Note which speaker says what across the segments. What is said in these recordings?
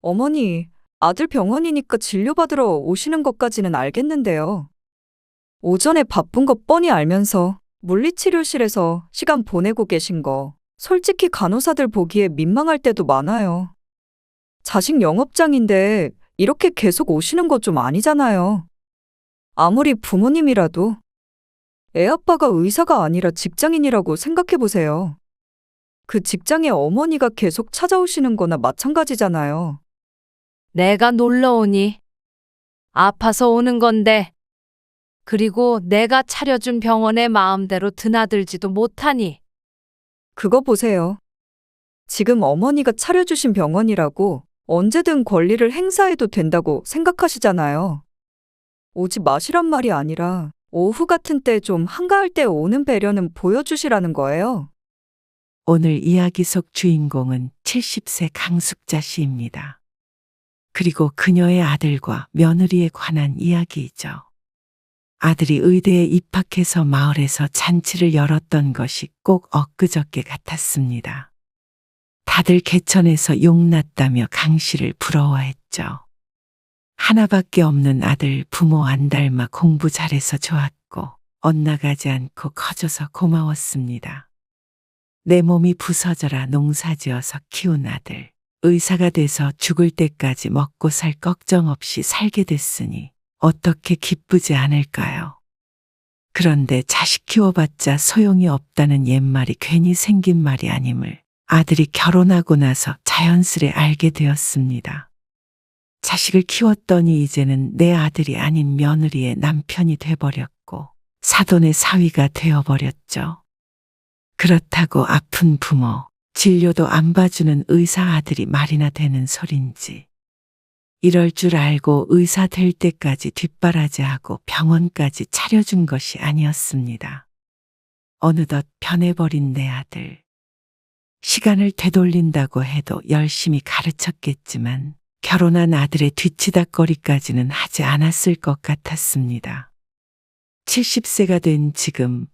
Speaker 1: 어머니, 아들 병원이니까 진료받으러 오시는 것까지는 알겠는데요. 오전에 바쁜 거 뻔히 알면서 물리치료실에서 시간 보내고 계신 거, 솔직히 간호사들 보기에 민망할 때도 많아요. 자식 영업장인데 이렇게 계속 오시는 거 좀 아니잖아요. 아무리 부모님이라도 애 아빠가 의사가 아니라 직장인이라고 생각해 보세요. 그 직장에 어머니가 계속 찾아오시는 거나 마찬가지잖아요.
Speaker 2: 내가 놀러 오니 아파서 오는 건데, 그리고 내가 차려준 병원에 마음대로 드나들지도 못하니.
Speaker 1: 그거 보세요. 지금 어머니가 차려주신 병원이라고 언제든 권리를 행사해도 된다고 생각하시잖아요. 오지 마시란 말이 아니라 오후 같은 때 좀 한가할 때 오는 배려는 보여주시라는 거예요.
Speaker 3: 오늘 이야기 속 주인공은 70세 강숙자 씨입니다. 그리고 그녀의 아들과 며느리에 관한 이야기이죠. 아들이 의대에 입학해서 마을에서 잔치를 열었던 것이 꼭 엊그저께 같았습니다. 다들 개천에서 용났다며 강 씨를 부러워했죠. 하나밖에 없는 아들 부모 안 닮아 공부 잘해서 좋았고 엇나가지 않고 커져서 고마웠습니다. 내 몸이 부서져라 농사지어서 키운 아들. 의사가 돼서 죽을 때까지 먹고 살 걱정 없이 살게 됐으니 어떻게 기쁘지 않을까요? 그런데 자식 키워봤자 소용이 없다는 옛말이 괜히 생긴 말이 아님을 아들이 결혼하고 나서 자연스레 알게 되었습니다. 자식을 키웠더니 이제는 내 아들이 아닌 며느리의 남편이 돼버렸고 사돈의 사위가 되어버렸죠. 그렇다고 아픈 부모, 진료도 안 봐주는 의사 아들이 말이나 되는 소린지. 이럴 줄 알고 의사 될 때까지 뒷바라지하고 병원까지 차려준 것이 아니었습니다. 어느덧 변해버린 내 아들. 시간을 되돌린다고 해도 열심히 가르쳤겠지만 결혼한 아들의 뒤치다꺼리까지는 하지 않았을 것 같았습니다. 70세가 된 지금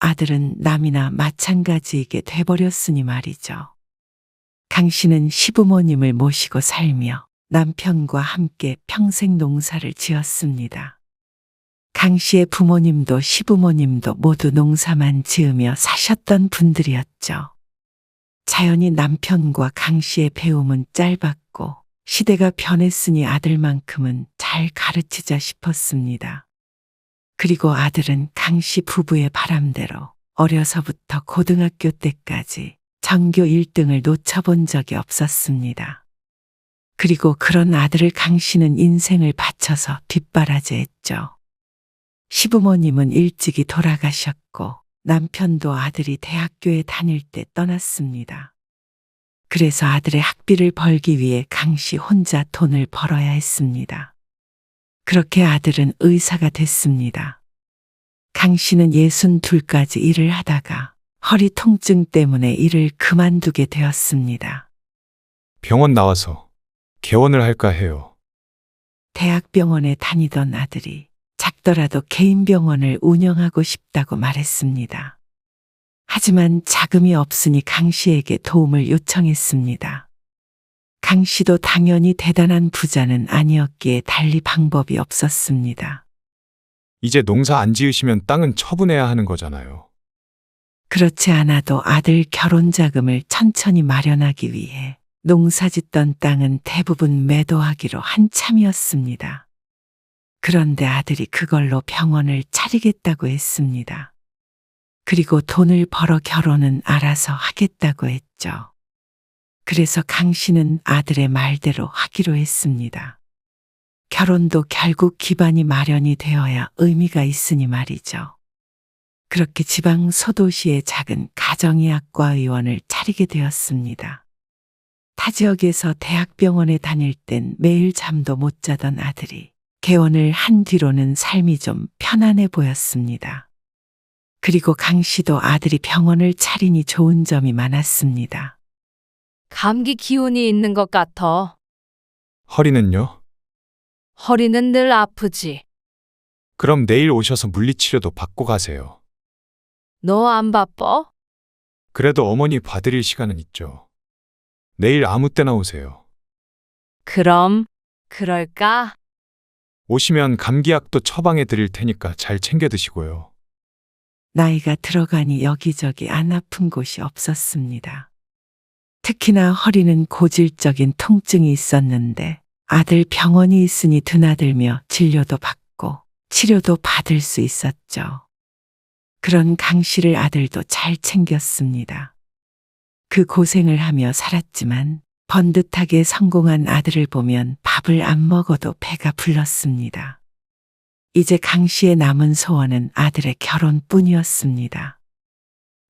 Speaker 3: 아들은 남이나 마찬가지이게 돼버렸으니 말이죠. 강 씨는 시부모님을 모시고 살며 남편과 함께 평생 농사를 지었습니다. 강 씨의 부모님도 시부모님도 모두 농사만 지으며 사셨던 분들이었죠. 자연히 남편과 강 씨의 배움은 짧았고 시대가 변했으니 아들만큼은 잘 가르치자 싶었습니다. 그리고 아들은 강 씨 부부의 바람대로 어려서부터 고등학교 때까지 전교 1등을 놓쳐본 적이 없었습니다. 그리고 그런 아들을 강 씨는 인생을 바쳐서 뒷바라지했죠. 시부모님은 일찍이 돌아가셨고 남편도 아들이 대학교에 다닐 때 떠났습니다. 그래서 아들의 학비를 벌기 위해 강 씨 혼자 돈을 벌어야 했습니다. 그렇게 아들은 의사가 됐습니다. 강 씨는 62까지 일을 하다가 허리 통증 때문에 일을 그만두게 되었습니다.
Speaker 4: 병원 나와서 개원을 할까 해요.
Speaker 3: 대학병원에 다니던 아들이 작더라도 개인 병원을 운영하고 싶다고 말했습니다. 하지만 자금이 없으니 강 씨에게 도움을 요청했습니다. 강 씨도 당연히 대단한 부자는 아니었기에 달리 방법이 없었습니다.
Speaker 4: 이제 농사 안 지으시면 땅은 처분해야 하는 거잖아요.
Speaker 3: 그렇지 않아도 아들 결혼 자금을 천천히 마련하기 위해 농사 짓던 땅은 대부분 매도하기로 한참이었습니다. 그런데 아들이 그걸로 병원을 차리겠다고 했습니다. 그리고 돈을 벌어 결혼은 알아서 하겠다고 했죠. 그래서 강 씨는 아들의 말대로 하기로 했습니다. 결혼도 결국 기반이 마련이 되어야 의미가 있으니 말이죠. 그렇게 지방 소도시의 작은 가정의학과 의원을 차리게 되었습니다. 타 지역에서 대학병원에 다닐 땐 매일 잠도 못 자던 아들이 개원을 한 뒤로는 삶이 좀 편안해 보였습니다. 그리고 강 씨도 아들이 병원을 차리니 좋은 점이 많았습니다.
Speaker 2: 감기 기운이 있는 것 같아.
Speaker 4: 허리는요?
Speaker 2: 허리는 늘 아프지.
Speaker 4: 그럼 내일 오셔서 물리치료도 받고 가세요.
Speaker 2: 너 안 바빠?
Speaker 4: 그래도 어머니 봐드릴 시간은 있죠. 내일 아무 때나 오세요.
Speaker 2: 그럼, 그럴까?
Speaker 4: 오시면 감기약도 처방해 드릴 테니까 잘 챙겨 드시고요.
Speaker 3: 나이가 들어가니 여기저기 안 아픈 곳이 없었습니다. 특히나 허리는 고질적인 통증이 있었는데 아들 병원이 있으니 드나들며 진료도 받고 치료도 받을 수 있었죠. 그런 강 씨를 아들도 잘 챙겼습니다. 그 고생을 하며 살았지만 번듯하게 성공한 아들을 보면 밥을 안 먹어도 배가 불렀습니다. 이제 강 씨의 남은 소원은 아들의 결혼뿐이었습니다.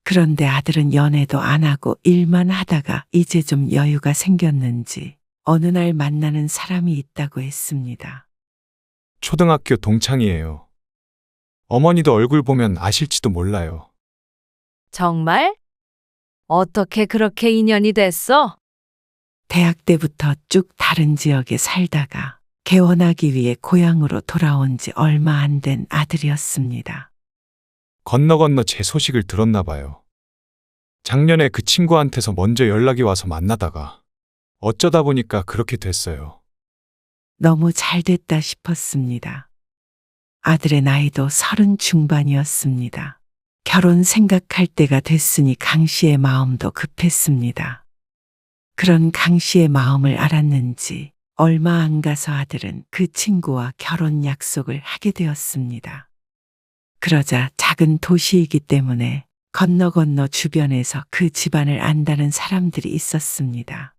Speaker 3: 그런데 아들은 연애도 안 하고 일만 하다가 이제 좀 여유가 생겼는지 어느 날 만나는 사람이 있다고 했습니다.
Speaker 4: 초등학교 동창이에요. 어머니도 얼굴 보면 아실지도 몰라요.
Speaker 2: 정말? 어떻게 그렇게 인연이 됐어?
Speaker 3: 대학 때부터 쭉 다른 지역에 살다가 개원하기 위해 고향으로 돌아온 지 얼마 안 된 아들이었습니다.
Speaker 4: 건너 제 소식을 들었나 봐요. 작년에 그 친구한테서 먼저 연락이 와서 만나다가 어쩌다 보니까 그렇게 됐어요.
Speaker 3: 너무 잘 됐다 싶었습니다. 아들의 나이도 30 중반이었습니다. 결혼 생각할 때가 됐으니 강 씨의 마음도 급했습니다. 그런 강 씨의 마음을 알았는지 얼마 안 가서 아들은 그 친구와 결혼 약속을 하게 되었습니다. 그러자 작은 도시이기 때문에 건너 주변에서 그 집안을 안다는 사람들이 있었습니다.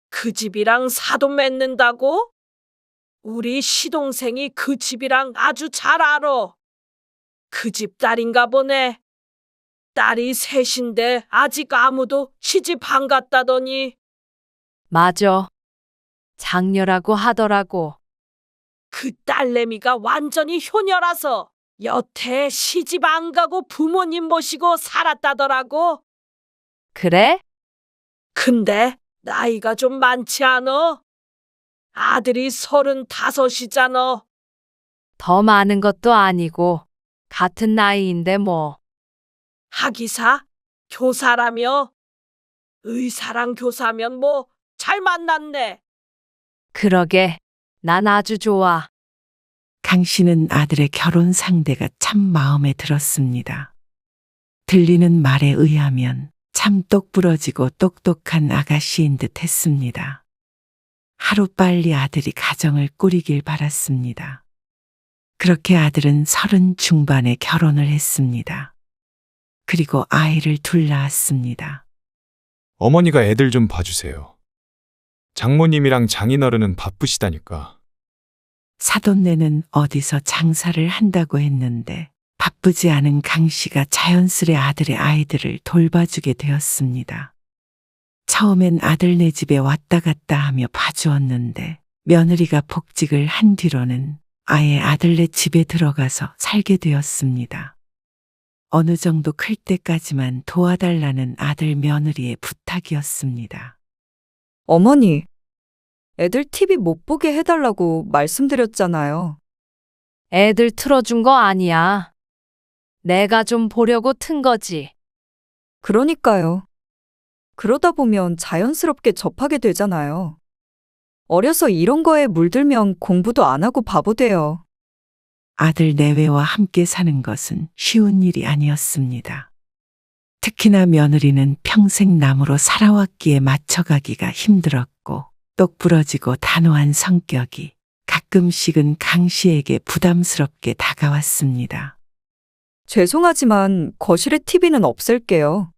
Speaker 5: 그 집이랑 사돈 맺는다고? 우리 시동생이 그 집이랑 아주 잘 알아. 그 집 딸인가 보네. 딸이 셋인데 아직 아무도 시집 안 갔다더니.
Speaker 2: 맞아. 장녀라고 하더라고.
Speaker 5: 그 딸내미가 완전히 효녀라서 여태 시집 안 가고 부모님 모시고 살았다더라고.
Speaker 2: 그래?
Speaker 5: 근데 나이가 좀 많지 않어? 아들이 35이잖아.
Speaker 2: 더 많은 것도 아니고 같은 나이인데 뭐.
Speaker 5: 하기사? 교사라며? 의사랑 교사면 뭐 잘 만났네.
Speaker 2: 그러게. 난 아주 좋아.
Speaker 3: 강 씨는 아들의 결혼 상대가 참 마음에 들었습니다. 들리는 말에 의하면 참 똑부러지고 똑똑한 아가씨인 듯 했습니다. 하루빨리 아들이 가정을 꾸리길 바랐습니다. 그렇게 아들은 30 중반에 결혼을 했습니다. 그리고 아이를 둘 낳았습니다.
Speaker 4: 어머니가 애들 좀 봐주세요. 장모님이랑 장인어른은 바쁘시다니까.
Speaker 3: 사돈네는 어디서 장사를 한다고 했는데 바쁘지 않은 강 씨가 자연스레 아들의 아이들을 돌봐주게 되었습니다. 처음엔 아들네 집에 왔다 갔다 하며 봐주었는데 며느리가 복직을 한 뒤로는 아예 아들네 집에 들어가서 살게 되었습니다. 어느 정도 클 때까지만 도와달라는 아들 며느리의 부탁이었습니다.
Speaker 1: 어머니, 애들 TV 못 보게 해달라고 말씀드렸잖아요.
Speaker 2: 애들 틀어준 거 아니야. 내가 좀 보려고 튼 거지.
Speaker 1: 그러니까요. 그러다 보면 자연스럽게 접하게 되잖아요. 어려서 이런 거에 물들면 공부도 안 하고 바보 돼요.
Speaker 3: 아들 내외와 함께 사는 것은 쉬운 일이 아니었습니다. 특히나 며느리는 평생 남으로 살아왔기에 맞춰가기가 힘들었고 똑부러지고 단호한 성격이 가끔씩은 강 씨에게 부담스럽게 다가왔습니다.
Speaker 1: 죄송하지만 거실에 TV는 없앨게요.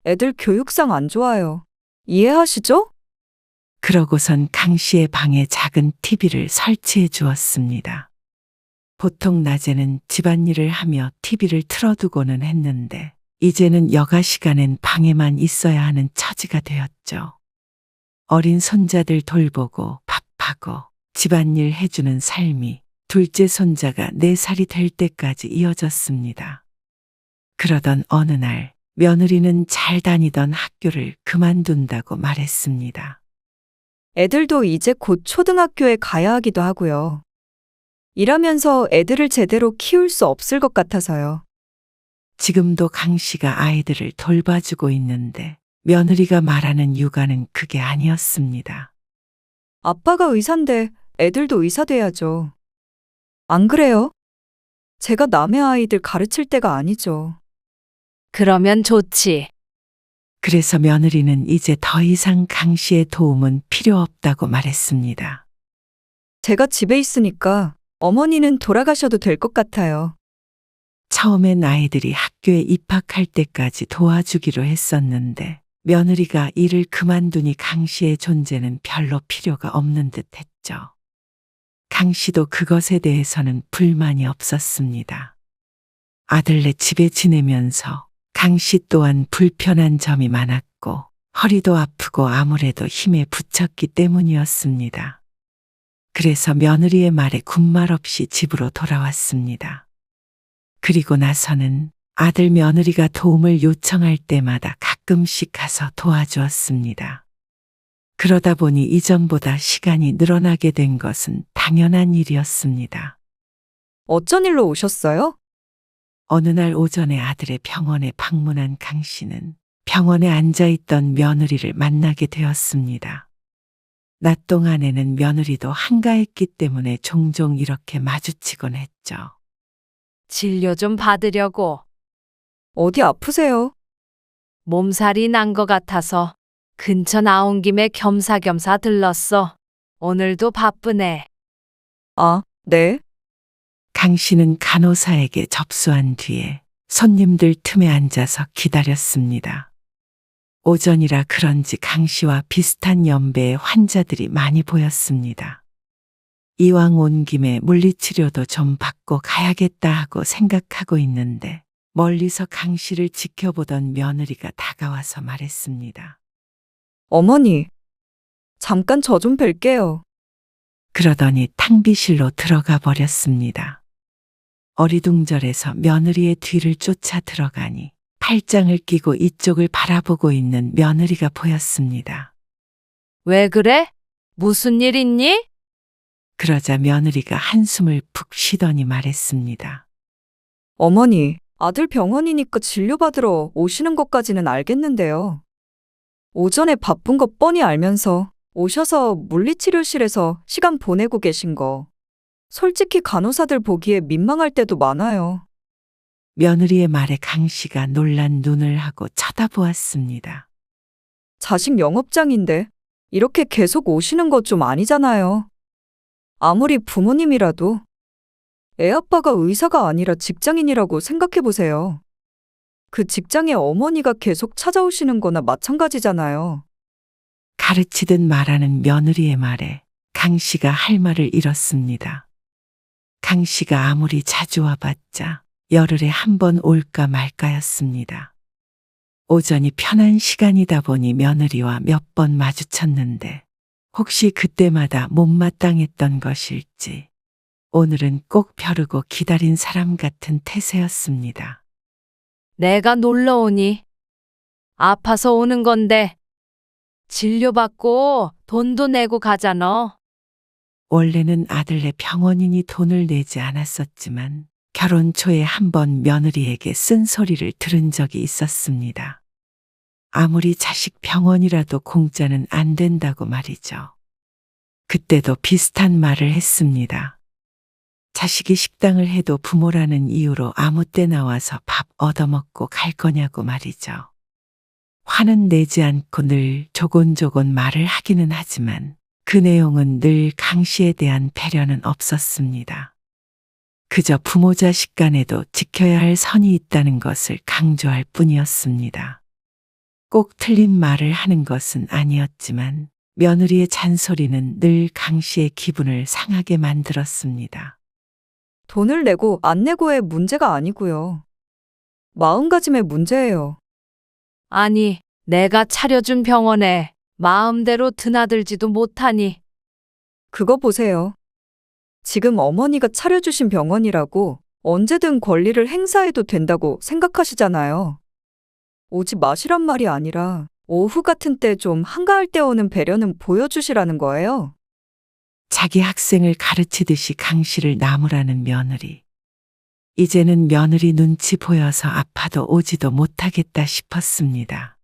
Speaker 1: 애들 교육상 안 좋아요. 이해하시죠?
Speaker 3: 그러고선 강 씨의 방에 작은 TV를 설치해 주었습니다. 보통 낮에는 집안일을 하며 TV를 틀어두고는 했는데 이제는 여가 시간엔 방에만 있어야 하는 처지가 되었죠. 어린 손자들 돌보고 밥하고 집안일 해주는 삶이 둘째 손자가 4살이 될 때까지 이어졌습니다. 그러던 어느 날 며느리는 잘 다니던 학교를 그만둔다고 말했습니다.
Speaker 1: 애들도 이제 곧 초등학교에 가야 하기도 하고요. 일하면서 애들을 제대로 키울 수 없을 것 같아서요.
Speaker 3: 지금도 강 씨가 아이들을 돌봐주고 있는데 며느리가 말하는 육아는 그게 아니었습니다.
Speaker 1: 아빠가 의사인데 애들도 의사 돼야죠. 안 그래요? 제가 남의 아이들 가르칠 때가 아니죠.
Speaker 2: 그러면 좋지.
Speaker 3: 그래서 며느리는 이제 더 이상 강 씨의 도움은 필요 없다고 말했습니다.
Speaker 1: 제가 집에 있으니까 어머니는 돌아가셔도 될 것 같아요.
Speaker 3: 처음엔 아이들이 학교에 입학할 때까지 도와주기로 했었는데 며느리가 일을 그만두니 강 씨의 존재는 별로 필요가 없는 듯 했죠. 강 씨도 그것에 대해서는 불만이 없었습니다. 아들네 집에 지내면서 강 씨 또한 불편한 점이 많았고 허리도 아프고 아무래도 힘에 부쳤기 때문이었습니다. 그래서 며느리의 말에 군말 없이 집으로 돌아왔습니다. 그리고 나서는 아들 며느리가 도움을 요청할 때마다 가끔씩 가서 도와주었습니다. 그러다 보니 이전보다 시간이 늘어나게 된 것은 당연한 일이었습니다.
Speaker 1: 어쩐 일로 오셨어요?
Speaker 3: 어느 날 오전에 아들의 병원에 방문한 강 씨는 병원에 앉아있던 며느리를 만나게 되었습니다. 낮 동안에는 며느리도 한가했기 때문에 종종 이렇게 마주치곤 했죠.
Speaker 2: 진료 좀 받으려고.
Speaker 1: 어디 아프세요?
Speaker 2: 몸살이 난 것 같아서 근처 나온 김에 겸사겸사 들렀어. 오늘도 바쁘네.
Speaker 1: 아, 네.
Speaker 3: 강 씨는 간호사에게 접수한 뒤에 손님들 틈에 앉아서 기다렸습니다. 오전이라 그런지 강 씨와 비슷한 연배의 환자들이 많이 보였습니다. 이왕 온 김에 물리치료도 좀 받고 가야겠다 하고 생각하고 있는데 멀리서 강 씨를 지켜보던 며느리가 다가와서 말했습니다.
Speaker 1: 어머니, 잠깐 저 좀 뵐게요.
Speaker 3: 그러더니 탕비실로 들어가 버렸습니다. 어리둥절해서 며느리의 뒤를 쫓아 들어가니 팔짱을 끼고 이쪽을 바라보고 있는 며느리가 보였습니다.
Speaker 2: 왜 그래? 무슨 일 있니?
Speaker 3: 그러자 며느리가 한숨을 푹 쉬더니 말했습니다.
Speaker 1: 어머니, 아들 병원이니까 진료받으러 오시는 것까지는 알겠는데요. 오전에 바쁜 거 뻔히 알면서 오셔서 물리치료실에서 시간 보내고 계신 거. 솔직히 간호사들 보기에 민망할 때도 많아요.
Speaker 3: 며느리의 말에 강 씨가 놀란 눈을 하고 쳐다보았습니다.
Speaker 1: 자식 영업장인데 이렇게 계속 오시는 거 좀 아니잖아요. 아무리 부모님이라도 애 아빠가 의사가 아니라 직장인이라고 생각해 보세요. 그 직장에 어머니가 계속 찾아오시는 거나 마찬가지잖아요.
Speaker 3: 가르치듯 말하는 며느리의 말에 강 씨가 할 말을 잃었습니다. 강 씨가 아무리 자주 와봤자 열흘에 한 번 올까 말까였습니다. 오전이 편한 시간이다 보니 며느리와 몇 번 마주쳤는데 혹시 그때마다 못마땅했던 것일지 오늘은 꼭 벼르고 기다린 사람 같은 태세였습니다.
Speaker 2: 내가 놀러 오니. 아파서 오는 건데. 진료받고 돈도 내고 가잖아.
Speaker 3: 원래는 아들네 병원이니 돈을 내지 않았었지만 결혼 초에 한 번 며느리에게 쓴소리를 들은 적이 있었습니다. 아무리 자식 병원이라도 공짜는 안 된다고 말이죠. 그때도 비슷한 말을 했습니다. 자식이 식당을 해도 부모라는 이유로 아무 때 나와서 밥 얻어먹고 갈 거냐고 말이죠. 화는 내지 않고 늘 조곤조곤 말을 하기는 하지만 그 내용은 늘 강 씨에 대한 배려는 없었습니다. 그저 부모 자식 간에도 지켜야 할 선이 있다는 것을 강조할 뿐이었습니다. 꼭 틀린 말을 하는 것은 아니었지만 며느리의 잔소리는 늘 강 씨의 기분을 상하게 만들었습니다.
Speaker 1: 돈을 내고 안 내고의 문제가 아니고요. 마음가짐의 문제예요.
Speaker 2: 아니, 내가 차려준 병원에 마음대로 드나들지도 못하니.
Speaker 1: 그거 보세요. 지금 어머니가 차려주신 병원이라고 언제든 권리를 행사해도 된다고 생각하시잖아요. 오지 마시란 말이 아니라 오후 같은 때 좀 한가할 때 오는 배려는 보여주시라는 거예요.
Speaker 3: 자기 학생을 가르치듯이 강 씨를 나무라는 며느리. 이제는 며느리 눈치 보여서 아파도 오지도 못하겠다 싶었습니다.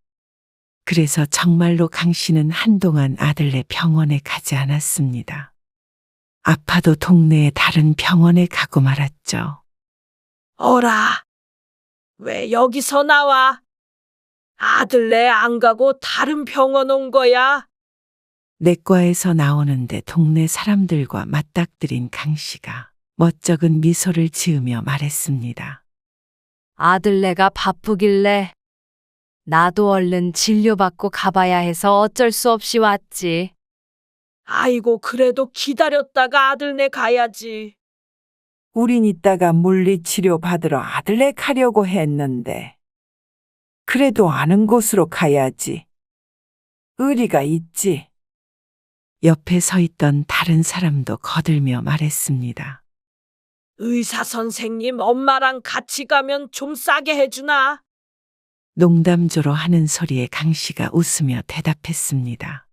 Speaker 3: 그래서 정말로 강 씨는 한동안 아들네 병원에 가지 않았습니다. 아파도 동네의 다른 병원에 가고 말았죠.
Speaker 5: 어라, 왜 여기서 나와? 아들네 안 가고 다른 병원 온 거야?
Speaker 3: 내과에서 나오는데 동네 사람들과 맞닥뜨린 강 씨가 멋쩍은 미소를 지으며 말했습니다.
Speaker 2: 아들네가 바쁘길래 나도 얼른 진료받고 가봐야 해서 어쩔 수 없이 왔지.
Speaker 5: 아이고, 그래도 기다렸다가 아들네 가야지.
Speaker 6: 우린 이따가 물리치료 받으러 아들네 가려고 했는데. 그래도 아는 곳으로 가야지. 의리가 있지.
Speaker 3: 옆에 서 있던 다른 사람도 거들며 말했습니다.
Speaker 5: 의사 선생님, 엄마랑 같이 가면 좀 싸게 해주나?
Speaker 3: 농담조로 하는 소리에 강 씨가 웃으며 대답했습니다.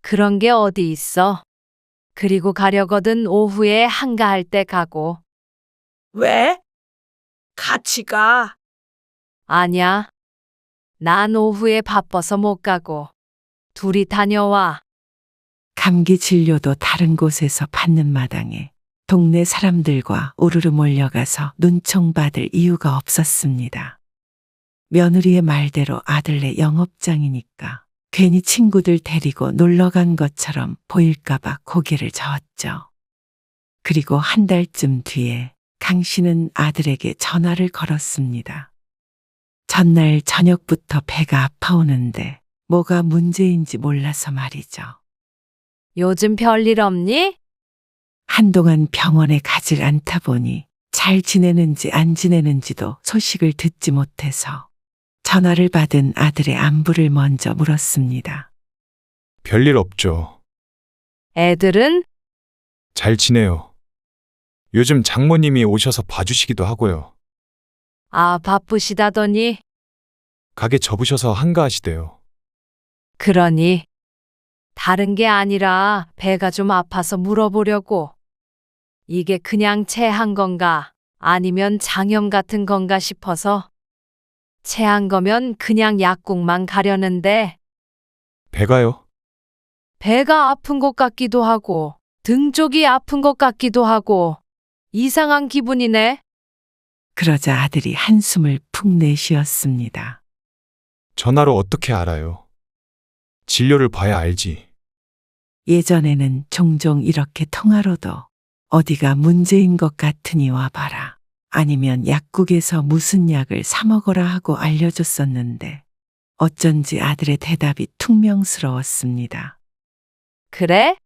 Speaker 2: 그런 게 어디 있어. 그리고 가려거든 오후에 한가할 때 가고.
Speaker 5: 왜? 같이 가.
Speaker 2: 아냐. 난 오후에 바빠서 못 가고. 둘이 다녀와.
Speaker 3: 감기 진료도 다른 곳에서 받는 마당에 동네 사람들과 우르르 몰려가서 눈총받을 이유가 없었습니다. 며느리의 말대로 아들네 영업장이니까 괜히 친구들 데리고 놀러 간 것처럼 보일까봐 고개를 저었죠. 그리고 한 달쯤 뒤에 강 씨는 아들에게 전화를 걸었습니다. 전날 저녁부터 배가 아파오는데 뭐가 문제인지 몰라서 말이죠.
Speaker 2: 요즘 별일 없니?
Speaker 3: 한동안 병원에 가질 않다 보니 잘 지내는지 안 지내는지도 소식을 듣지 못해서 전화를 받은 아들의 안부를 먼저 물었습니다.
Speaker 4: 별일 없죠.
Speaker 2: 애들은?
Speaker 4: 잘 지내요. 요즘 장모님이 오셔서 봐주시기도 하고요.
Speaker 2: 아, 바쁘시다더니.
Speaker 4: 가게 접으셔서 한가하시대요.
Speaker 2: 그러니. 다른 게 아니라 배가 좀 아파서 물어보려고. 이게 그냥 체한 건가? 아니면 장염 같은 건가 싶어서. 체한 거면 그냥 약국만 가려는데
Speaker 4: 배가요?
Speaker 2: 배가 아픈 것 같기도 하고 등 쪽이 아픈 것 같기도 하고 이상한 기분이네.
Speaker 3: 그러자 아들이 한숨을 푹 내쉬었습니다.
Speaker 4: 전화로 어떻게 알아요? 진료를 봐야 알지.
Speaker 3: 예전에는 종종 이렇게 통화로도 어디가 문제인 것 같으니 와봐라. 아니면 약국에서 무슨 약을 사 먹어라 하고 알려줬었는데 어쩐지 아들의 대답이 퉁명스러웠습니다.
Speaker 2: 그래?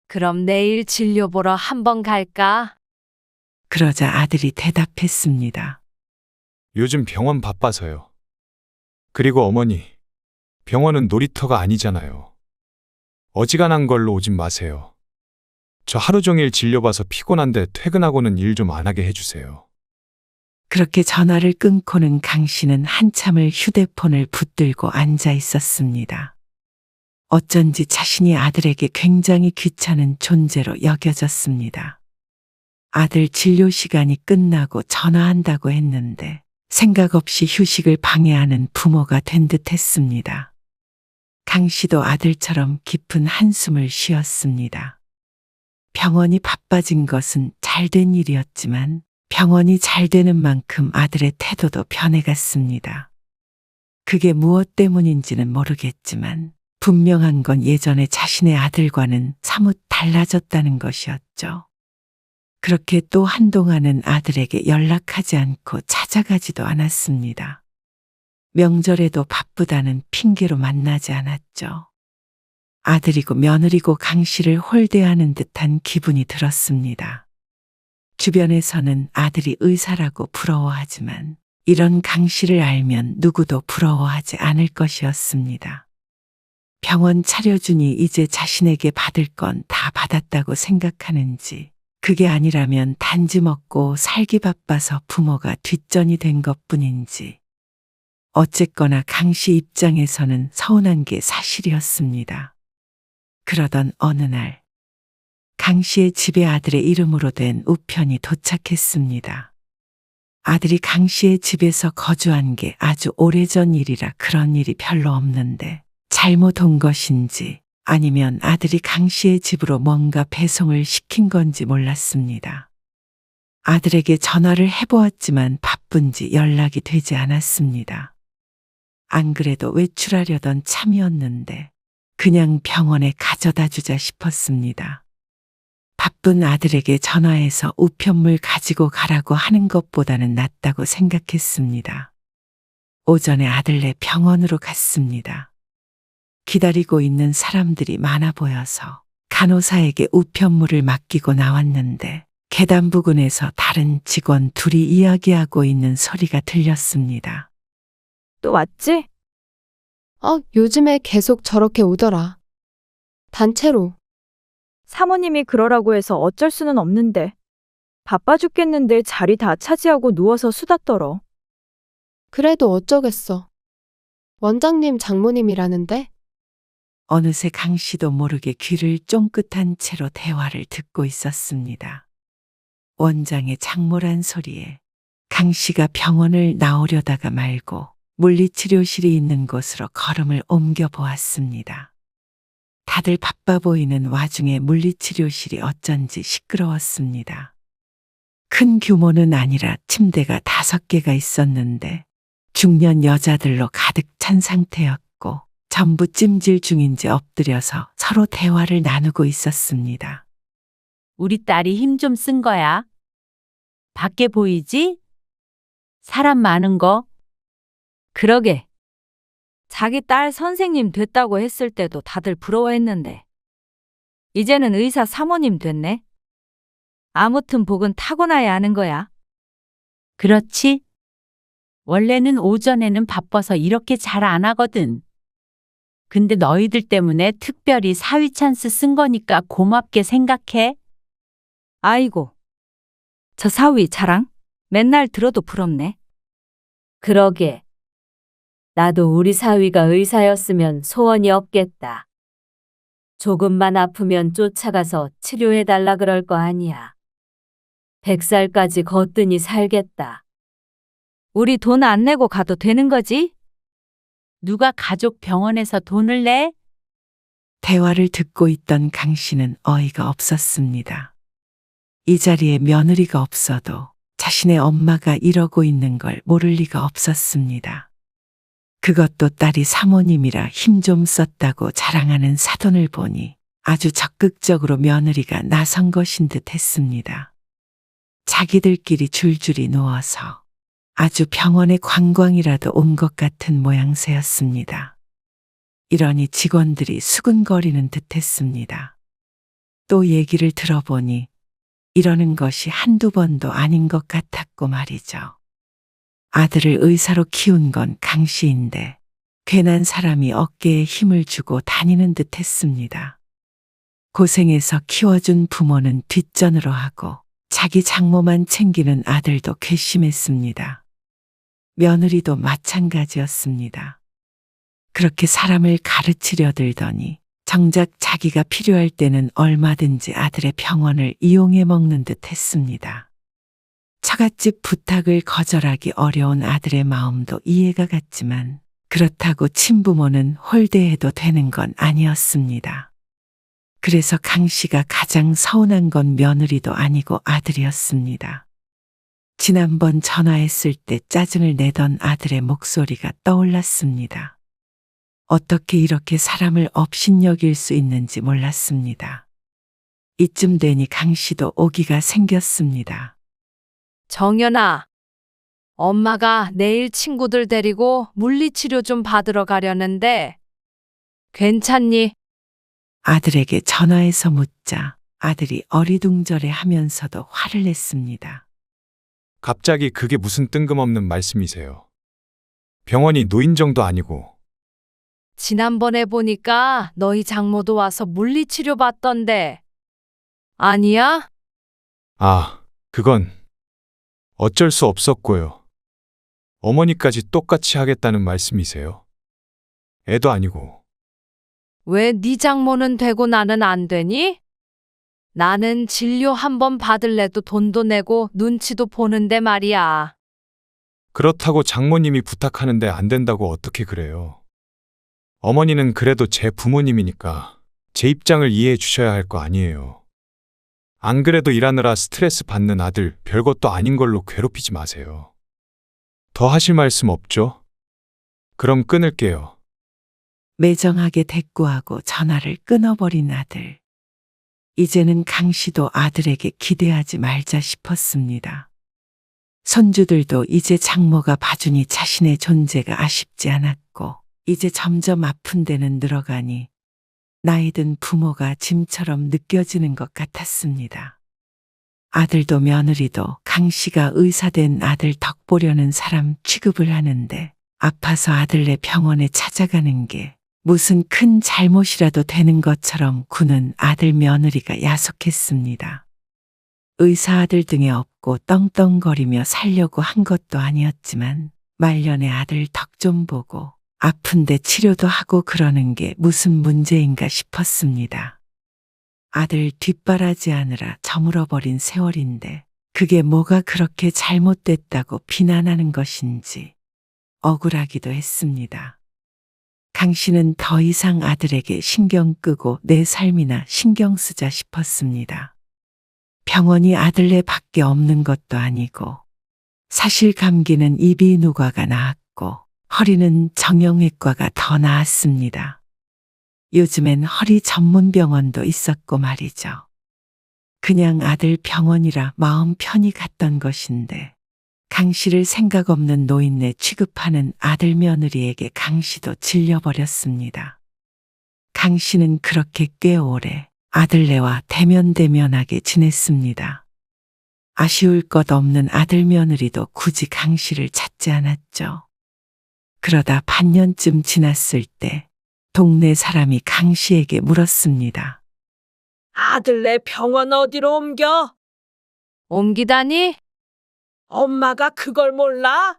Speaker 2: 그럼 내일 진료 보러 한번 갈까?
Speaker 3: 그러자 아들이 대답했습니다.
Speaker 4: 요즘 병원 바빠서요. 그리고 어머니, 병원은 놀이터가 아니잖아요. 어지간한 걸로 오진 마세요. 저 하루 종일 진료봐서 피곤한데 퇴근하고는 일 좀 안 하게 해주세요.
Speaker 3: 그렇게 전화를 끊고는 강 씨는 한참을 휴대폰을 붙들고 앉아 있었습니다. 어쩐지 자신이 아들에게 굉장히 귀찮은 존재로 여겨졌습니다. 아들 진료 시간이 끝나고 전화한다고 했는데 생각 없이 휴식을 방해하는 부모가 된 듯 했습니다. 강 씨도 아들처럼 깊은 한숨을 쉬었습니다. 병원이 바빠진 것은 잘된 일이었지만 병원이 잘 되는 만큼 아들의 태도도 변해갔습니다. 그게 무엇 때문인지는 모르겠지만 분명한 건 예전에 자신의 아들과는 사뭇 달라졌다는 것이었죠. 그렇게 또 한동안은 아들에게 연락하지 않고 찾아가지도 않았습니다. 명절에도 바쁘다는 핑계로 만나지 않았죠. 아들이고 며느리고 강 씨를 홀대하는 듯한 기분이 들었습니다. 주변에서는 아들이 의사라고 부러워하지만 이런 강 씨를 알면 누구도 부러워하지 않을 것이었습니다. 병원 차려주니 이제 자신에게 받을 건 다 받았다고 생각하는지 그게 아니라면 단지 먹고 살기 바빠서 부모가 뒷전이 된 것뿐인지 어쨌거나 강 씨 입장에서는 서운한 게 사실이었습니다. 그러던 어느 날 강 씨의 집에 아들의 이름으로 된 우편이 도착했습니다. 아들이 강 씨의 집에서 거주한 게 아주 오래전 일이라 그런 일이 별로 없는데 잘못 온 것인지 아니면 아들이 강 씨의 집으로 뭔가 배송을 시킨 건지 몰랐습니다. 아들에게 전화를 해보았지만 바쁜지 연락이 되지 않았습니다. 안 그래도 외출하려던 참이었는데 그냥 병원에 가져다 주자 싶었습니다. 바쁜 아들에게 전화해서 우편물 가지고 가라고 하는 것보다는 낫다고 생각했습니다. 오전에 아들네 병원으로 갔습니다. 기다리고 있는 사람들이 많아 보여서 간호사에게 우편물을 맡기고 나왔는데 계단 부근에서 다른 직원 둘이 이야기하고 있는 소리가 들렸습니다.
Speaker 7: 또 왔지?
Speaker 8: 요즘에 계속 저렇게 오더라. 단체로.
Speaker 7: 사모님이 그러라고 해서 어쩔 수는 없는데. 바빠 죽겠는데 자리 다 차지하고 누워서 수다 떨어.
Speaker 8: 그래도 어쩌겠어. 원장님 장모님이라는데?
Speaker 3: 어느새 강 씨도 모르게 귀를 쫑긋한 채로 대화를 듣고 있었습니다. 원장의 장모란 소리에 강 씨가 병원을 나오려다가 말고 물리치료실이 있는 곳으로 걸음을 옮겨 보았습니다. 다들 바빠 보이는 와중에 물리치료실이 어쩐지 시끄러웠습니다. 큰 규모는 아니라 침대가 5개가 있었는데 중년 여자들로 가득 찬 상태였고 전부 찜질 중인지 엎드려서 서로 대화를 나누고 있었습니다.
Speaker 9: 우리 딸이 힘 좀 쓴 거야. 밖에 보이지? 사람 많은 거.
Speaker 7: 그러게. 자기 딸 선생님 됐다고 했을 때도 다들 부러워했는데. 이제는 의사 사모님 됐네. 아무튼 복은 타고나야 하는 거야.
Speaker 9: 그렇지? 원래는 오전에는 바빠서 이렇게 잘 안 하거든. 근데 너희들 때문에 특별히 사위 찬스 쓴 거니까 고맙게 생각해.
Speaker 7: 아이고. 저 사위 자랑? 맨날 들어도 부럽네.
Speaker 10: 그러게. 나도 우리 사위가 의사였으면 소원이 없겠다. 조금만 아프면 쫓아가서 치료해달라 그럴 거 아니야. 100살까지 거뜬히 살겠다.
Speaker 7: 우리 돈 안 내고 가도 되는 거지?
Speaker 9: 누가 가족 병원에서 돈을 내?
Speaker 3: 대화를 듣고 있던 강 씨는 어이가 없었습니다. 이 자리에 며느리가 없어도 자신의 엄마가 이러고 있는 걸 모를 리가 없었습니다. 그것도 딸이 사모님이라 힘 좀 썼다고 자랑하는 사돈을 보니 아주 적극적으로 며느리가 나선 것인 듯 했습니다. 자기들끼리 줄줄이 누워서 아주 병원에 관광이라도 온 것 같은 모양새였습니다. 이러니 직원들이 수근거리는 듯 했습니다. 또 얘기를 들어보니 이러는 것이 한두 번도 아닌 것 같았고 말이죠. 아들을 의사로 키운 건 강 씨인데 괜한 사람이 어깨에 힘을 주고 다니는 듯 했습니다. 고생해서 키워준 부모는 뒷전으로 하고 자기 장모만 챙기는 아들도 괘씸했습니다. 며느리도 마찬가지였습니다. 그렇게 사람을 가르치려 들더니 정작 자기가 필요할 때는 얼마든지 아들의 병원을 이용해 먹는 듯 했습니다. 처갓집 부탁을 거절하기 어려운 아들의 마음도 이해가 갔지만 그렇다고 친부모는 홀대해도 되는 건 아니었습니다. 그래서 강 씨가 가장 서운한 건 며느리도 아니고 아들이었습니다. 지난번 전화했을 때 짜증을 내던 아들의 목소리가 떠올랐습니다. 어떻게 이렇게 사람을 업신여길 수 있는지 몰랐습니다. 이쯤 되니 강 씨도 오기가 생겼습니다.
Speaker 2: 정연아, 엄마가 내일 친구들 데리고 물리치료 좀 받으러 가려는데 괜찮니?
Speaker 3: 아들에게 전화해서 묻자 아들이 어리둥절해 하면서도 화를 냈습니다.
Speaker 4: 갑자기 그게 무슨 뜬금없는 말씀이세요? 병원이 노인정도 아니고.
Speaker 2: 지난번에 보니까 너희 장모도 와서 물리치료 받던데. 아니야?
Speaker 4: 아, 그건 어쩔 수 없었고요. 어머니까지 똑같이 하겠다는 말씀이세요? 애도 아니고.
Speaker 2: 왜 네 장모는 되고 나는 안 되니? 나는 진료 한번 받을래도 돈도 내고 눈치도 보는데 말이야.
Speaker 4: 그렇다고 장모님이 부탁하는데 안 된다고 어떻게 그래요? 어머니는 그래도 제 부모님이니까 제 입장을 이해해 주셔야 할 거 아니에요. 안 그래도 일하느라 스트레스 받는 아들 별것도 아닌 걸로 괴롭히지 마세요. 더 하실 말씀 없죠? 그럼 끊을게요.
Speaker 3: 매정하게 대꾸하고 전화를 끊어버린 아들. 이제는 강 씨도 아들에게 기대하지 말자 싶었습니다. 손주들도 이제 장모가 봐주니 자신의 존재가 아쉽지 않았고, 이제 점점 아픈 데는 늘어가니 나이 든 부모가 짐처럼 느껴지는 것 같았습니다. 아들도 며느리도 강 씨가 의사된 아들 덕보려는 사람 취급을 하는데, 아파서 아들네 병원에 찾아가는 게 무슨 큰 잘못이라도 되는 것처럼 구는 아들 며느리가 야속했습니다. 의사 아들 등에 업고 떵떵거리며 살려고 한 것도 아니었지만 말년에 아들 덕 좀 보고 아픈데 치료도 하고 그러는 게 무슨 문제인가 싶었습니다. 아들 뒷바라지하느라 저물어버린 세월인데 그게 뭐가 그렇게 잘못됐다고 비난하는 것인지 억울하기도 했습니다. 강 씨는 더 이상 아들에게 신경 끄고 내 삶이나 신경 쓰자 싶었습니다. 병원이 아들네 밖에 없는 것도 아니고, 사실 감기는 이비인후과가 나았고 허리는 정형외과가 더 나았습니다. 요즘엔 허리 전문 병원도 있었고 말이죠. 그냥 아들 병원이라 마음 편히 갔던 것인데, 강 씨를 생각 없는 노인네 취급하는 아들 며느리에게 강 씨도 질려버렸습니다. 강 씨는 그렇게 꽤 오래 아들네와 대면대면하게 지냈습니다. 아쉬울 것 없는 아들 며느리도 굳이 강 씨를 찾지 않았죠. 그러다 반년쯤 지났을 때 동네 사람이 강 씨에게 물었습니다.
Speaker 5: 아들네 병원 어디로 옮겨?
Speaker 2: 옮기다니?
Speaker 5: 엄마가 그걸 몰라?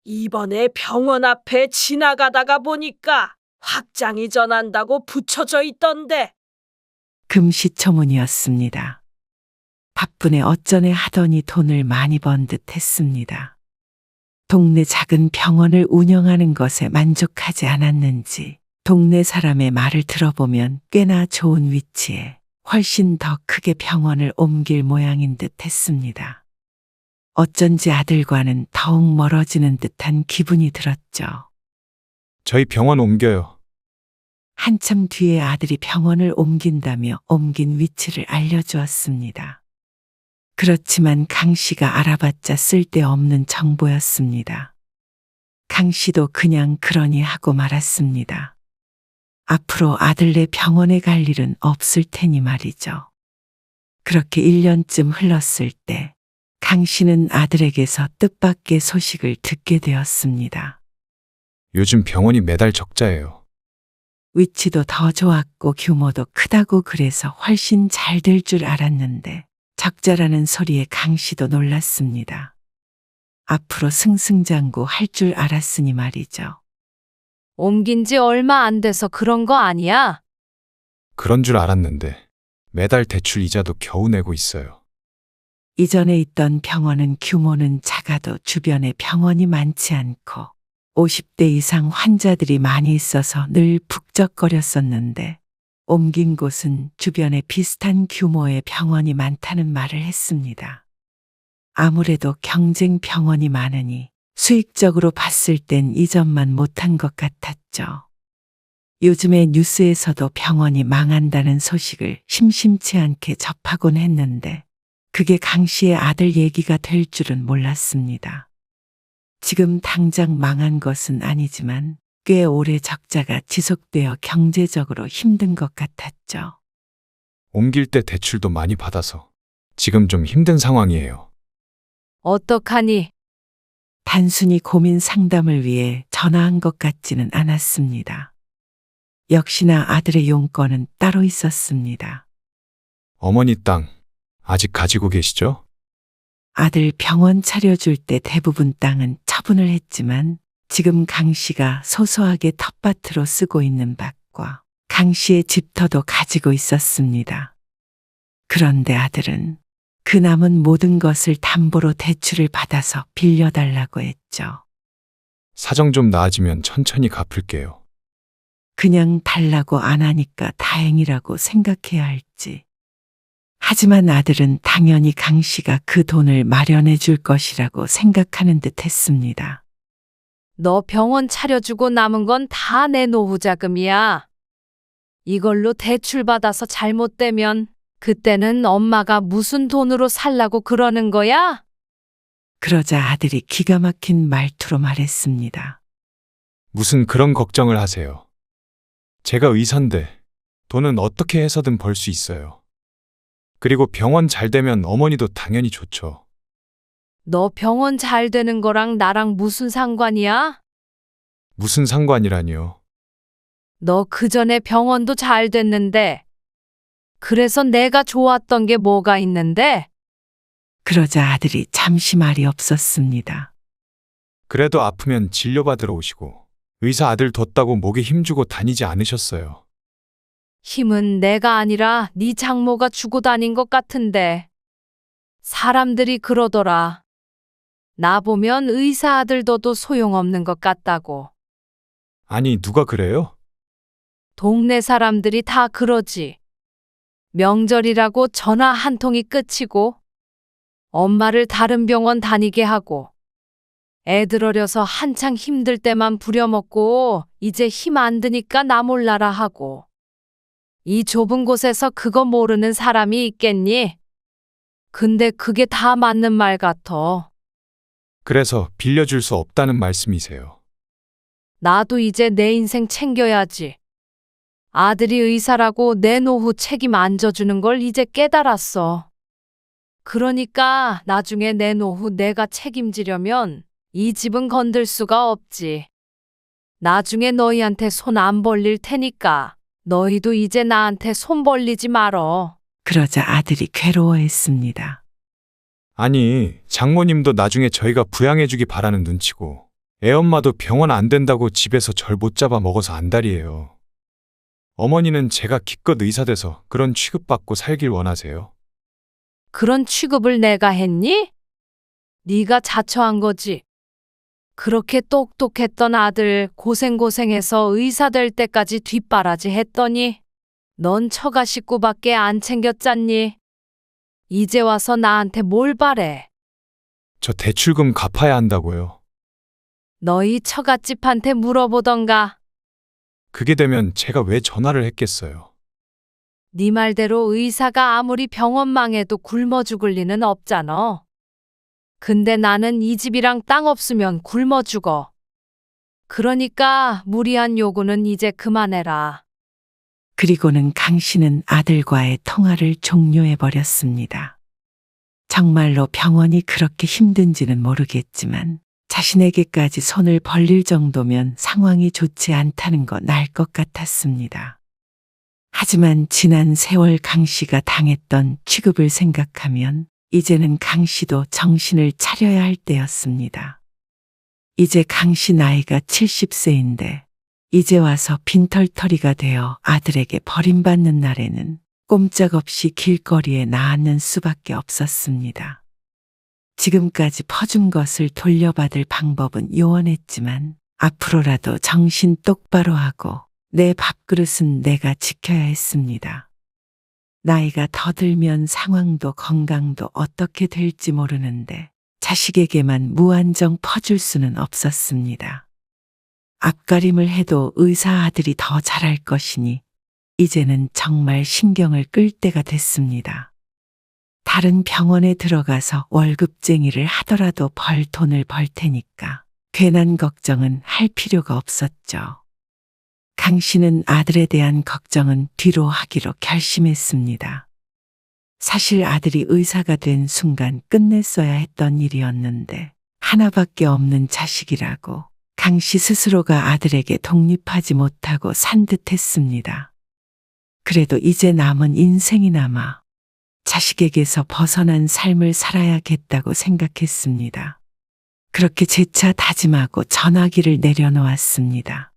Speaker 5: 이번에 병원 앞에 지나가다가 보니까 확장이 전한다고 붙여져 있던데.
Speaker 3: 금시초문이었습니다. 바쁘네 어쩌네 하더니 돈을 많이 번 듯 했습니다. 동네 작은 병원을 운영하는 것에 만족하지 않았는지 동네 사람의 말을 들어보면 꽤나 좋은 위치에 훨씬 더 크게 병원을 옮길 모양인 듯 했습니다. 어쩐지 아들과는 더욱 멀어지는 듯한 기분이 들었죠.
Speaker 4: 저희 병원 옮겨요.
Speaker 3: 한참 뒤에 아들이 병원을 옮긴다며 옮긴 위치를 알려주었습니다. 그렇지만 강 씨가 알아봤자 쓸데없는 정보였습니다. 강 씨도 그냥 그러니 하고 말았습니다. 앞으로 아들네 병원에 갈 일은 없을 테니 말이죠. 그렇게 1년쯤 흘렀을 때 강 씨는 아들에게서 뜻밖의 소식을 듣게 되었습니다.
Speaker 4: 요즘 병원이 매달 적자예요.
Speaker 3: 위치도 더 좋았고 규모도 크다고 그래서 훨씬 잘 될 줄 알았는데 적자라는 소리에 강 씨도 놀랐습니다. 앞으로 승승장구 할 줄 알았으니 말이죠.
Speaker 2: 옮긴 지 얼마 안 돼서 그런 거 아니야?
Speaker 4: 그런 줄 알았는데 매달 대출 이자도 겨우 내고 있어요.
Speaker 3: 이전에 있던 병원은 규모는 작아도 주변에 병원이 많지 않고 50대 이상 환자들이 많이 있어서 늘 북적거렸었는데, 옮긴 곳은 주변에 비슷한 규모의 병원이 많다는 말을 했습니다. 아무래도 경쟁 병원이 많으니 수익적으로 봤을 땐 이전만 못한 것 같았죠. 요즘에 뉴스에서도 병원이 망한다는 소식을 심심치 않게 접하곤 했는데 그게 강 씨의 아들 얘기가 될 줄은 몰랐습니다. 지금 당장 망한 것은 아니지만 꽤 오래 적자가 지속되어 경제적으로 힘든 것 같았죠.
Speaker 4: 옮길 때 대출도 많이 받아서 지금 좀 힘든 상황이에요.
Speaker 2: 어떡하니?
Speaker 3: 단순히 고민 상담을 위해 전화한 것 같지는 않았습니다. 역시나 아들의 용건은 따로 있었습니다.
Speaker 4: 어머니 땅 아직 가지고 계시죠?
Speaker 3: 아들 병원 차려줄 때 대부분 땅은 처분을 했지만 지금 강 씨가 소소하게 텃밭으로 쓰고 있는 밭과 강 씨의 집터도 가지고 있었습니다. 그런데 아들은 그 남은 모든 것을 담보로 대출을 받아서 빌려달라고 했죠.
Speaker 4: 사정 좀 나아지면 천천히 갚을게요.
Speaker 3: 그냥 달라고 안 하니까 다행이라고 생각해야 할지. 하지만 아들은 당연히 강 씨가 그 돈을 마련해 줄 것이라고 생각하는 듯 했습니다.
Speaker 2: 너 병원 차려주고 남은 건 다 내 노후 자금이야. 이걸로 대출 받아서 잘못되면 그때는 엄마가 무슨 돈으로 살라고 그러는 거야?
Speaker 3: 그러자 아들이 기가 막힌 말투로 말했습니다.
Speaker 4: 무슨 그런 걱정을 하세요. 제가 의사인데 돈은 어떻게 해서든 벌 수 있어요. 그리고 병원 잘 되면 어머니도 당연히 좋죠.
Speaker 2: 너 병원 잘 되는 거랑 나랑 무슨 상관이야?
Speaker 4: 무슨 상관이라니요.
Speaker 2: 너 그전에 병원도 잘 됐는데. 그래서 내가 좋았던 게 뭐가 있는데?
Speaker 3: 그러자 아들이 잠시 말이 없었습니다.
Speaker 4: 그래도 아프면 진료받으러 오시고 의사 아들 뒀다고 목에 힘주고 다니지 않으셨어요.
Speaker 2: 힘은 내가 아니라 네 장모가 주고 다닌 것 같은데. 사람들이 그러더라. 나 보면 의사 아들 둬도 소용없는 것 같다고.
Speaker 4: 아니, 누가 그래요?
Speaker 2: 동네 사람들이 다 그러지. 명절이라고 전화 한 통이 끝이고, 엄마를 다른 병원 다니게 하고, 애들 어려서 한창 힘들 때만 부려먹고, 이제 힘 안 드니까 나 몰라라 하고. 이 좁은 곳에서 그거 모르는 사람이 있겠니? 근데 그게 다 맞는 말 같아.
Speaker 4: 그래서 빌려줄 수 없다는 말씀이세요.
Speaker 2: 나도 이제 내 인생 챙겨야지. 아들이 의사라고 내 노후 책임 안 져주는 걸 이제 깨달았어. 그러니까 나중에 내 노후 내가 책임지려면 이 집은 건들 수가 없지. 나중에 너희한테 손 안 벌릴 테니까 너희도 이제 나한테 손 벌리지 말어.
Speaker 3: 그러자 아들이 괴로워했습니다.
Speaker 4: 아니, 장모님도 나중에 저희가 부양해주기 바라는 눈치고 애엄마도 병원 안 된다고 집에서 절 못 잡아 먹어서 안달이에요. 어머니는 제가 기껏 의사 돼서 그런 취급받고 살길 원하세요.
Speaker 2: 그런 취급을 내가 했니? 네가 자처한 거지. 그렇게 똑똑했던 아들 고생고생해서 의사 될 때까지 뒷바라지 했더니 넌 처가 식구밖에 안 챙겼잖니. 이제 와서 나한테 뭘 바래?
Speaker 4: 저 대출금 갚아야 한다고요.
Speaker 2: 너희 처갓집한테 물어보던가.
Speaker 4: 그게 되면 제가 왜 전화를 했겠어요.
Speaker 2: 네 말대로 의사가 아무리 병원 망해도 굶어 죽을 리는 없잖아. 근데 나는 이 집이랑 땅 없으면 굶어 죽어. 그러니까 무리한 요구는 이제 그만해라.
Speaker 3: 그리고는 강 씨는 아들과의 통화를 종료해버렸습니다. 정말로 병원이 그렇게 힘든지는 모르겠지만 자신에게까지 손을 벌릴 정도면 상황이 좋지 않다는 건 알 것 같았습니다. 하지만 지난 세월 강 씨가 당했던 취급을 생각하면 이제는 강 씨도 정신을 차려야 할 때였습니다. 이제 강 씨 나이가 70세인데 이제 와서 빈털터리가 되어 아들에게 버림받는 날에는 꼼짝없이 길거리에 나앉는 수밖에 없었습니다. 지금까지 퍼준 것을 돌려받을 방법은 요원했지만 앞으로라도 정신 똑바로 하고 내 밥그릇은 내가 지켜야 했습니다. 나이가 더 들면 상황도 건강도 어떻게 될지 모르는데 자식에게만 무한정 퍼줄 수는 없었습니다. 앞가림을 해도 의사 아들이 더 잘할 것이니 이제는 정말 신경을 끌 때가 됐습니다. 다른 병원에 들어가서 월급쟁이를 하더라도 벌 돈을 벌 테니까 괜한 걱정은 할 필요가 없었죠. 강 씨는 아들에 대한 걱정은 뒤로 하기로 결심했습니다. 사실 아들이 의사가 된 순간 끝냈어야 했던 일이었는데 하나밖에 없는 자식이라고 강 씨 스스로가 아들에게 독립하지 못하고 산 듯했습니다. 그래도 이제 남은 인생이 남아 자식에게서 벗어난 삶을 살아야겠다고 생각했습니다. 그렇게 재차 다짐하고 전화기를 내려놓았습니다.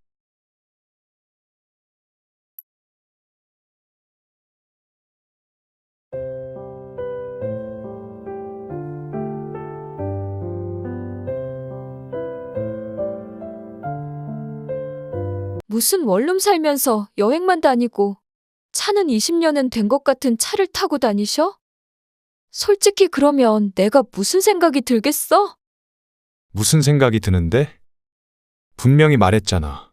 Speaker 7: 무슨 원룸 살면서 여행만 다니고 차는 20년은 된 것 같은 차를 타고 다니셔? 솔직히 그러면 내가 무슨 생각이 들겠어?
Speaker 4: 무슨 생각이 드는데? 분명히 말했잖아.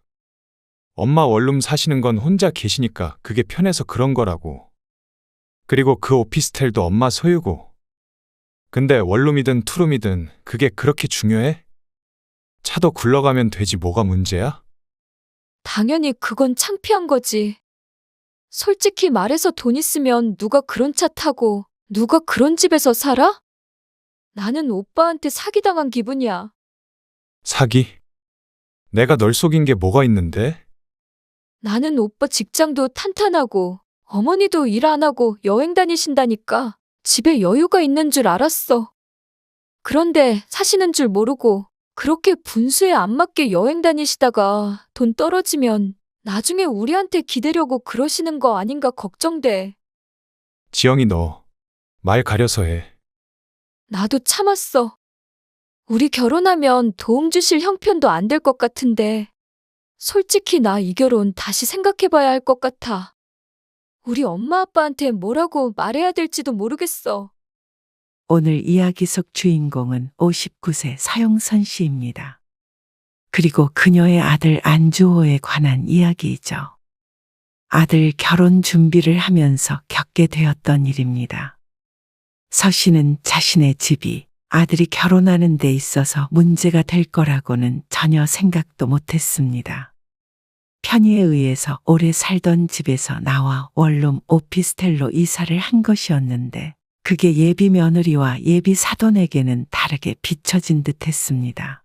Speaker 4: 엄마 원룸 사시는 건 혼자 계시니까 그게 편해서 그런 거라고. 그리고 그 오피스텔도 엄마 소유고. 근데 원룸이든 투룸이든 그게 그렇게 중요해? 차도 굴러가면 되지 뭐가 문제야?
Speaker 7: 당연히 그건 창피한 거지. 솔직히 말해서 돈 있으면 누가 그런 차 타고 누가 그런 집에서 살아? 나는 오빠한테 사기당한 기분이야.
Speaker 4: 사기? 내가 널 속인 게 뭐가 있는데?
Speaker 7: 나는 오빠 직장도 탄탄하고 어머니도 일 안 하고 여행 다니신다니까 집에 여유가 있는 줄 알았어. 그런데 사시는 줄 모르고 그렇게 분수에 안 맞게 여행 다니시다가 돈 떨어지면 나중에 우리한테 기대려고 그러시는 거 아닌가 걱정돼.
Speaker 4: 지영이 너 말 가려서 해.
Speaker 7: 나도 참았어. 우리 결혼하면 도움 주실 형편도 안 될 것 같은데 솔직히 나 이 결혼 다시 생각해봐야 할 것 같아. 우리 엄마 아빠한테 뭐라고 말해야 될지도 모르겠어.
Speaker 3: 오늘 이야기 속 주인공은 59세 서영선 씨입니다. 그리고 그녀의 아들 안주호에 관한 이야기이죠. 아들 결혼 준비를 하면서 겪게 되었던 일입니다. 서 씨는 자신의 집이 아들이 결혼하는 데 있어서 문제가 될 거라고는 전혀 생각도 못했습니다. 편의에 의해서 오래 살던 집에서 나와 원룸 오피스텔로 이사를 한 것이었는데 그게 예비 며느리와 예비 사돈에게는 다르게 비춰진 듯했습니다.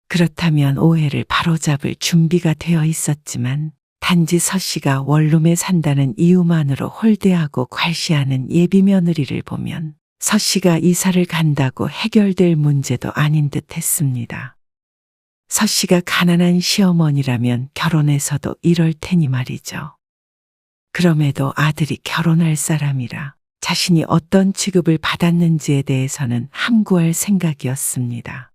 Speaker 3: 그렇다면 오해를 바로잡을 준비가 되어 있었지만 단지 서 씨가 원룸에 산다는 이유만으로 홀대하고 괄시하는 예비 며느리를 보면 서 씨가 이사를 간다고 해결될 문제도 아닌 듯 했습니다. 서 씨가 가난한 시어머니라면 결혼해서도 이럴 테니 말이죠. 그럼에도 아들이 결혼할 사람이라 자신이 어떤 취급을 받았는지에 대해서는 함구할 생각이었습니다.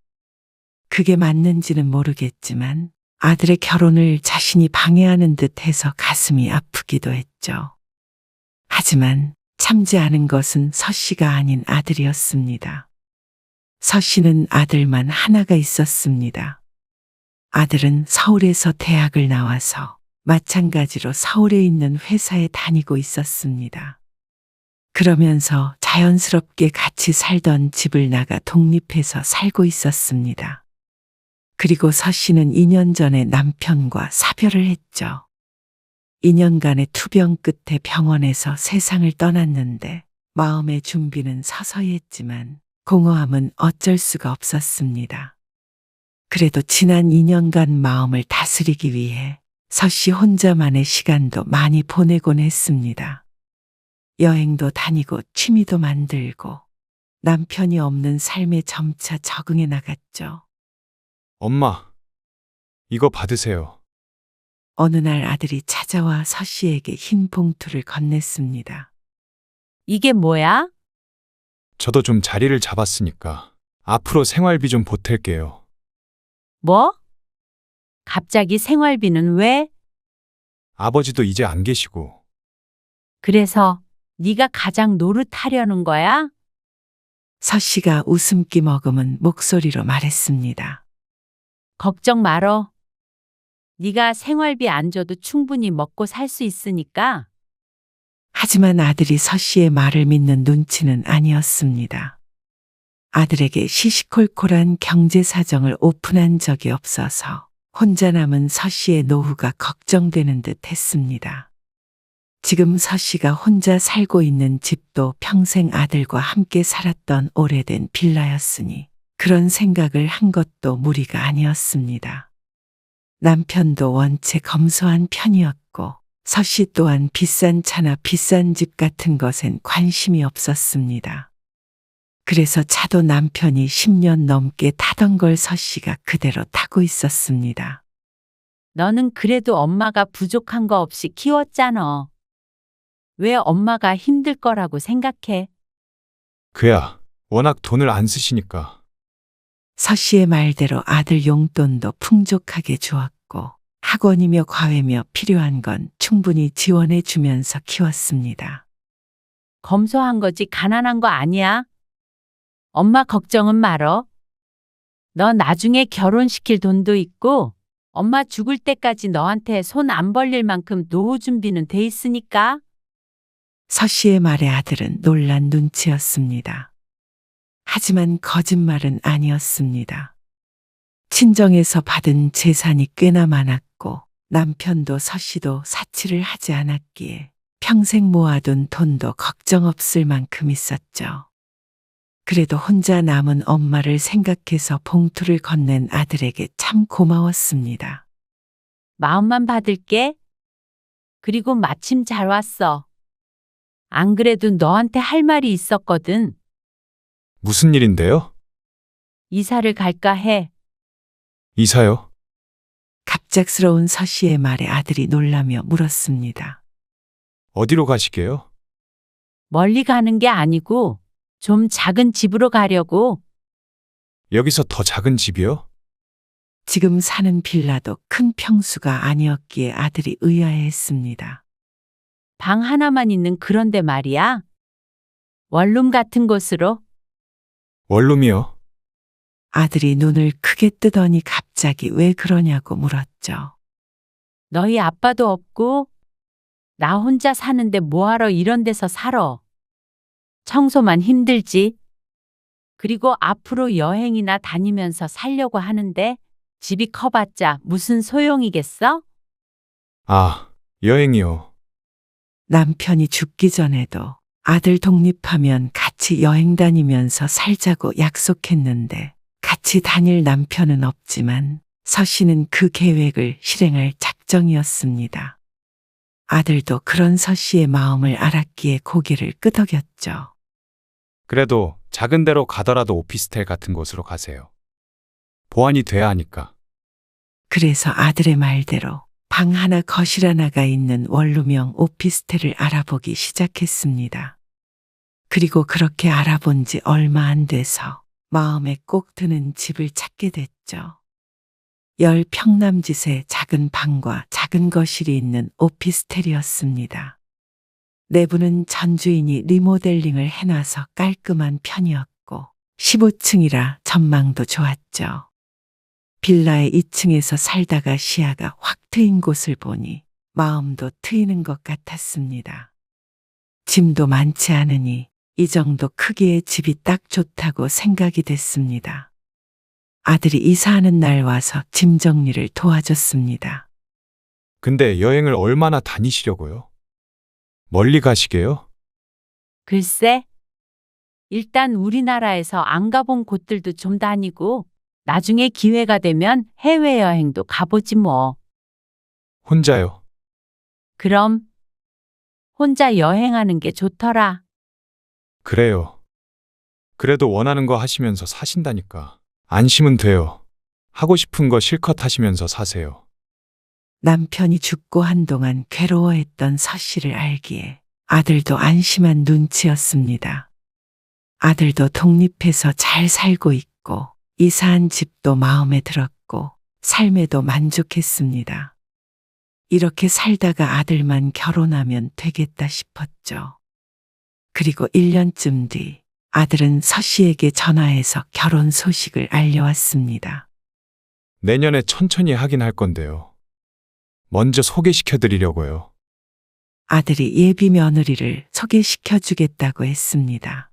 Speaker 3: 그게 맞는지는 모르겠지만 아들의 결혼을 자신이 방해하는 듯 해서 가슴이 아프기도 했죠. 하지만 참지 않은 것은 서 씨가 아닌 아들이었습니다. 서 씨는 아들만 하나가 있었습니다. 아들은 서울에서 대학을 나와서 마찬가지로 서울에 있는 회사에 다니고 있었습니다. 그러면서 자연스럽게 같이 살던 집을 나가 독립해서 살고 있었습니다. 그리고 서 씨는 2년 전에 남편과 사별을 했죠. 2년간의 투병 끝에 병원에서 세상을 떠났는데 마음의 준비는 서서히 했지만 공허함은 어쩔 수가 없었습니다. 그래도 지난 2년간 마음을 다스리기 위해 서 씨 혼자만의 시간도 많이 보내곤 했습니다. 여행도 다니고 취미도 만들고 남편이 없는 삶에 점차 적응해 나갔죠.
Speaker 4: 엄마, 이거 받으세요.
Speaker 3: 어느 날 아들이 찾아와 서 씨에게 흰 봉투를 건넸습니다.
Speaker 9: 이게 뭐야?
Speaker 4: 저도 좀 자리를 잡았으니까 앞으로 생활비 좀 보탤게요.
Speaker 9: 뭐? 갑자기 생활비는 왜?
Speaker 4: 아버지도 이제 안 계시고.
Speaker 9: 그래서 네가 가장 노릇하려는 거야?
Speaker 3: 서 씨가 웃음기 머금은 목소리로 말했습니다.
Speaker 9: 걱정 말어. 네가 생활비 안 줘도 충분히 먹고 살 수 있으니까.
Speaker 3: 하지만 아들이 서 씨의 말을 믿는 눈치는 아니었습니다. 아들에게 시시콜콜한 경제 사정을 오픈한 적이 없어서 혼자 남은 서 씨의 노후가 걱정되는 듯 했습니다. 지금 서 씨가 혼자 살고 있는 집도 평생 아들과 함께 살았던 오래된 빌라였으니 그런 생각을 한 것도 무리가 아니었습니다. 남편도 원체 검소한 편이었고 서 씨 또한 비싼 차나 비싼 집 같은 것엔 관심이 없었습니다. 그래서 차도 남편이 10년 넘게 타던 걸 서 씨가 그대로 타고 있었습니다.
Speaker 9: 너는 그래도 엄마가 부족한 거 없이 키웠잖아. 왜 엄마가 힘들 거라고 생각해?
Speaker 4: 그야 워낙 돈을 안 쓰시니까.
Speaker 3: 서 씨의 말대로 아들 용돈도 풍족하게 주었고 학원이며 과외며 필요한 건 충분히 지원해 주면서 키웠습니다.
Speaker 9: 검소한 거지 가난한 거 아니야. 엄마 걱정은 말어. 너 나중에 결혼시킬 돈도 있고 엄마 죽을 때까지 너한테 손 안 벌릴 만큼 노후 준비는 돼 있으니까.
Speaker 3: 서 씨의 말에 아들은 놀란 눈치였습니다. 하지만 거짓말은 아니었습니다. 친정에서 받은 재산이 꽤나 많았고 남편도 서 씨도 사치를 하지 않았기에 평생 모아둔 돈도 걱정 없을 만큼 있었죠. 그래도 혼자 남은 엄마를 생각해서 봉투를 건넨 아들에게 참 고마웠습니다.
Speaker 9: 마음만 받을게. 그리고 마침 잘 왔어. 안 그래도 너한테 할 말이 있었거든.
Speaker 4: 무슨 일인데요?
Speaker 9: 이사를 갈까 해.
Speaker 4: 이사요?
Speaker 3: 갑작스러운 서 씨의 말에 아들이 놀라며 물었습니다.
Speaker 4: 어디로 가시게요?
Speaker 9: 멀리 가는 게 아니고 좀 작은 집으로 가려고.
Speaker 4: 여기서 더 작은 집이요?
Speaker 3: 지금 사는 빌라도 큰 평수가 아니었기에 아들이 의아해했습니다.
Speaker 9: 방 하나만 있는 그런 데 말이야. 원룸 같은 곳으로.
Speaker 4: 원룸이요?
Speaker 3: 아들이 눈을 크게 뜨더니 갑자기 왜 그러냐고 물었죠.
Speaker 9: 너희 아빠도 없고 나 혼자 사는데 뭐하러 이런 데서 살아. 청소만 힘들지. 그리고 앞으로 여행이나 다니면서 살려고 하는데 집이 커봤자 무슨 소용이겠어?
Speaker 4: 아, 여행이요.
Speaker 3: 남편이 죽기 전에도 아들 독립하면 같이 여행 다니면서 살자고 약속했는데 같이 다닐 남편은 없지만 서 씨는 그 계획을 실행할 작정이었습니다. 아들도 그런 서 씨의 마음을 알았기에 고개를 끄덕였죠.
Speaker 4: 그래도 작은 데로 가더라도 오피스텔 같은 곳으로 가세요. 보완이 돼야 하니까.
Speaker 3: 그래서 아들의 말대로 방 하나 거실 하나가 있는 원룸형 오피스텔을 알아보기 시작했습니다. 그리고 그렇게 알아본 지 얼마 안 돼서 마음에 꼭 드는 집을 찾게 됐죠. 10평남짓의 작은 방과 작은 거실이 있는 오피스텔이었습니다. 내부는 전 주인이 리모델링을 해놔서 깔끔한 편이었고 15층이라 전망도 좋았죠. 빌라의 2층에서 살다가 시야가 확 트인 곳을 보니 마음도 트이는 것 같았습니다. 짐도 많지 않으니 이 정도 크기의 집이 딱 좋다고 생각이 됐습니다. 아들이 이사하는 날 와서 짐 정리를 도와줬습니다.
Speaker 4: 근데 여행을 얼마나 다니시려고요? 멀리 가시게요?
Speaker 9: 글쎄. 일단 우리나라에서 안 가본 곳들도 좀 다니고 나중에 기회가 되면 해외여행도 가보지 뭐.
Speaker 4: 혼자요?
Speaker 9: 그럼 혼자 여행하는 게 좋더라.
Speaker 4: 그래요. 그래도 원하는 거 하시면서 사신다니까. 안심은 돼요. 하고 싶은 거 실컷 하시면서 사세요.
Speaker 3: 남편이 죽고 한동안 괴로워했던 서 씨를 알기에 아들도 안심한 눈치였습니다. 아들도 독립해서 잘 살고 있고 이사한 집도 마음에 들었고 삶에도 만족했습니다. 이렇게 살다가 아들만 결혼하면 되겠다 싶었죠. 그리고 1년쯤 뒤 아들은 서 씨에게 전화해서 결혼 소식을 알려왔습니다.
Speaker 4: 내년에 천천히 하긴 할 건데요. 먼저 소개시켜 드리려고요.
Speaker 3: 아들이 예비 며느리를 소개시켜 주겠다고 했습니다.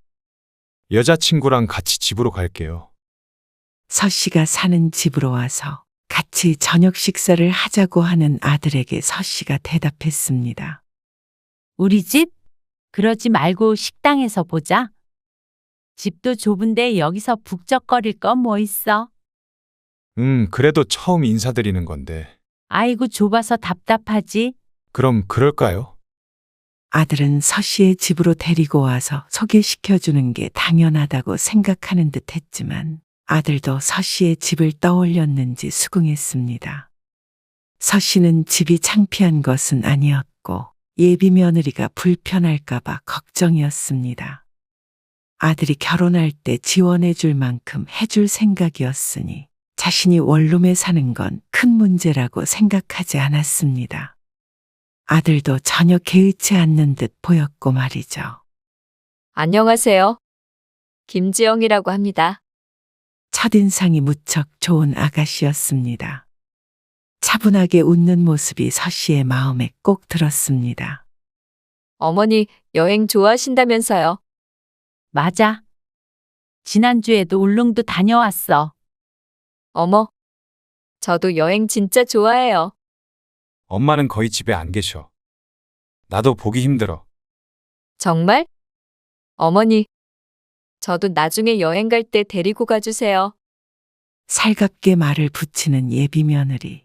Speaker 4: 여자친구랑 같이 집으로 갈게요.
Speaker 3: 서 씨가 사는 집으로 와서 같이 저녁 식사를 하자고 하는 아들에게 서 씨가 대답했습니다.
Speaker 9: 우리 집? 그러지 말고 식당에서 보자. 집도 좁은데 여기서 북적거릴 건 뭐 있어?
Speaker 4: 그래도 처음 인사드리는 건데.
Speaker 9: 아이고 좁아서 답답하지.
Speaker 4: 그럼 그럴까요?
Speaker 3: 아들은 서 씨의 집으로 데리고 와서 소개시켜 주는 게 당연하다고 생각하는 듯 했지만 아들도 서 씨의 집을 떠올렸는지 수긍했습니다. 서 씨는 집이 창피한 것은 아니었고 예비 며느리가 불편할까봐 걱정이었습니다. 아들이 결혼할 때 지원해 줄 만큼 해줄 생각이었으니 자신이 원룸에 사는 건 큰 문제라고 생각하지 않았습니다. 아들도 전혀 개의치 않는 듯 보였고 말이죠.
Speaker 7: 안녕하세요. 김지영이라고 합니다.
Speaker 3: 첫인상이 무척 좋은 아가씨였습니다. 차분하게 웃는 모습이 서 씨의 마음에 꼭 들었습니다.
Speaker 7: 어머니 여행 좋아하신다면서요.
Speaker 9: 맞아. 지난주에도 울릉도 다녀왔어.
Speaker 7: 어머, 저도 여행 진짜 좋아해요.
Speaker 4: 엄마는 거의 집에 안 계셔. 나도 보기 힘들어.
Speaker 7: 정말? 어머니, 저도 나중에 여행 갈 때 데리고 가주세요.
Speaker 3: 살갑게 말을 붙이는 예비 며느리.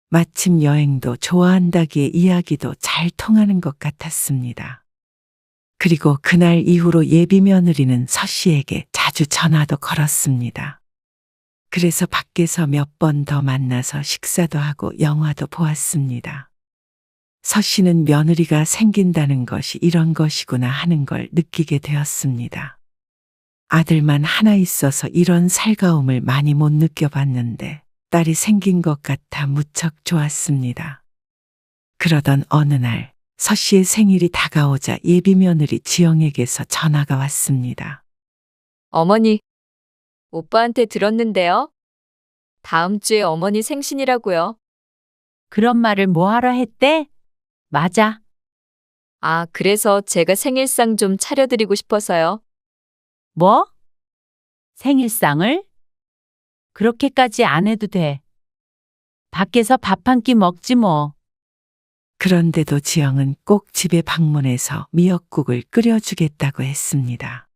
Speaker 3: 마침 여행도 좋아한다기에 이야기도 잘 통하는 것 같았습니다. 그리고 그날 이후로 예비 며느리는 서 씨에게 자주 전화도 걸었습니다. 그래서 밖에서 몇 번 더 만나서 식사도 하고 영화도 보았습니다. 서 씨는 며느리가 생긴다는 것이 이런 것이구나 하는 걸 느끼게 되었습니다. 아들만 하나 있어서 이런 살가움을 많이 못 느껴봤는데 딸이 생긴 것 같아 무척 좋았습니다. 그러던 어느 날 서 씨의 생일이 다가오자 예비 며느리 지영에게서 전화가 왔습니다.
Speaker 7: 어머니, 오빠한테 들었는데요. 다음 주에 어머니 생신이라고요.
Speaker 9: 그런 말을 뭐하러 했대? 맞아.
Speaker 7: 아, 그래서 제가 생일상 좀 차려드리고 싶어서요.
Speaker 9: 뭐? 생일상을? 그렇게까지 안 해도 돼. 밖에서 밥 한 끼 먹지 뭐.
Speaker 3: 그런데도 지영은 꼭 집에 방문해서 미역국을 끓여주겠다고 했습니다.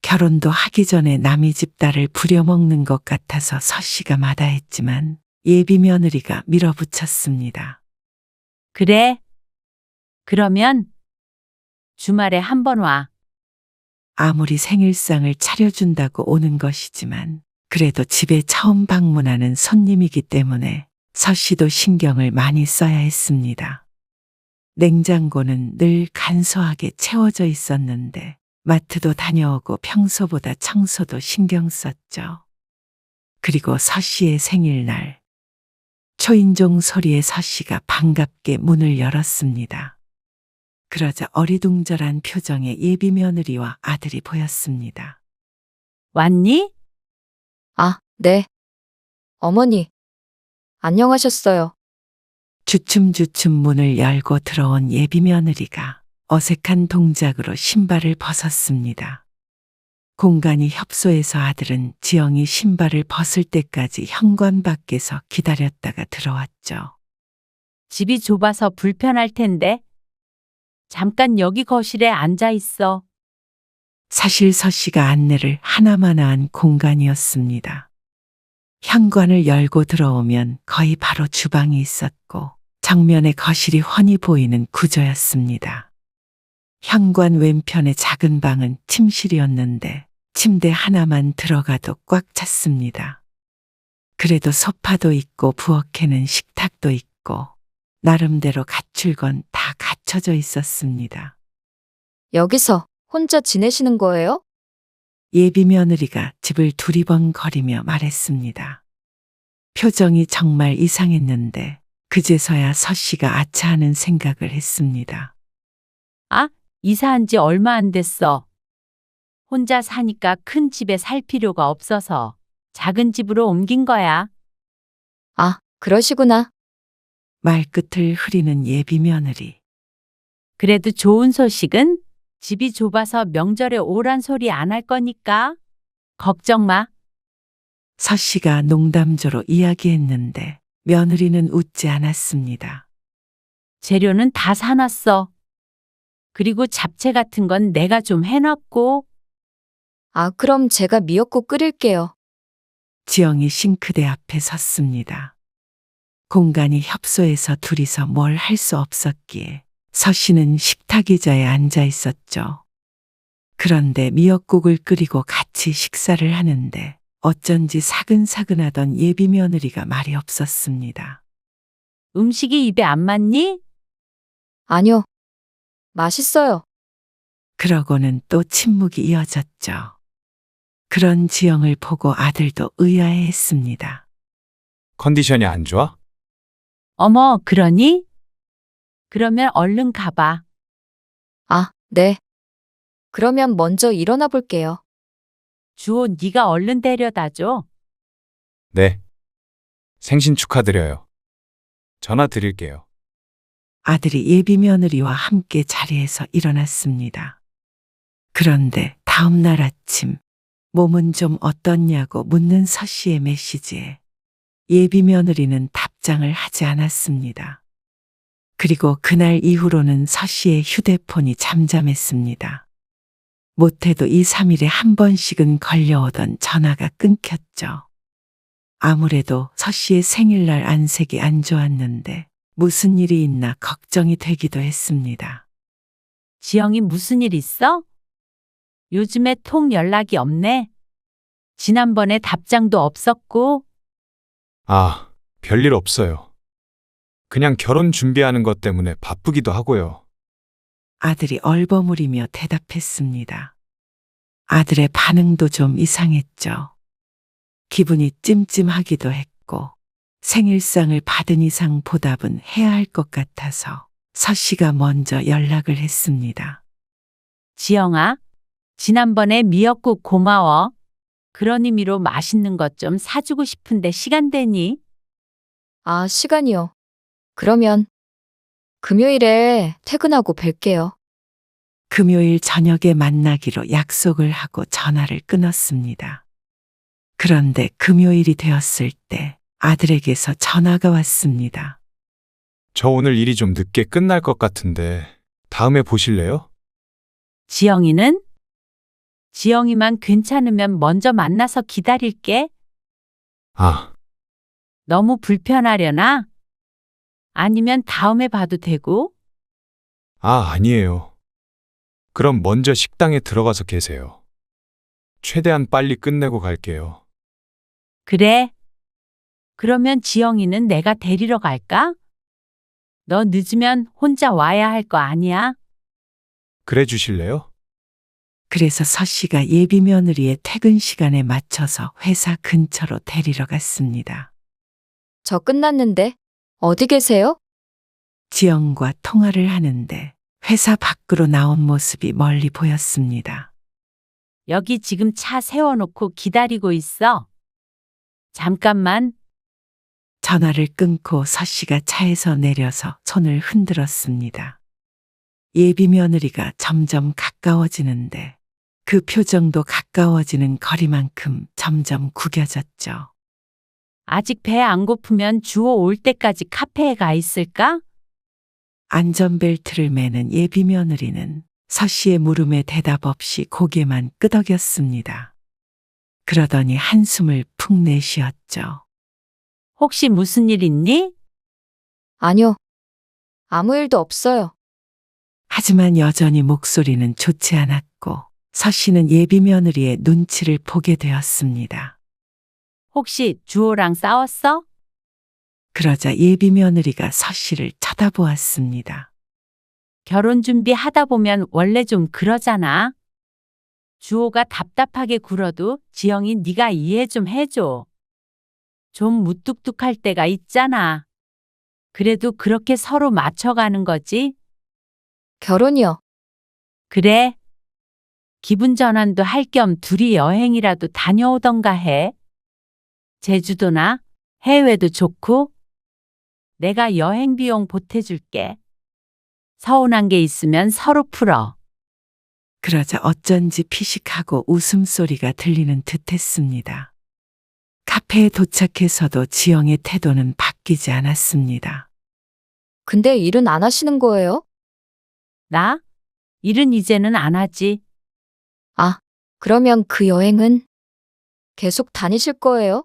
Speaker 3: 결혼도 하기 전에 남의 집 딸을 부려먹는 것 같아서 서 씨가 마다했지만 예비 며느리가 밀어붙였습니다.
Speaker 9: 그래. 그러면 주말에 한번 와.
Speaker 3: 아무리 생일상을 차려준다고 오는 것이지만 그래도 집에 처음 방문하는 손님이기 때문에 서 씨도 신경을 많이 써야 했습니다. 냉장고는 늘 간소하게 채워져 있었는데 마트도 다녀오고 평소보다 청소도 신경 썼죠. 그리고 서 씨의 생일날 초인종 소리에 서 씨가 반갑게 문을 열었습니다. 그러자 어리둥절한 표정의 예비 며느리와 아들이 보였습니다.
Speaker 9: 왔니?
Speaker 7: 아, 네. 어머니, 안녕하셨어요.
Speaker 3: 주춤주춤 문을 열고 들어온 예비 며느리가 어색한 동작으로 신발을 벗었습니다. 공간이 협소해서 아들은 지영이 신발을 벗을 때까지 현관 밖에서 기다렸다가 들어왔죠.
Speaker 9: 집이 좁아서 불편할 텐데. 잠깐 여기 거실에 앉아 있어.
Speaker 3: 사실 서 씨가 안내를 하나마나 한 공간이었습니다. 현관을 열고 들어오면 거의 바로 주방이 있었고 정면에 거실이 훤히 보이는 구조였습니다. 현관 왼편의 작은 방은 침실이었는데 침대 하나만 들어가도 꽉 찼습니다. 그래도 소파도 있고 부엌에는 식탁도 있고 나름대로 갖출 건 다 갖춰져 있었습니다.
Speaker 7: 여기서 혼자 지내시는 거예요?
Speaker 3: 예비 며느리가 집을 두리번거리며 말했습니다. 표정이 정말 이상했는데 그제서야 서 씨가 아차하는 생각을 했습니다.
Speaker 9: 아, 이사한 지 얼마 안 됐어. 혼자 사니까 큰 집에 살 필요가 없어서 작은 집으로 옮긴 거야.
Speaker 7: 아, 그러시구나.
Speaker 3: 말끝을 흐리는 예비 며느리.
Speaker 9: 그래도 좋은 소식은 집이 좁아서 명절에 오란 소리 안 할 거니까 걱정 마.
Speaker 3: 서 씨가 농담조로 이야기했는데 며느리는 웃지 않았습니다.
Speaker 9: 재료는 다 사놨어. 그리고 잡채 같은 건 내가 좀 해놨고.
Speaker 7: 아, 그럼 제가 미역국 끓일게요.
Speaker 3: 지영이 싱크대 앞에 섰습니다. 공간이 협소해서 둘이서 뭘 할 수 없었기에 서 씨는 식탁 의자에 앉아 있었죠. 그런데 미역국을 끓이고 같이 식사를 하는데 어쩐지 사근사근하던 예비 며느리가 말이 없었습니다.
Speaker 9: 음식이 입에 안 맞니?
Speaker 7: 아니요. 맛있어요.
Speaker 3: 그러고는 또 침묵이 이어졌죠. 그런 지영을 보고 아들도 의아해했습니다.
Speaker 4: 컨디션이 안 좋아?
Speaker 9: 어머, 그러니? 그러면 얼른 가봐.
Speaker 7: 아, 네. 그러면 먼저 일어나 볼게요.
Speaker 9: 주호, 네가 얼른 데려다 줘.
Speaker 4: 네. 생신 축하드려요. 전화 드릴게요.
Speaker 3: 아들이 예비 며느리와 함께 자리에서 일어났습니다. 그런데 다음 날 아침 몸은 좀 어떻냐고 묻는 서 씨의 메시지에 예비 며느리는 답장을 하지 않았습니다. 그리고 그날 이후로는 서 씨의 휴대폰이 잠잠했습니다. 못해도 2, 3일에 한 번씩은 걸려오던 전화가 끊겼죠. 아무래도 서 씨의 생일날 안색이 안 좋았는데 무슨 일이 있나 걱정이 되기도 했습니다.
Speaker 9: 지영이 무슨 일 있어? 요즘에 통 연락이 없네. 지난번에 답장도 없었고.
Speaker 4: 아, 별일 없어요. 그냥 결혼 준비하는 것 때문에 바쁘기도 하고요.
Speaker 3: 아들이 얼버무리며 대답했습니다. 아들의 반응도 좀 이상했죠. 기분이 찜찜하기도 했고 생일상을 받은 이상 보답은 해야 할 것 같아서 서 씨가 먼저 연락을 했습니다.
Speaker 9: 지영아, 지난번에 미역국 고마워. 그런 의미로 맛있는 것 좀 사주고 싶은데 시간 되니?
Speaker 7: 아, 시간이요. 그러면 금요일에 퇴근하고 뵐게요.
Speaker 3: 금요일 저녁에 만나기로 약속을 하고 전화를 끊었습니다. 그런데 금요일이 되었을 때 아들에게서 전화가 왔습니다.
Speaker 4: 저 오늘 일이 좀 늦게 끝날 것 같은데 다음에 보실래요?
Speaker 9: 지영이는? 지영이만 괜찮으면 먼저 만나서 기다릴게.
Speaker 4: 아,
Speaker 9: 너무 불편하려나? 아니면 다음에 봐도 되고?
Speaker 4: 아니에요. 그럼 먼저 식당에 들어가서 계세요. 최대한 빨리 끝내고 갈게요.
Speaker 9: 그래. 그러면 지영이는 내가 데리러 갈까? 너 늦으면 혼자 와야 할 거 아니야?
Speaker 4: 그래 주실래요?
Speaker 3: 그래서 서 씨가 예비 며느리의 퇴근 시간에 맞춰서 회사 근처로 데리러 갔습니다.
Speaker 7: 저 끝났는데 어디 계세요?
Speaker 3: 지영과 통화를 하는데 회사 밖으로 나온 모습이 멀리 보였습니다.
Speaker 9: 여기 지금 차 세워놓고 기다리고 있어. 잠깐만.
Speaker 3: 전화를 끊고 서 씨가 차에서 내려서 손을 흔들었습니다. 예비 며느리가 점점 가까워지는데 그 표정도 가까워지는 거리만큼 점점 구겨졌죠.
Speaker 9: 아직 배 안 고프면 주호 올 때까지 카페에 가 있을까?
Speaker 3: 안전벨트를 매는 예비 며느리는 서 씨의 물음에 대답 없이 고개만 끄덕였습니다. 그러더니 한숨을 푹 내쉬었죠.
Speaker 9: 혹시 무슨 일 있니?
Speaker 7: 아니요. 아무 일도 없어요.
Speaker 3: 하지만 여전히 목소리는 좋지 않았고 서 씨는 예비 며느리의 눈치를 보게 되었습니다.
Speaker 9: 혹시 주호랑 싸웠어?
Speaker 3: 그러자 예비 며느리가 서 씨를 쳐다보았습니다.
Speaker 9: 결혼 준비하다 보면 원래 좀 그러잖아. 주호가 답답하게 굴어도 지영이 네가 이해 좀 해줘. 좀 무뚝뚝할 때가 있잖아. 그래도 그렇게 서로 맞춰가는 거지?
Speaker 7: 결혼이요.
Speaker 9: 그래. 기분 전환도 할 겸 둘이 여행이라도 다녀오던가 해. 제주도나 해외도 좋고. 내가 여행 비용 보태줄게. 서운한 게 있으면 서로 풀어.
Speaker 3: 그러자 어쩐지 피식하고 웃음소리가 들리는 듯했습니다. 카페에 도착해서도 지영의 태도는 바뀌지 않았습니다.
Speaker 7: 근데 일은 안 하시는 거예요?
Speaker 9: 나? 일은 이제는 안 하지.
Speaker 7: 아, 그러면 그 여행은 계속 다니실 거예요?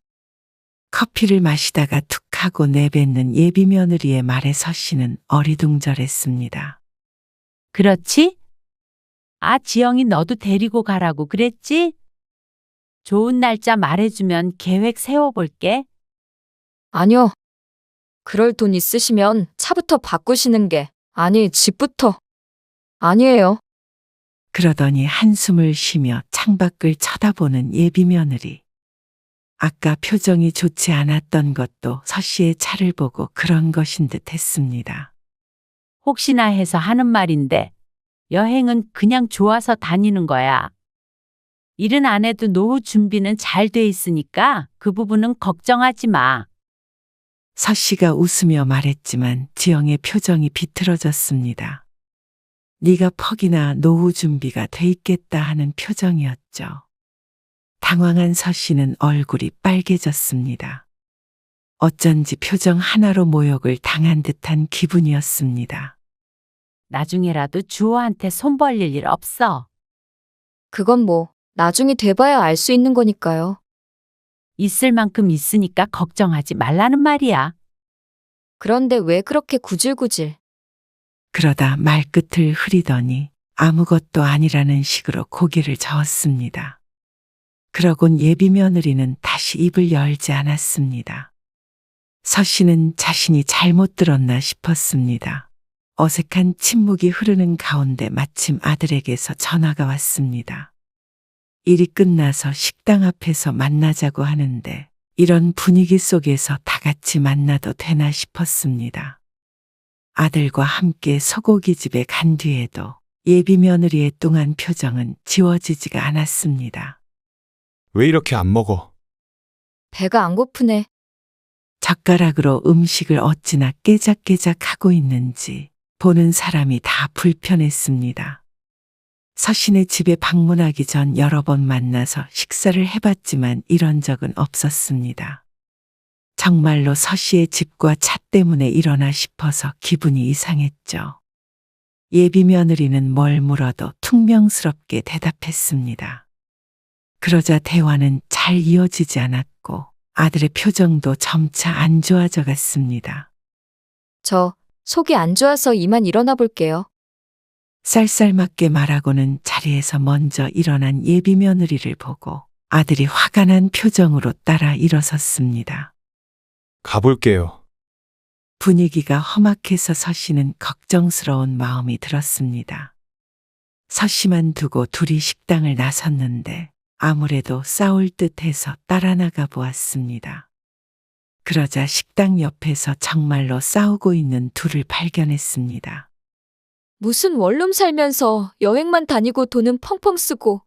Speaker 3: 커피를 마시다가 툭 하고 내뱉는 예비 며느리의 말에 서 씨는 어리둥절했습니다.
Speaker 9: 그렇지? 아, 지영이 너도 데리고 가라고 그랬지? 좋은 날짜 말해주면 계획 세워볼게.
Speaker 7: 아니요. 그럴 돈 있으시면 차부터 바꾸시는 게, 아니, 집부터. 아니에요.
Speaker 3: 그러더니 한숨을 쉬며 창밖을 쳐다보는 예비 며느리. 아까 표정이 좋지 않았던 것도 서 씨의 차를 보고 그런 것인 듯 했습니다.
Speaker 9: 혹시나 해서 하는 말인데 여행은 그냥 좋아서 다니는 거야. 일은 안 해도 노후 준비는 잘 돼 있으니까 그 부분은 걱정하지 마.
Speaker 3: 서 씨가 웃으며 말했지만 지영의 표정이 비틀어졌습니다. 네가 퍽이나 노후 준비가 돼 있겠다 하는 표정이었죠. 당황한 서 씨는 얼굴이 빨개졌습니다. 어쩐지 표정 하나로 모욕을 당한 듯한 기분이었습니다.
Speaker 9: 나중에라도 주호한테 손 벌릴 일 없어.
Speaker 7: 그건 뭐 나중이 돼봐야 알 수 있는 거니까요.
Speaker 9: 있을 만큼 있으니까 걱정하지 말라는 말이야.
Speaker 7: 그런데 왜 그렇게 구질구질.
Speaker 3: 그러다 말끝을 흐리더니 아무것도 아니라는 식으로 고개를 저었습니다. 그러곤 예비 며느리는 다시 입을 열지 않았습니다. 서 씨는 자신이 잘못 들었나 싶었습니다. 어색한 침묵이 흐르는 가운데 마침 아들에게서 전화가 왔습니다. 일이 끝나서 식당 앞에서 만나자고 하는데 이런 분위기 속에서 다 같이 만나도 되나 싶었습니다. 아들과 함께 소고기 집에 간 뒤에도 예비 며느리의 뚱한 표정은 지워지지가 않았습니다.
Speaker 4: 왜 이렇게 안 먹어?
Speaker 7: 배가 안 고프네.
Speaker 3: 젓가락으로 음식을 어찌나 깨작깨작 하고 있는지 보는 사람이 다 불편했습니다. 서신의 집에 방문하기 전 여러 번 만나서 식사를 해봤지만 이런 적은 없었습니다. 정말로 서씨의 집과 차 때문에 일어나 싶어서 기분이 이상했죠. 예비 며느리는 뭘 물어도 퉁명스럽게 대답했습니다. 그러자 대화는 잘 이어지지 않았고 아들의 표정도 점차 안 좋아져 갔습니다.
Speaker 7: 저 속이 안 좋아서 이만 일어나 볼게요.
Speaker 3: 쌀쌀맞게 말하고는 자리에서 먼저 일어난 예비 며느리를 보고 아들이 화가 난 표정으로 따라 일어섰습니다.
Speaker 4: 가볼게요.
Speaker 3: 분위기가 험악해서 서씨는 걱정스러운 마음이 들었습니다. 서씨만 두고 둘이 식당을 나섰는데 아무래도 싸울 듯해서 따라 나가 보았습니다. 그러자 식당 옆에서 정말로 싸우고 있는 둘을 발견했습니다.
Speaker 7: 무슨 원룸 살면서 여행만 다니고 돈은 펑펑 쓰고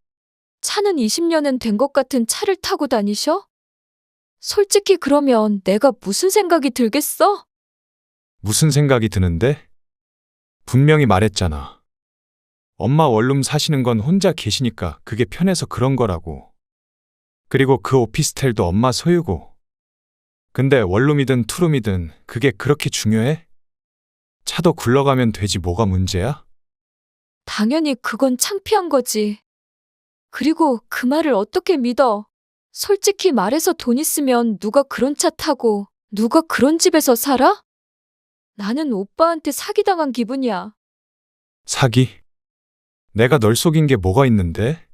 Speaker 7: 차는 20년은 된 것 같은 차를 타고 다니셔? 솔직히 그러면 내가 무슨 생각이 들겠어?
Speaker 4: 무슨 생각이 드는데? 분명히 말했잖아. 엄마 원룸 사시는 건 혼자 계시니까 그게 편해서 그런 거라고. 그리고 그 오피스텔도 엄마 소유고. 근데 원룸이든 투룸이든 그게 그렇게 중요해? 차도 굴러가면 되지 뭐가 문제야?
Speaker 7: 당연히 그건 창피한 거지. 그리고 그 말을 어떻게 믿어? 솔직히 말해서 돈 있으면 누가 그런 차 타고 누가 그런 집에서 살아? 나는 오빠한테 사기당한 기분이야.
Speaker 4: 사기? 내가 널 속인 게 뭐가 있는데?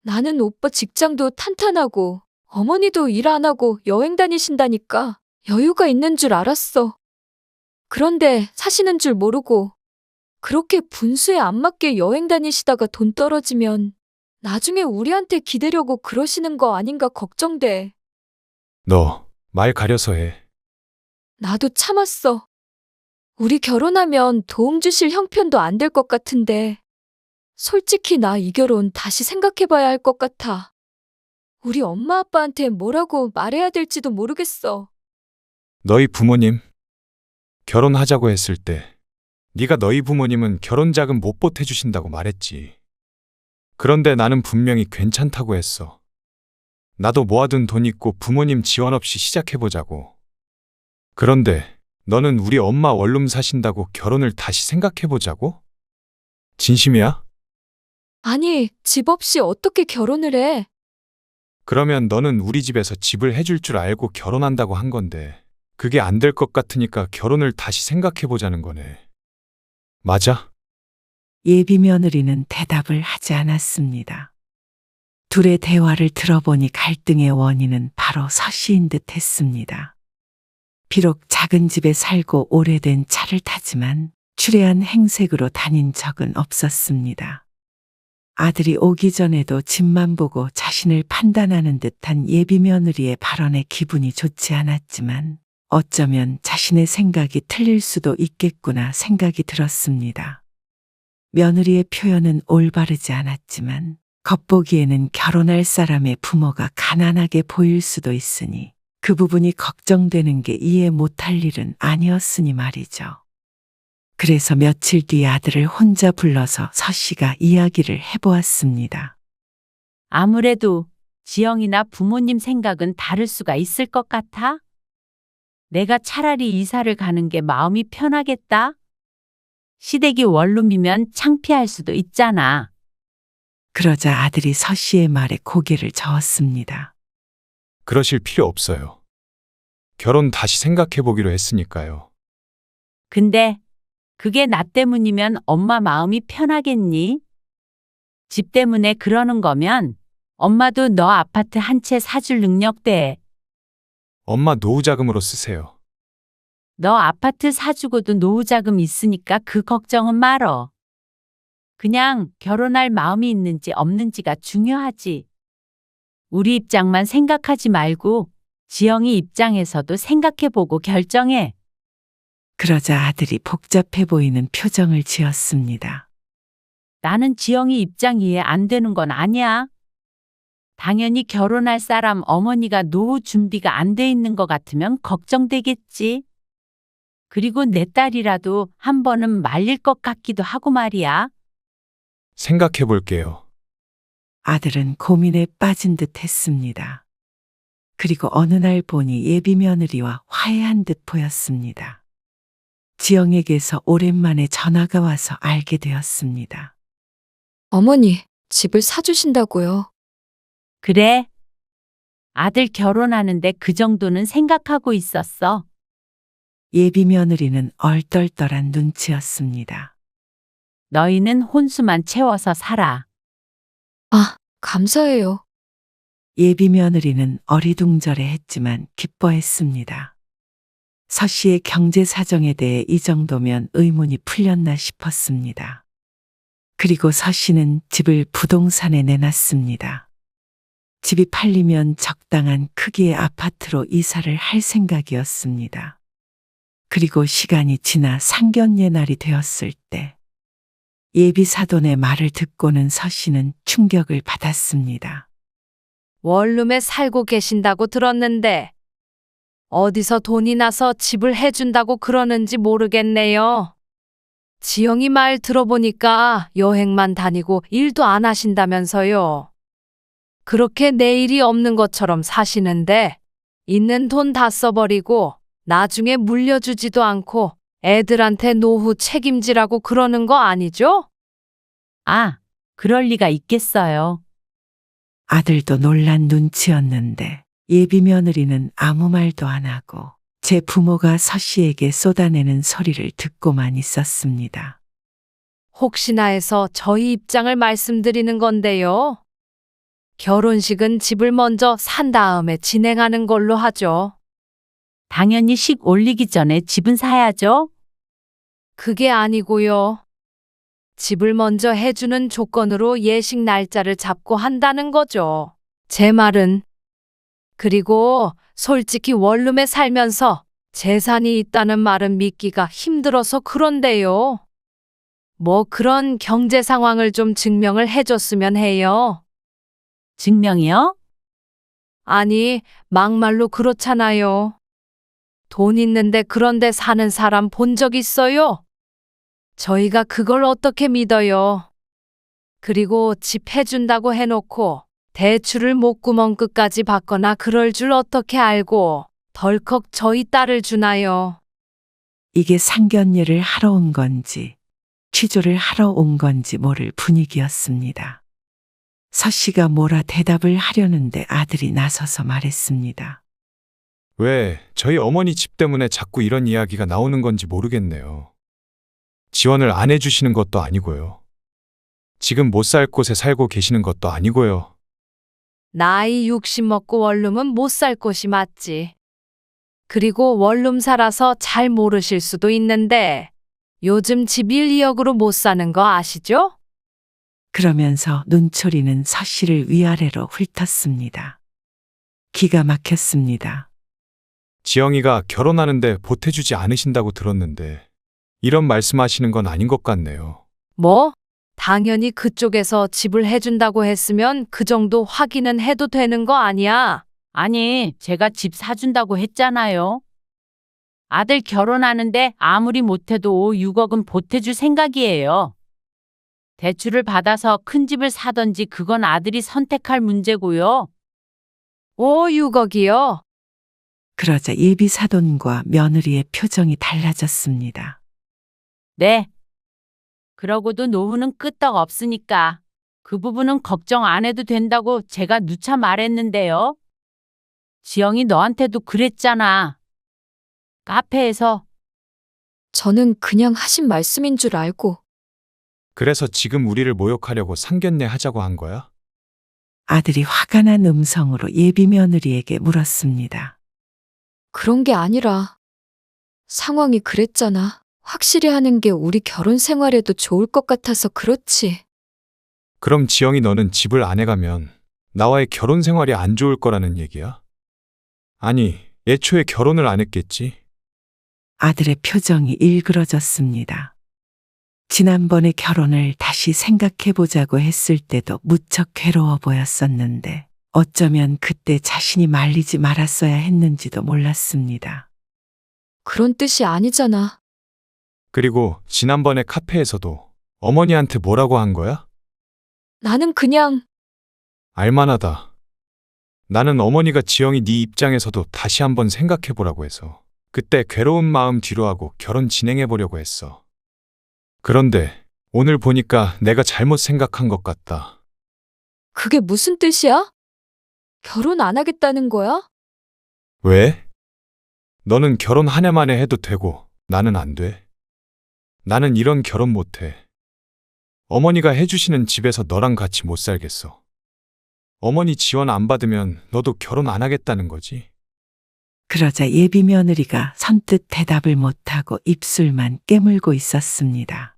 Speaker 7: 나는 오빠 직장도 탄탄하고 어머니도 일 안 하고 여행 다니신다니까 여유가 있는 줄 알았어. 그런데 사시는 줄 모르고 그렇게 분수에 안 맞게 여행 다니시다가 돈 떨어지면 나중에 우리한테 기대려고 그러시는 거 아닌가 걱정돼.
Speaker 4: 너 말 가려서 해.
Speaker 7: 나도 참았어. 우리 결혼하면 도움 주실 형편도 안 될 것 같은데 솔직히 나 이 결혼 다시 생각해봐야 할 것 같아. 우리 엄마 아빠한테 뭐라고 말해야 될지도 모르겠어.
Speaker 4: 너희 부모님 결혼하자고 했을 때 네가 너희 부모님은 결혼 자금 못 보태주신다고 말했지. 그런데 나는 분명히 괜찮다고 했어. 나도 모아둔 돈 있고 부모님 지원 없이 시작해보자고. 그런데 너는 우리 엄마 원룸 사신다고 결혼을 다시 생각해보자고? 진심이야?
Speaker 7: 아니, 집 없이 어떻게 결혼을 해?
Speaker 4: 그러면 너는 우리 집에서 집을 해줄 줄 알고 결혼한다고 한 건데 그게 안 될 것 같으니까 결혼을 다시 생각해보자는 거네. 맞아?
Speaker 3: 예비 며느리는 대답을 하지 않았습니다. 둘의 대화를 들어보니 갈등의 원인은 바로 서씨인 듯 했습니다. 비록 작은 집에 살고 오래된 차를 타지만 추레한 행색으로 다닌 적은 없었습니다. 아들이 오기 전에도 집만 보고 자신을 판단하는 듯한 예비 며느리의 발언에 기분이 좋지 않았지만 어쩌면 자신의 생각이 틀릴 수도 있겠구나 생각이 들었습니다. 며느리의 표현은 올바르지 않았지만 겉보기에는 결혼할 사람의 부모가 가난하게 보일 수도 있으니 그 부분이 걱정되는 게 이해 못할 일은 아니었으니 말이죠. 그래서 며칠 뒤 아들을 혼자 불러서 서 씨가 이야기를 해보았습니다.
Speaker 9: 아무래도 지영이나 부모님 생각은 다를 수가 있을 것 같아? 내가 차라리 이사를 가는 게 마음이 편하겠다? 시댁이 원룸이면 창피할 수도 있잖아.
Speaker 3: 그러자 아들이 서 씨의 말에 고개를 저었습니다.
Speaker 4: 그러실 필요 없어요. 결혼 다시 생각해 보기로 했으니까요.
Speaker 9: 근데 그게 나 때문이면 엄마 마음이 편하겠니? 집 때문에 그러는 거면 엄마도 너 아파트 한 채 사줄 능력 돼.
Speaker 4: 엄마 노후 자금으로 쓰세요.
Speaker 9: 너 아파트 사주고도 노후 자금 있으니까 그 걱정은 말어. 그냥 결혼할 마음이 있는지 없는지가 중요하지. 우리 입장만 생각하지 말고 지영이 입장에서도 생각해보고 결정해.
Speaker 3: 그러자 아들이 복잡해 보이는 표정을 지었습니다.
Speaker 9: 나는 지영이 입장 이해 안 되는 건 아니야. 당연히 결혼할 사람 어머니가 노후 준비가 안 돼 있는 것 같으면 걱정되겠지. 그리고 내 딸이라도 한 번은 말릴 것 같기도 하고 말이야.
Speaker 4: 생각해 볼게요.
Speaker 3: 아들은 고민에 빠진 듯 했습니다. 그리고 어느 날 보니 예비 며느리와 화해한 듯 보였습니다. 지영에게서 오랜만에 전화가 와서 알게 되었습니다.
Speaker 7: 어머니, 집을 사주신다고요.
Speaker 9: 그래. 아들 결혼하는데 그 정도는 생각하고 있었어.
Speaker 3: 예비 며느리는 얼떨떨한 눈치였습니다.
Speaker 9: 너희는 혼수만 채워서 살아.
Speaker 7: 아, 감사해요.
Speaker 3: 예비 며느리는 어리둥절해 했지만 기뻐했습니다. 서 씨의 경제 사정에 대해 이 정도면 의문이 풀렸나 싶었습니다. 그리고 서 씨는 집을 부동산에 내놨습니다. 집이 팔리면 적당한 크기의 아파트로 이사를 할 생각이었습니다. 그리고 시간이 지나 상견례 날이 되었을 때 예비 사돈의 말을 듣고는 서 씨는 충격을 받았습니다.
Speaker 2: 원룸에 살고 계신다고 들었는데 어디서 돈이 나서 집을 해준다고 그러는지 모르겠네요. 지영이 말 들어보니까 여행만 다니고 일도 안 하신다면서요. 그렇게 내일이 없는 것처럼 사시는데 있는 돈 다 써버리고 나중에 물려주지도 않고 애들한테 노후 책임지라고 그러는 거 아니죠?
Speaker 9: 아, 그럴 리가 있겠어요.
Speaker 3: 아들도 놀란 눈치였는데 예비 며느리는 아무 말도 안 하고 제 부모가 서 씨에게 쏟아내는 소리를 듣고만 있었습니다.
Speaker 2: 혹시나 해서 저희 입장을 말씀드리는 건데요. 결혼식은 집을 먼저 산 다음에 진행하는 걸로 하죠.
Speaker 9: 당연히 식 올리기 전에 집은 사야죠.
Speaker 2: 그게 아니고요. 집을 먼저 해주는 조건으로 예식 날짜를 잡고 한다는 거죠. 제 말은. 그리고 솔직히 원룸에 살면서 재산이 있다는 말은 믿기가 힘들어서 그런데요. 뭐 그런 경제 상황을 좀 증명을 해줬으면 해요.
Speaker 9: 증명이요?
Speaker 2: 아니, 막말로 그렇잖아요. 돈 있는데 그런데 사는 사람 본 적 있어요? 저희가 그걸 어떻게 믿어요? 그리고 집 해준다고 해놓고 대출을 목구멍 끝까지 받거나 그럴 줄 어떻게 알고 덜컥 저희 딸을 주나요?
Speaker 3: 이게 상견례를 하러 온 건지 취조를 하러 온 건지 모를 분위기였습니다. 서 씨가 뭐라 대답을 하려는데 아들이 나서서 말했습니다.
Speaker 4: 왜 저희 어머니 집 때문에 자꾸 이런 이야기가 나오는 건지 모르겠네요. 지원을 안 해주시는 것도 아니고요. 지금 못 살 곳에 살고 계시는 것도 아니고요.
Speaker 2: 나이 60 먹고 원룸은 못 살 곳이 맞지. 그리고 원룸 살아서 잘 모르실 수도 있는데 요즘 집 1, 2억으로 못 사는 거 아시죠?
Speaker 3: 그러면서 눈초리는 서 씨를 위아래로 훑었습니다. 기가 막혔습니다.
Speaker 4: 지영이가 결혼하는데 보태주지 않으신다고 들었는데 이런 말씀하시는 건 아닌 것 같네요.
Speaker 2: 뭐? 당연히 그쪽에서 집을 해준다고 했으면 그 정도 확인은 해도 되는 거 아니야?
Speaker 9: 아니, 제가 집 사준다고 했잖아요. 아들 결혼하는데 아무리 못해도 6억은 보태줄 생각이에요. 대출을 받아서 큰 집을 사던지 그건 아들이 선택할 문제고요.
Speaker 2: 6억이요?
Speaker 3: 그러자 예비 사돈과 며느리의 표정이 달라졌습니다.
Speaker 9: 네. 그러고도 노후는 끄떡 없으니까 그 부분은 걱정 안 해도 된다고 제가 누차 말했는데요. 지영이 너한테도 그랬잖아. 카페에서.
Speaker 7: 저는 그냥 하신 말씀인 줄 알고.
Speaker 4: 그래서 지금 우리를 모욕하려고 상견례 하자고 한 거야?
Speaker 3: 아들이 화가 난 음성으로 예비 며느리에게 물었습니다.
Speaker 7: 그런 게 아니라 상황이 그랬잖아. 확실히 하는 게 우리 결혼 생활에도 좋을 것 같아서 그렇지.
Speaker 4: 그럼 지영이 너는 집을 안 해가면 나와의 결혼 생활이 안 좋을 거라는 얘기야? 아니, 애초에 결혼을 안 했겠지?
Speaker 3: 아들의 표정이 일그러졌습니다. 지난번에 결혼을 다시 생각해보자고 했을 때도 무척 괴로워 보였었는데 어쩌면 그때 자신이 말리지 말았어야 했는지도 몰랐습니다.
Speaker 7: 그런 뜻이 아니잖아.
Speaker 4: 그리고 지난번에 카페에서도 어머니한테 뭐라고 한 거야?
Speaker 7: 나는 그냥
Speaker 4: 알만하다. 나는 어머니가 지영이 네 입장에서도 다시 한번 생각해보라고 해서 그때 괴로운 마음 뒤로하고 결혼 진행해보려고 했어. 그런데 오늘 보니까 내가 잘못 생각한 것 같다.
Speaker 7: 그게 무슨 뜻이야? 결혼 안 하겠다는 거야?
Speaker 4: 왜? 너는 결혼 한 해 만에 해도 되고 나는 안 돼. 나는 이런 결혼 못해. 어머니가 해주시는 집에서 너랑 같이 못 살겠어. 어머니 지원 안 받으면 너도 결혼 안 하겠다는 거지?
Speaker 3: 그러자 예비 며느리가 선뜻 대답을 못하고 입술만 깨물고 있었습니다.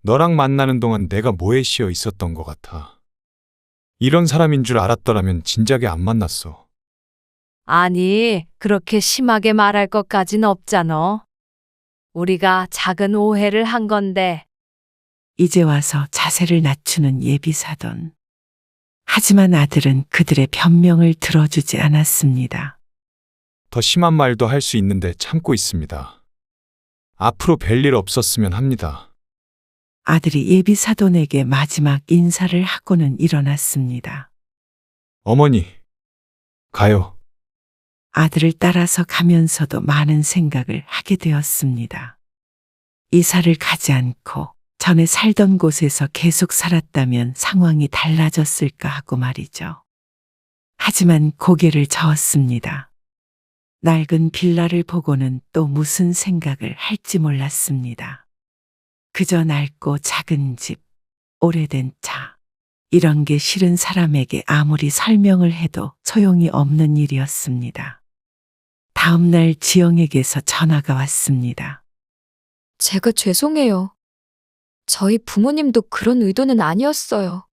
Speaker 4: 너랑 만나는 동안 내가 뭐에 씌어 있었던 것 같아. 이런 사람인 줄 알았더라면 진작에 안 만났어.
Speaker 2: 아니, 그렇게 심하게 말할 것까진 없잖아. 우리가 작은 오해를 한 건데.
Speaker 3: 이제 와서 자세를 낮추는 예비 사돈. 하지만 아들은 그들의 변명을 들어주지 않았습니다.
Speaker 4: 더 심한 말도 할 수 있는데 참고 있습니다. 앞으로 별일 없었으면 합니다.
Speaker 3: 아들이 예비 사돈에게 마지막 인사를 하고는 일어났습니다.
Speaker 4: 어머니, 가요.
Speaker 3: 아들을 따라서 가면서도 많은 생각을 하게 되었습니다. 이사를 가지 않고 전에 살던 곳에서 계속 살았다면 상황이 달라졌을까 하고 말이죠. 하지만 고개를 저었습니다. 낡은 빌라를 보고는 또 무슨 생각을 할지 몰랐습니다. 그저 낡고 작은 집, 오래된 차, 이런 게 싫은 사람에게 아무리 설명을 해도 소용이 없는 일이었습니다. 다음 날 지영에게서 전화가 왔습니다.
Speaker 7: 제가 죄송해요. 저희 부모님도 그런 의도는 아니었어요.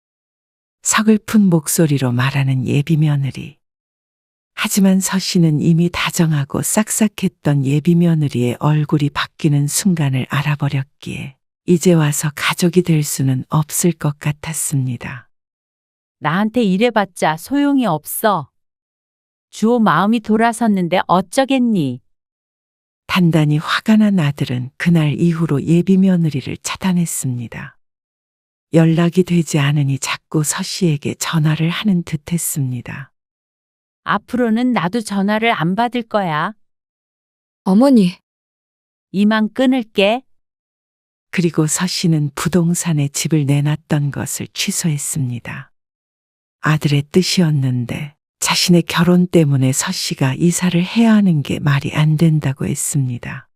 Speaker 3: 서글픈 목소리로 말하는 예비 며느리. 하지만 서 씨는 이미 다정하고 싹싹했던 예비 며느리의 얼굴이 바뀌는 순간을 알아버렸기에 이제 와서 가족이 될 수는 없을 것 같았습니다.
Speaker 9: 나한테 이래봤자 소용이 없어. 주호 마음이 돌아섰는데 어쩌겠니?
Speaker 3: 단단히 화가 난 아들은 그날 이후로 예비 며느리를 차단했습니다. 연락이 되지 않으니 자꾸 서 씨에게 전화를 하는 듯 했습니다.
Speaker 9: 앞으로는 나도 전화를 안 받을 거야.
Speaker 7: 어머니,
Speaker 9: 이만 끊을게.
Speaker 3: 그리고 서 씨는 부동산에 집을 내놨던 것을 취소했습니다. 아들의 뜻이었는데 자신의 결혼 때문에 서 씨가 이사를 해야 하는 게 말이 안 된다고 했습니다.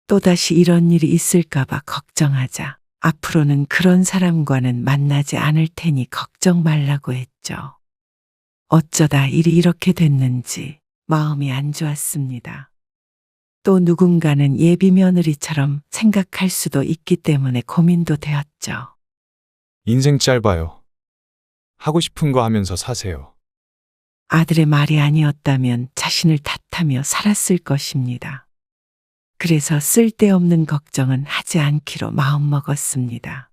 Speaker 3: 또다시 이런 일이 있을까봐 걱정하자 앞으로는 그런 사람과는 만나지 않을 테니 걱정 말라고 했죠. 어쩌다 일이 이렇게 됐는지 마음이 안 좋았습니다. 또 누군가는 예비 며느리처럼 생각할 수도 있기 때문에 고민도 되었죠.
Speaker 4: 인생 짧아요. 하고 싶은 거 하면서 사세요.
Speaker 3: 아들의 말이 아니었다면 자신을 탓하며 살았을 것입니다. 그래서 쓸데없는 걱정은 하지 않기로 마음먹었습니다.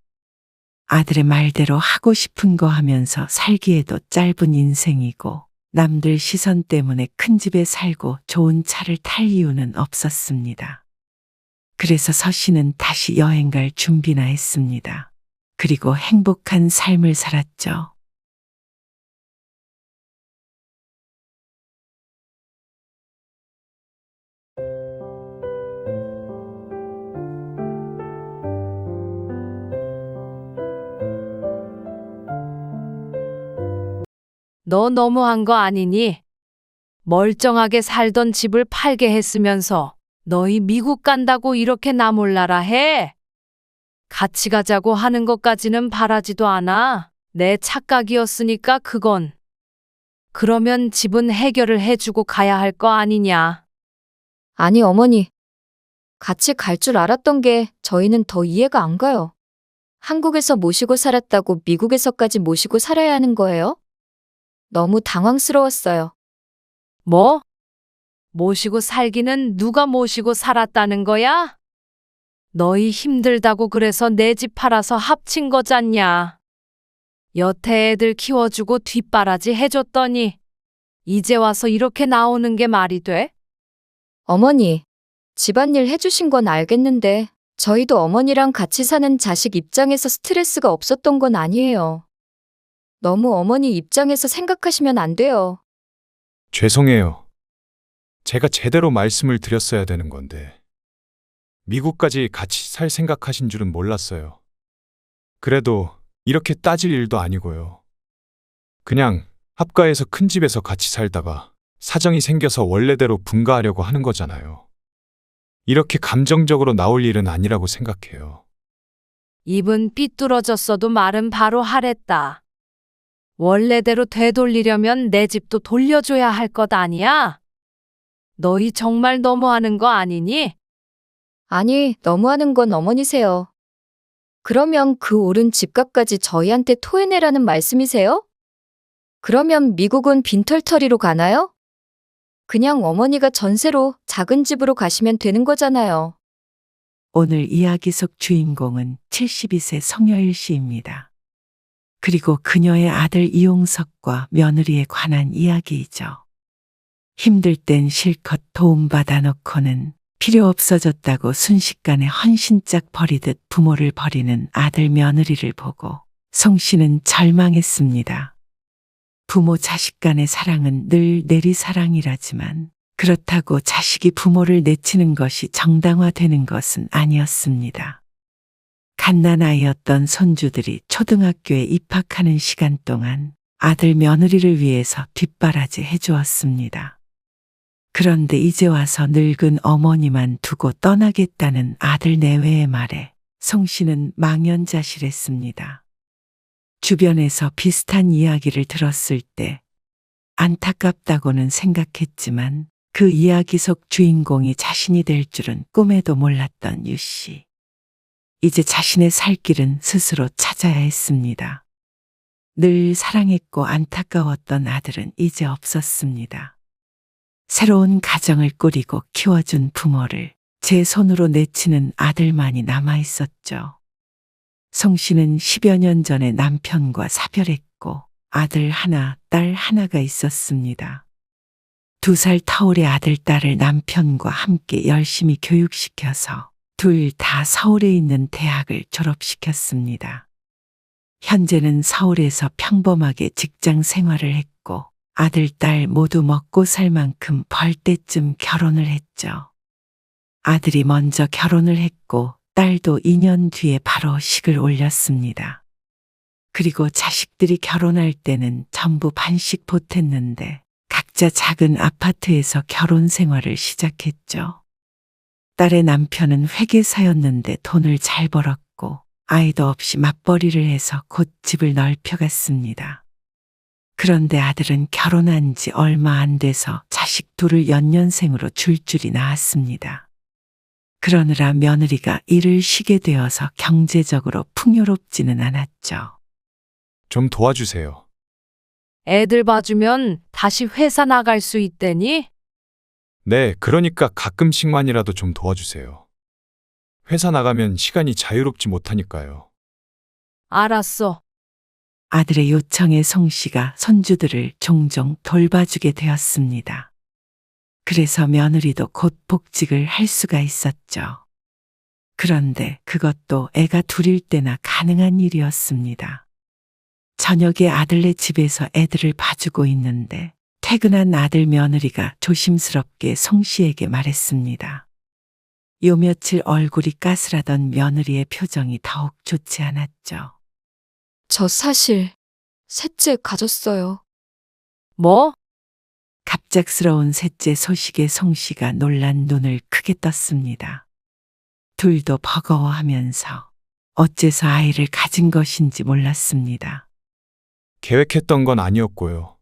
Speaker 3: 아들의 말대로 하고 싶은 거 하면서 살기에도 짧은 인생이고 남들 시선 때문에 큰 집에 살고 좋은 차를 탈 이유는 없었습니다. 그래서 서씨는 다시 여행 갈 준비나 했습니다. 그리고 행복한 삶을 살았죠.
Speaker 2: 너 너무한 거 아니니? 멀쩡하게 살던 집을 팔게 했으면서 너희 미국 간다고 이렇게 나 몰라라 해? 같이 가자고 하는 것까지는 바라지도 않아. 내 착각이었으니까 그건. 그러면 집은 해결을 해주고 가야 할 거 아니냐?
Speaker 7: 아니, 어머니. 같이 갈 줄 알았던 게 저희는 더 이해가 안 가요. 한국에서 모시고 살았다고 미국에서까지 모시고 살아야 하는 거예요? 너무 당황스러웠어요.
Speaker 2: 뭐? 모시고 살기는 누가 모시고 살았다는 거야? 너희 힘들다고 그래서 내 집 팔아서 합친 거잖냐. 여태 애들 키워주고 뒷바라지 해줬더니 이제 와서 이렇게 나오는 게 말이 돼?
Speaker 7: 어머니, 집안일 해주신 건 알겠는데 저희도 어머니랑 같이 사는 자식 입장에서 스트레스가 없었던 건 아니에요. 너무 어머니 입장에서 생각하시면 안 돼요.
Speaker 4: 죄송해요. 제가 제대로 말씀을 드렸어야 되는 건데. 미국까지 같이 살 생각하신 줄은 몰랐어요. 그래도 이렇게 따질 일도 아니고요. 그냥 합가에서 큰 집에서 같이 살다가 사정이 생겨서 원래대로 분가하려고 하는 거잖아요. 이렇게 감정적으로 나올 일은 아니라고 생각해요.
Speaker 2: 입은 삐뚤어졌어도 말은 바로 하랬다. 원래대로 되돌리려면 내 집도 돌려줘야 할 것 아니야? 너희 정말 너무하는 거 아니니?
Speaker 7: 아니, 너무하는 건 어머니세요. 그러면 그 오른 집값까지 저희한테 토해내라는 말씀이세요? 그러면 미국은 빈털터리로 가나요? 그냥 어머니가 전세로 작은 집으로 가시면 되는 거잖아요.
Speaker 3: 오늘 이야기 속 주인공은 72세 성여일 씨입니다. 그리고 그녀의 아들 이용석과 며느리에 관한 이야기이죠. 힘들 땐 실컷 도움받아 놓고는 필요 없어졌다고 순식간에 헌신짝 버리듯 부모를 버리는 아들 며느리를 보고 송 씨는 절망했습니다. 부모 자식 간의 사랑은 늘 내리사랑이라지만 그렇다고 자식이 부모를 내치는 것이 정당화되는 것은 아니었습니다. 갓난아이였던 손주들이 초등학교에 입학하는 시간 동안 아들 며느리를 위해서 뒷바라지 해주었습니다. 그런데 이제 와서 늙은 어머니만 두고 떠나겠다는 아들 내외의 말에 송 씨는 망연자실했습니다. 주변에서 비슷한 이야기를 들었을 때 안타깝다고는 생각했지만 그 이야기 속 주인공이 자신이 될 줄은 꿈에도 몰랐던 유 씨. 이제 자신의 살 길은 스스로 찾아야 했습니다. 늘 사랑했고 안타까웠던 아들은 이제 없었습니다. 새로운 가정을 꾸리고 키워준 부모를 제 손으로 내치는 아들만이 남아있었죠. 송 씨는 10여 년 전에 남편과 사별했고 아들 하나, 딸 하나가 있었습니다. 2살 터울의 아들, 딸을 남편과 함께 열심히 교육시켜서 둘 다 서울에 있는 대학을 졸업시켰습니다. 현재는 서울에서 평범하게 직장 생활을 했고 아들, 딸 모두 먹고 살 만큼 벌 때쯤 결혼을 했죠. 아들이 먼저 결혼을 했고 딸도 2년 뒤에 바로 식을 올렸습니다. 그리고 자식들이 결혼할 때는 전부 반씩 보탰는데 각자 작은 아파트에서 결혼 생활을 시작했죠. 딸의 남편은 회계사였는데 돈을 잘 벌었고 아이도 없이 맞벌이를 해서 곧 집을 넓혀갔습니다. 그런데 아들은 결혼한 지 얼마 안 돼서 자식 둘을 연년생으로 줄줄이 낳았습니다. 그러느라 며느리가 일을 쉬게 되어서 경제적으로 풍요롭지는 않았죠.
Speaker 4: 좀 도와주세요.
Speaker 2: 애들 봐주면 다시 회사 나갈 수 있대니?
Speaker 4: 네, 그러니까 가끔씩만이라도 좀 도와주세요. 회사 나가면 시간이 자유롭지 못하니까요.
Speaker 2: 알았어.
Speaker 3: 아들의 요청에 성씨가 손주들을 종종 돌봐주게 되었습니다. 그래서 며느리도 곧 복직을 할 수가 있었죠. 그런데 그것도 애가 둘일 때나 가능한 일이었습니다. 저녁에 아들네 집에서 애들을 봐주고 있는데 퇴근한 아들 며느리가 조심스럽게 송씨에게 말했습니다. 요 며칠 얼굴이 까슬하던 며느리의 표정이 더욱 좋지 않았죠.
Speaker 7: 저 사실 셋째 가졌어요.
Speaker 2: 뭐?
Speaker 3: 갑작스러운 셋째 소식에 송씨가 놀란 눈을 크게 떴습니다. 둘도 버거워하면서 어째서 아이를 가진 것인지 몰랐습니다.
Speaker 4: 계획했던 건 아니었고요.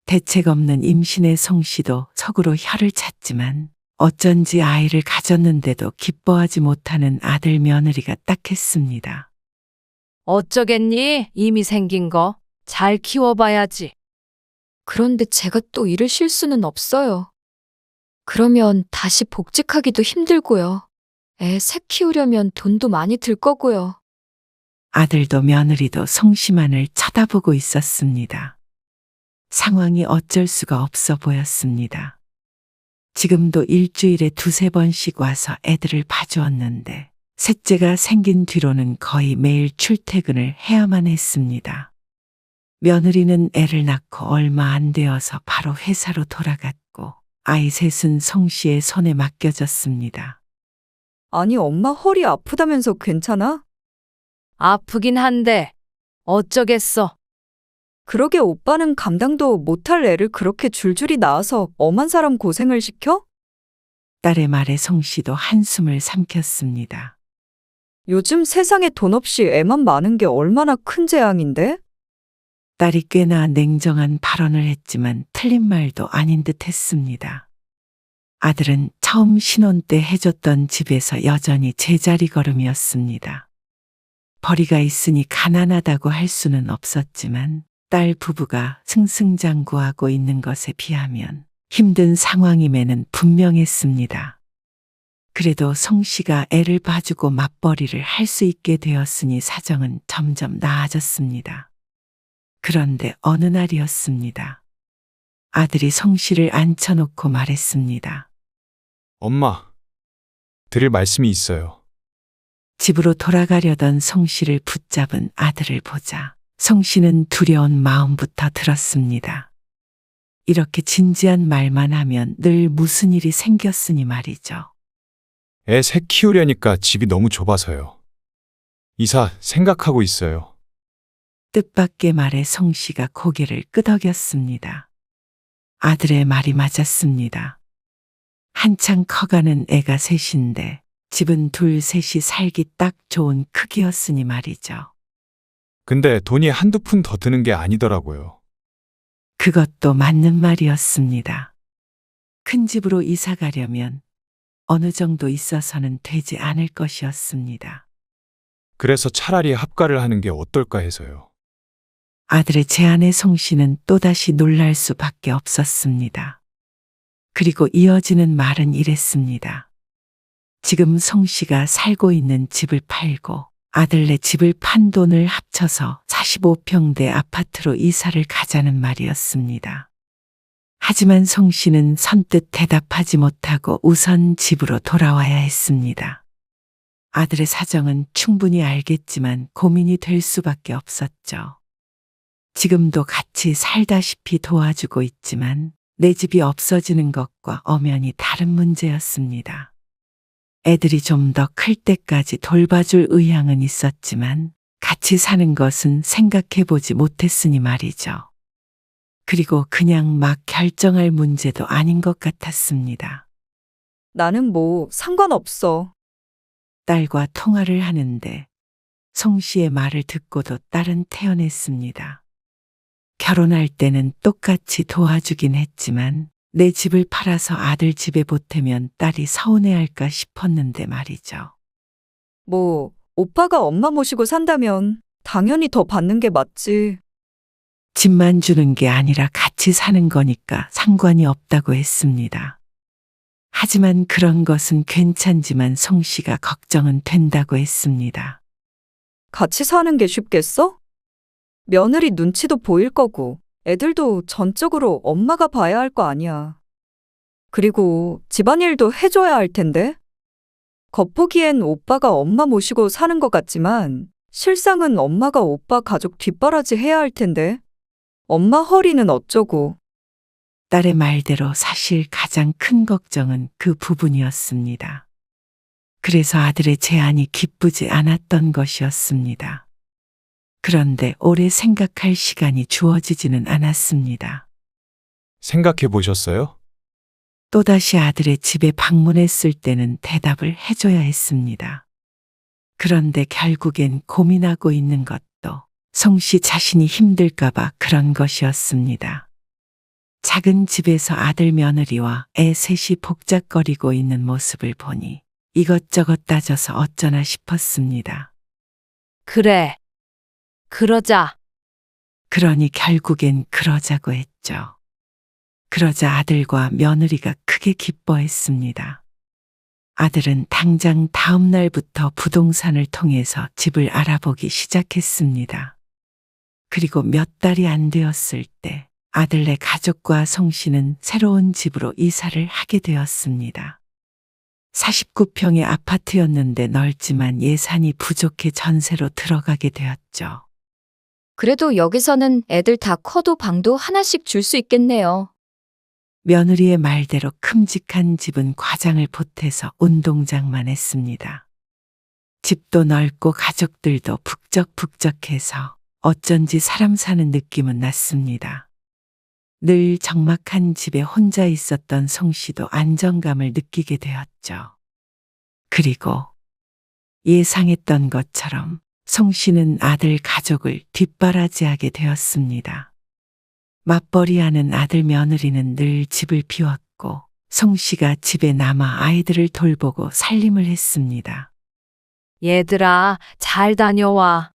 Speaker 3: 대책 없는 임신의 송씨도 속으로 혀를 찼지만 어쩐지 아이를 가졌는데도 기뻐하지 못하는 아들 며느리가 딱했습니다.
Speaker 2: 어쩌겠니? 이미 생긴 거. 잘 키워봐야지.
Speaker 7: 그런데 제가 또 일을 쉴 수는 없어요. 그러면 다시 복직하기도 힘들고요. 애 새 키우려면 돈도 많이 들 거고요.
Speaker 3: 아들도 며느리도 송씨만을 쳐다보고 있었습니다. 상황이 어쩔 수가 없어 보였습니다. 지금도 일주일에 2~3번씩 와서 애들을 봐주었는데 셋째가 생긴 뒤로는 거의 매일 출퇴근을 해야만 했습니다. 며느리는 애를 낳고 얼마 안 되어서 바로 회사로 돌아갔고 아이 셋은 송씨의 손에 맡겨졌습니다.
Speaker 1: 아니, 엄마 허리 아프다면서 괜찮아?
Speaker 2: 아프긴 한데 어쩌겠어.
Speaker 1: 그러게 오빠는 감당도 못할 애를 그렇게 줄줄이 낳아서 엄한 사람 고생을 시켜?
Speaker 3: 딸의 말에 송씨도 한숨을 삼켰습니다.
Speaker 1: 요즘 세상에 돈 없이 애만 많은 게 얼마나 큰 재앙인데?
Speaker 3: 딸이 꽤나 냉정한 발언을 했지만 틀린 말도 아닌 듯 했습니다. 아들은 처음 신혼 때 해줬던 집에서 여전히 제자리 걸음이었습니다. 벌이가 있으니 가난하다고 할 수는 없었지만 딸 부부가 승승장구하고 있는 것에 비하면 힘든 상황임에는 분명했습니다. 그래도 송씨가 애를 봐주고 맞벌이를 할 수 있게 되었으니 사정은 점점 나아졌습니다. 그런데 어느 날이었습니다. 아들이 송씨를 앉혀놓고 말했습니다.
Speaker 4: 엄마, 드릴 말씀이 있어요.
Speaker 3: 집으로 돌아가려던 송씨를 붙잡은 아들을 보자 송씨는 두려운 마음부터 들었습니다. 이렇게 진지한 말만 하면 늘 무슨 일이 생겼으니 말이죠.
Speaker 4: 애 새 키우려니까 집이 너무 좁아서요. 이사 생각하고 있어요.
Speaker 3: 뜻밖의 말에 송씨가 고개를 끄덕였습니다. 아들의 말이 맞았습니다. 한창 커가는 애가 셋인데 집은 둘 셋이 살기 딱 좋은 크기였으니 말이죠.
Speaker 4: 근데 돈이 한두 푼 더 드는 게 아니더라고요.
Speaker 3: 그것도 맞는 말이었습니다. 큰 집으로 이사 가려면 어느 정도 있어서는 되지 않을 것이었습니다.
Speaker 4: 그래서 차라리 합가를 하는 게 어떨까 해서요.
Speaker 3: 아들의 제안에 송씨는 또다시 놀랄 수밖에 없었습니다. 그리고 이어지는 말은 이랬습니다. 지금 송씨가 살고 있는 집을 팔고 아들네 집을 판 돈을 합쳐서 45평대 아파트로 이사를 가자는 말이었습니다. 하지만 송씨는 선뜻 대답하지 못하고 우선 집으로 돌아와야 했습니다. 아들의 사정은 충분히 알겠지만 고민이 될 수밖에 없었죠. 지금도 같이 살다시피 도와주고 있지만 내 집이 없어지는 것과 엄연히 다른 문제였습니다. 애들이 좀 더 클 때까지 돌봐줄 의향은 있었지만 같이 사는 것은 생각해보지 못했으니 말이죠. 그리고 그냥 막 결정할 문제도 아닌 것 같았습니다.
Speaker 1: 나는 뭐 상관없어.
Speaker 3: 딸과 통화를 하는데 송씨의 말을 듣고도 딸은 태어냈습니다. 결혼할 때는 똑같이 도와주긴 했지만 내 집을 팔아서 아들 집에 보태면 딸이 서운해할까 싶었는데 말이죠.
Speaker 1: 뭐, 오빠가 엄마 모시고 산다면 당연히 더 받는 게 맞지.
Speaker 3: 집만 주는 게 아니라 같이 사는 거니까 상관이 없다고 했습니다. 하지만 그런 것은 괜찮지만 송 씨가 걱정은 된다고 했습니다.
Speaker 1: 같이 사는 게 쉽겠어? 며느리 눈치도 보일 거고, 애들도 전적으로 엄마가 봐야 할 거 아니야. 그리고 집안일도 해줘야 할 텐데? 겉보기엔 오빠가 엄마 모시고 사는 것 같지만, 실상은 엄마가 오빠 가족 뒷바라지 해야 할 텐데? 엄마 허리는 어쩌고.
Speaker 3: 딸의 말대로 사실 가장 큰 걱정은 그 부분이었습니다. 그래서 아들의 제안이 기쁘지 않았던 것이었습니다. 그런데 오래 생각할 시간이 주어지지는 않았습니다.
Speaker 4: 생각해 보셨어요?
Speaker 3: 또다시 아들의 집에 방문했을 때는 대답을 해줘야 했습니다. 그런데 결국엔 고민하고 있는 것도 송 씨 자신이 힘들까봐 그런 것이었습니다. 작은 집에서 아들 며느리와 애 셋이 복작거리고 있는 모습을 보니 이것저것 따져서 어쩌나 싶었습니다.
Speaker 2: 그래. 그러자.
Speaker 3: 그러니 결국엔 그러자고 했죠. 그러자 아들과 며느리가 크게 기뻐했습니다. 아들은 당장 다음 날부터 부동산을 통해서 집을 알아보기 시작했습니다. 그리고 몇 달이 안 되었을 때 아들네 가족과 송 씨는 새로운 집으로 이사를 하게 되었습니다. 49평의 아파트였는데 넓지만 예산이 부족해 전세로 들어가게 되었죠.
Speaker 7: 그래도 여기서는 애들 다 커도 방도 하나씩 줄 수 있겠네요.
Speaker 3: 며느리의 말대로 큼직한 집은 과장을 보태서 운동장만 했습니다. 집도 넓고 가족들도 북적북적해서 어쩐지 사람 사는 느낌은 났습니다. 늘 적막한 집에 혼자 있었던 송 씨도 안정감을 느끼게 되었죠. 그리고 예상했던 것처럼 송 씨는 아들 가족을 뒷바라지하게 되었습니다. 맞벌이하는 아들 며느리는 늘 집을 비웠고 송 씨가 집에 남아 아이들을 돌보고 살림을 했습니다.
Speaker 2: 얘들아, 잘 다녀와.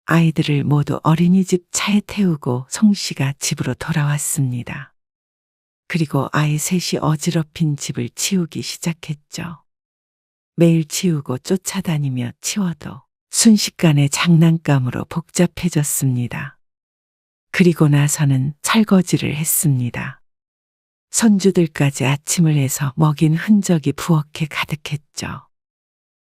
Speaker 3: 아이들을 모두 어린이집 차에 태우고 송 씨가 집으로 돌아왔습니다. 그리고 아이 셋이 어지럽힌 집을 치우기 시작했죠. 매일 치우고 쫓아다니며 치워도 순식간에 장난감으로 복잡해졌습니다. 그리고 나서는 설거지를 했습니다. 손주들까지 아침을 해서 먹인 흔적이 부엌에 가득했죠.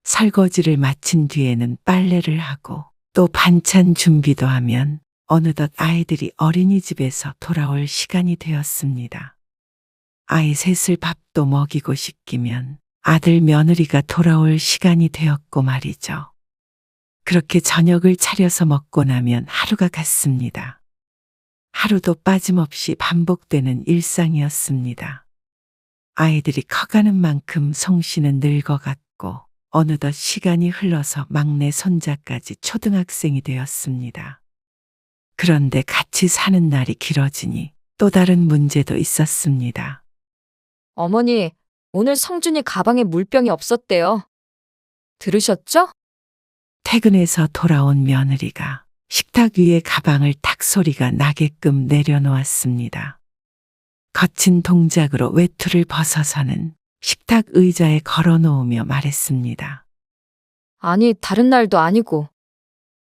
Speaker 3: 설거지를 마친 뒤에는 빨래를 하고 또 반찬 준비도 하면 어느덧 아이들이 어린이집에서 돌아올 시간이 되었습니다. 아이 셋을 밥도 먹이고 씻기면 아들 며느리가 돌아올 시간이 되었고 말이죠. 그렇게 저녁을 차려서 먹고 나면 하루가 갔습니다. 하루도 빠짐없이 반복되는 일상이었습니다. 아이들이 커가는 만큼 송 씨는 늙어갔고 어느덧 시간이 흘러서 막내 손자까지 초등학생이 되었습니다. 그런데 같이 사는 날이 길어지니 또 다른 문제도 있었습니다.
Speaker 7: 어머니, 오늘 성준이 가방에 물병이 없었대요. 들으셨죠?
Speaker 3: 퇴근해서 돌아온 며느리가 식탁 위에 가방을 탁 소리가 나게끔 내려놓았습니다. 거친 동작으로 외투를 벗어서는 식탁 의자에 걸어놓으며 말했습니다.
Speaker 7: 아니, 다른 날도 아니고.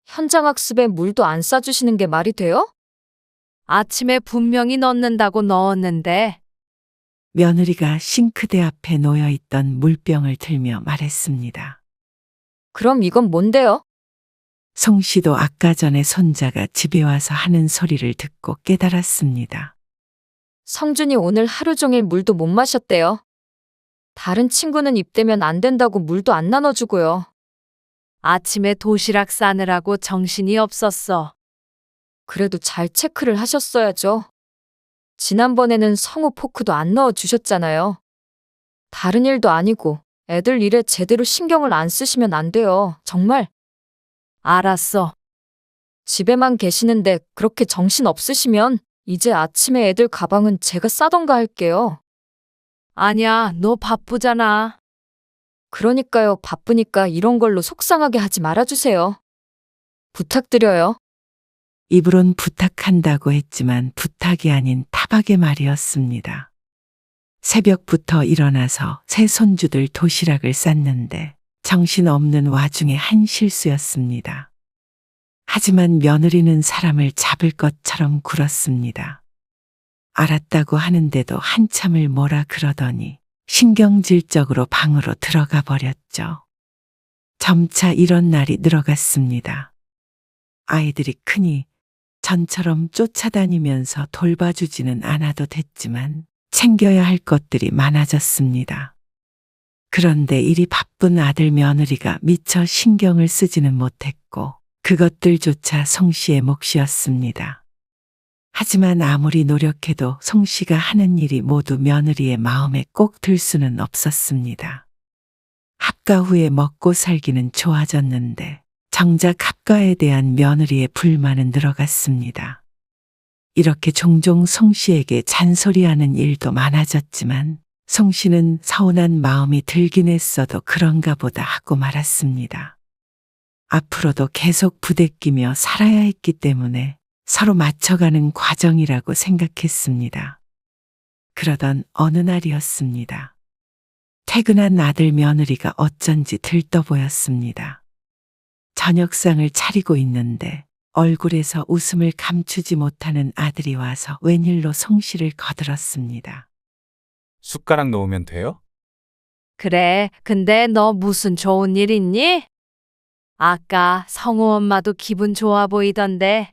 Speaker 7: 현장 학습에 물도 안 싸주시는 게 말이 돼요?
Speaker 2: 아침에 분명히 넣는다고 넣었는데.
Speaker 3: 며느리가 싱크대 앞에 놓여있던 물병을 들며 말했습니다.
Speaker 7: 그럼 이건 뭔데요?
Speaker 3: 송 씨도 아까 전에 손자가 집에 와서 하는 소리를 듣고 깨달았습니다.
Speaker 7: 성준이 오늘 하루 종일 물도 못 마셨대요. 다른 친구는 입대면 안 된다고 물도 안 나눠주고요.
Speaker 2: 아침에 도시락 싸느라고 정신이 없었어.
Speaker 7: 그래도 잘 체크를 하셨어야죠. 지난번에는 성우 포크도 안 넣어주셨잖아요. 다른 일도 아니고 애들 일에 제대로 신경을 안 쓰시면 안 돼요. 정말.
Speaker 2: 알았어.
Speaker 7: 집에만 계시는데 그렇게 정신 없으시면 이제 아침에 애들 가방은 제가 싸던가 할게요.
Speaker 2: 아니야, 너 바쁘잖아.
Speaker 7: 그러니까요. 바쁘니까 이런 걸로 속상하게 하지 말아주세요. 부탁드려요.
Speaker 3: 입으론 부탁한다고 했지만 부탁이 아닌 타박의 말이었습니다. 새벽부터 일어나서 새 손주들 도시락을 쌌는데 정신없는 와중에 한 실수였습니다. 하지만 며느리는 사람을 잡을 것처럼 굴었습니다. 알았다고 하는데도 한참을 뭐라 그러더니 신경질적으로 방으로 들어가 버렸죠. 점차 이런 날이 늘어갔습니다. 아이들이 크니 전처럼 쫓아다니면서 돌봐주지는 않아도 됐지만 챙겨야 할 것들이 많아졌습니다. 그런데 일이 바쁜 아들 며느리가 미처 신경을 쓰지는 못했고 그것들조차 송 씨의 몫이었습니다. 하지만 아무리 노력해도 송 씨가 하는 일이 모두 며느리의 마음에 꼭 들 수는 없었습니다. 합가 후에 먹고 살기는 좋아졌는데 정작 합가에 대한 며느리의 불만은 늘어갔습니다. 이렇게 종종 송 씨에게 잔소리하는 일도 많아졌지만 송 씨는 서운한 마음이 들긴 했어도 그런가 보다 하고 말았습니다. 앞으로도 계속 부대끼며 살아야 했기 때문에 서로 맞춰가는 과정이라고 생각했습니다. 그러던 어느 날이었습니다. 퇴근한 아들 며느리가 어쩐지 들떠 보였습니다. 저녁상을 차리고 있는데 얼굴에서 웃음을 감추지 못하는 아들이 와서 웬일로 송 씨를 거들었습니다.
Speaker 4: 숟가락 놓으면 돼요?
Speaker 2: 그래, 근데 너 무슨 좋은 일 있니? 아까 성우 엄마도 기분 좋아 보이던데.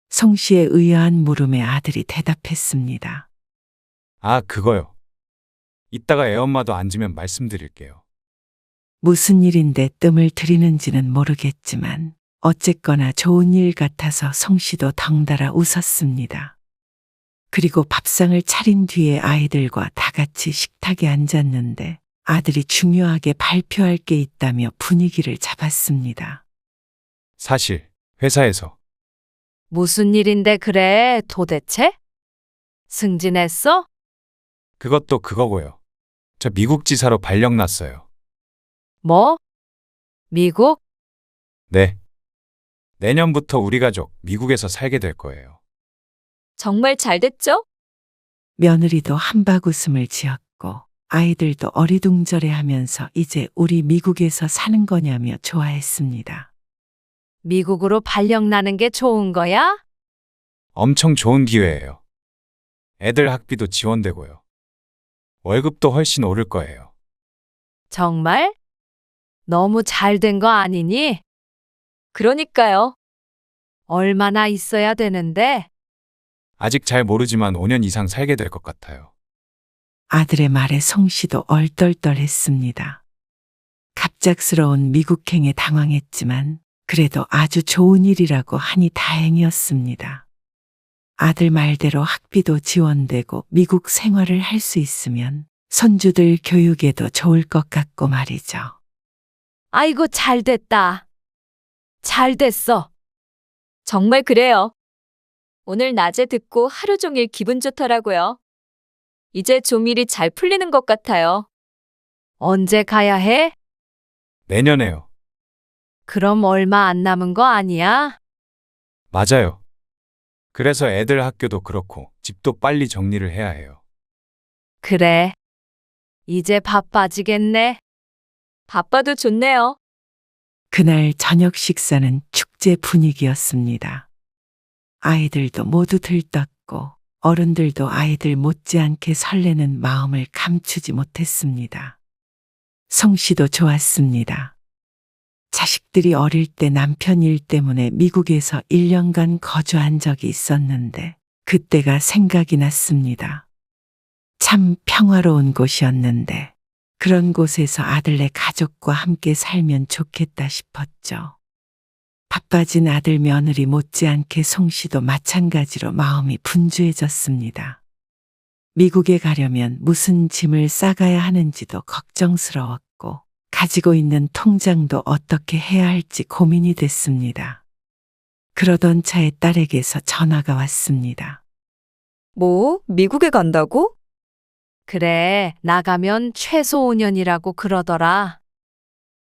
Speaker 3: 송 씨의 의아한 물음에 아들이 대답했습니다.
Speaker 4: 아, 그거요. 이따가 애엄마도 앉으면 말씀드릴게요.
Speaker 3: 무슨 일인데 뜸을 들이는지는 모르겠지만 어쨌거나 좋은 일 같아서 송 씨도 덩달아 웃었습니다. 그리고 밥상을 차린 뒤에 아이들과 다 같이 식탁에 앉았는데 아들이 중요하게 발표할 게 있다며 분위기를 잡았습니다.
Speaker 4: 사실 회사에서
Speaker 2: 무슨 일인데 그래, 도대체? 승진했어?
Speaker 4: 그것도 그거고요. 저 미국 지사로 발령 났어요.
Speaker 2: 뭐? 미국?
Speaker 4: 네. 내년부터 우리 가족 미국에서 살게 될 거예요.
Speaker 7: 정말 잘 됐죠?
Speaker 3: 며느리도 한박 웃음을 지었고 아이들도 어리둥절해하면서 이제 우리 미국에서 사는 거냐며 좋아했습니다.
Speaker 2: 미국으로 발령 나는 게 좋은 거야?
Speaker 4: 엄청 좋은 기회예요. 애들 학비도 지원되고요. 월급도 훨씬 오를 거예요.
Speaker 2: 정말? 너무 잘 된 거 아니니?
Speaker 7: 그러니까요.
Speaker 2: 얼마나 있어야 되는데?
Speaker 4: 아직 잘 모르지만 5년 이상 살게 될 것 같아요.
Speaker 3: 아들의 말에 송 씨도 얼떨떨했습니다. 갑작스러운 미국행에 당황했지만 그래도 아주 좋은 일이라고 하니 다행이었습니다. 아들 말대로 학비도 지원되고 미국 생활을 할 수 있으면 손주들 교육에도 좋을 것 같고 말이죠.
Speaker 2: 아이고, 잘 됐다. 잘 됐어.
Speaker 7: 정말 그래요. 오늘 낮에 듣고 하루 종일 기분 좋더라고요. 이제 좀 일이 잘 풀리는 것 같아요.
Speaker 2: 언제 가야 해?
Speaker 4: 내년에요.
Speaker 2: 그럼 얼마 안 남은 거 아니야?
Speaker 4: 맞아요. 그래서 애들 학교도 그렇고 집도 빨리 정리를 해야 해요.
Speaker 2: 그래. 이제 바빠지겠네.
Speaker 7: 바빠도 좋네요.
Speaker 3: 그날 저녁 식사는 축제 분위기였습니다. 아이들도 모두 들떴고 어른들도 아이들 못지않게 설레는 마음을 감추지 못했습니다. 송 씨도 좋았습니다. 자식들이 어릴 때 남편 일 때문에 미국에서 1년간 거주한 적이 있었는데 그때가 생각이 났습니다. 참 평화로운 곳이었는데 그런 곳에서 아들네 가족과 함께 살면 좋겠다 싶었죠. 바빠진 아들 며느리 못지않게 송 씨도 마찬가지로 마음이 분주해졌습니다. 미국에 가려면 무슨 짐을 싸가야 하는지도 걱정스러웠고 가지고 있는 통장도 어떻게 해야 할지 고민이 됐습니다. 그러던 차에 딸에게서 전화가 왔습니다.
Speaker 1: 뭐, 미국에 간다고?
Speaker 2: 그래, 나가면 최소 5년이라고 그러더라.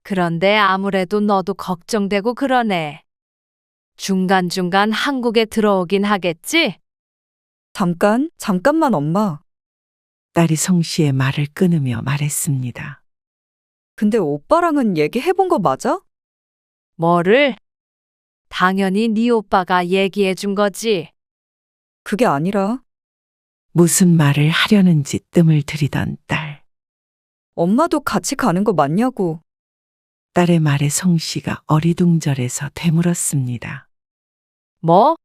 Speaker 2: 그런데 아무래도 너도 걱정되고 그러네. 중간중간 한국에 들어오긴 하겠지?
Speaker 1: 잠깐만 엄마.
Speaker 3: 딸이 송씨의 말을 끊으며 말했습니다.
Speaker 1: 근데 오빠랑은 얘기해본 거 맞아?
Speaker 2: 뭐를? 당연히 네 오빠가 얘기해 준 거지.
Speaker 1: 그게 아니라
Speaker 3: 무슨 말을 하려는지 뜸을 들이던 딸.
Speaker 1: 엄마도 같이 가는 거 맞냐고.
Speaker 3: 딸의 말에 송씨가 어리둥절해서 되물었습니다.
Speaker 2: 뭐?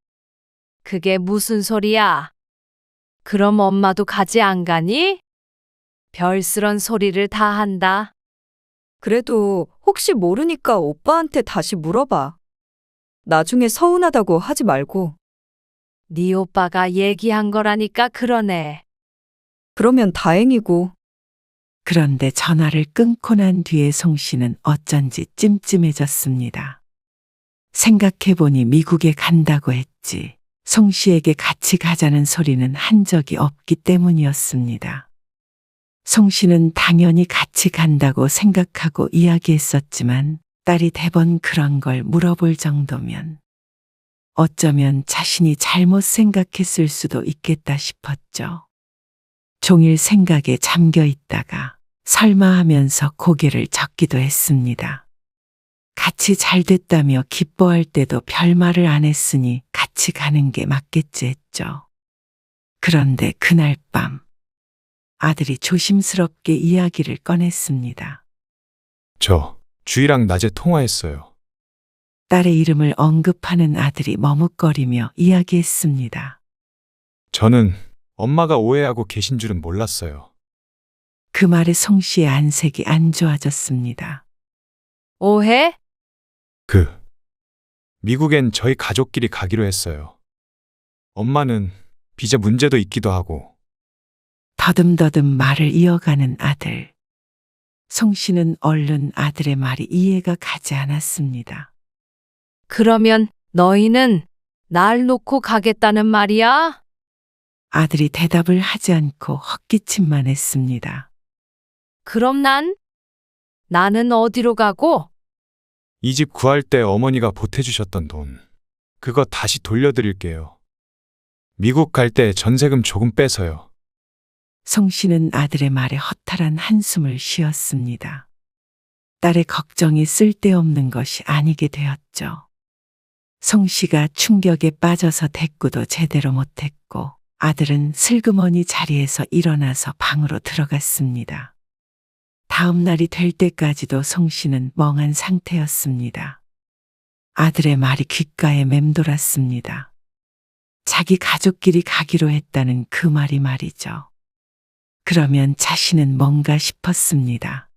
Speaker 2: 그게 무슨 소리야? 그럼 엄마도 가지 안 가니? 별스런 소리를 다 한다.
Speaker 1: 그래도 혹시 모르니까 오빠한테 다시 물어봐. 나중에 서운하다고 하지 말고.
Speaker 2: 네 오빠가 얘기한 거라니까 그러네.
Speaker 1: 그러면 다행이고.
Speaker 3: 그런데 전화를 끊고 난 뒤에 송씨는 어쩐지 찜찜해졌습니다. 생각해보니 미국에 간다고 했지. 송씨에게 같이 가자는 소리는 한 적이 없기 때문이었습니다. 송씨는 당연히 같이 간다고 생각하고 이야기했었지만 딸이 대번 그런 걸 물어볼 정도면 어쩌면 자신이 잘못 생각했을 수도 있겠다 싶었죠. 종일 생각에 잠겨 있다가 설마 하면서 고개를 젓기도 했습니다. 같이 잘 됐다며 기뻐할 때도 별말을 안 했으니 같이 가는 게 맞겠지 했죠. 그런데 그날 밤 아들이 조심스럽게 이야기를 꺼냈습니다.
Speaker 4: 저 주희랑 낮에 통화했어요.
Speaker 3: 딸의 이름을 언급하는 아들이 머뭇거리며 이야기했습니다.
Speaker 4: 저는 엄마가 오해하고 계신 줄은 몰랐어요.
Speaker 3: 그 말에 송씨의 안색이 안 좋아졌습니다.
Speaker 2: 오해?
Speaker 4: 미국엔 저희 가족끼리 가기로 했어요. 엄마는 비자 문제도 있기도 하고.
Speaker 3: 더듬더듬 말을 이어가는 아들. 송씨는 얼른 아들의 말이 이해가 가지 않았습니다.
Speaker 2: 그러면 너희는 날 놓고 가겠다는 말이야?
Speaker 3: 아들이 대답을 하지 않고 헛기침만 했습니다.
Speaker 2: 그럼 나는 어디로 가고?
Speaker 4: 이 집 구할 때 어머니가 보태주셨던 돈. 그거 다시 돌려드릴게요. 미국 갈 때 전세금 조금 빼서요.
Speaker 3: 송씨는 아들의 말에 허탈한 한숨을 쉬었습니다. 딸의 걱정이 쓸데없는 것이 아니게 되었죠. 송씨가 충격에 빠져서 대꾸도 제대로 못했고 아들은 슬그머니 자리에서 일어나서 방으로 들어갔습니다. 다음 날이 될 때까지도 송씨는 멍한 상태였습니다. 아들의 말이 귓가에 맴돌았습니다. 자기 가족끼리 가기로 했다는 그 말이 말이죠. 그러면 자신은 뭔가 싶었습니다.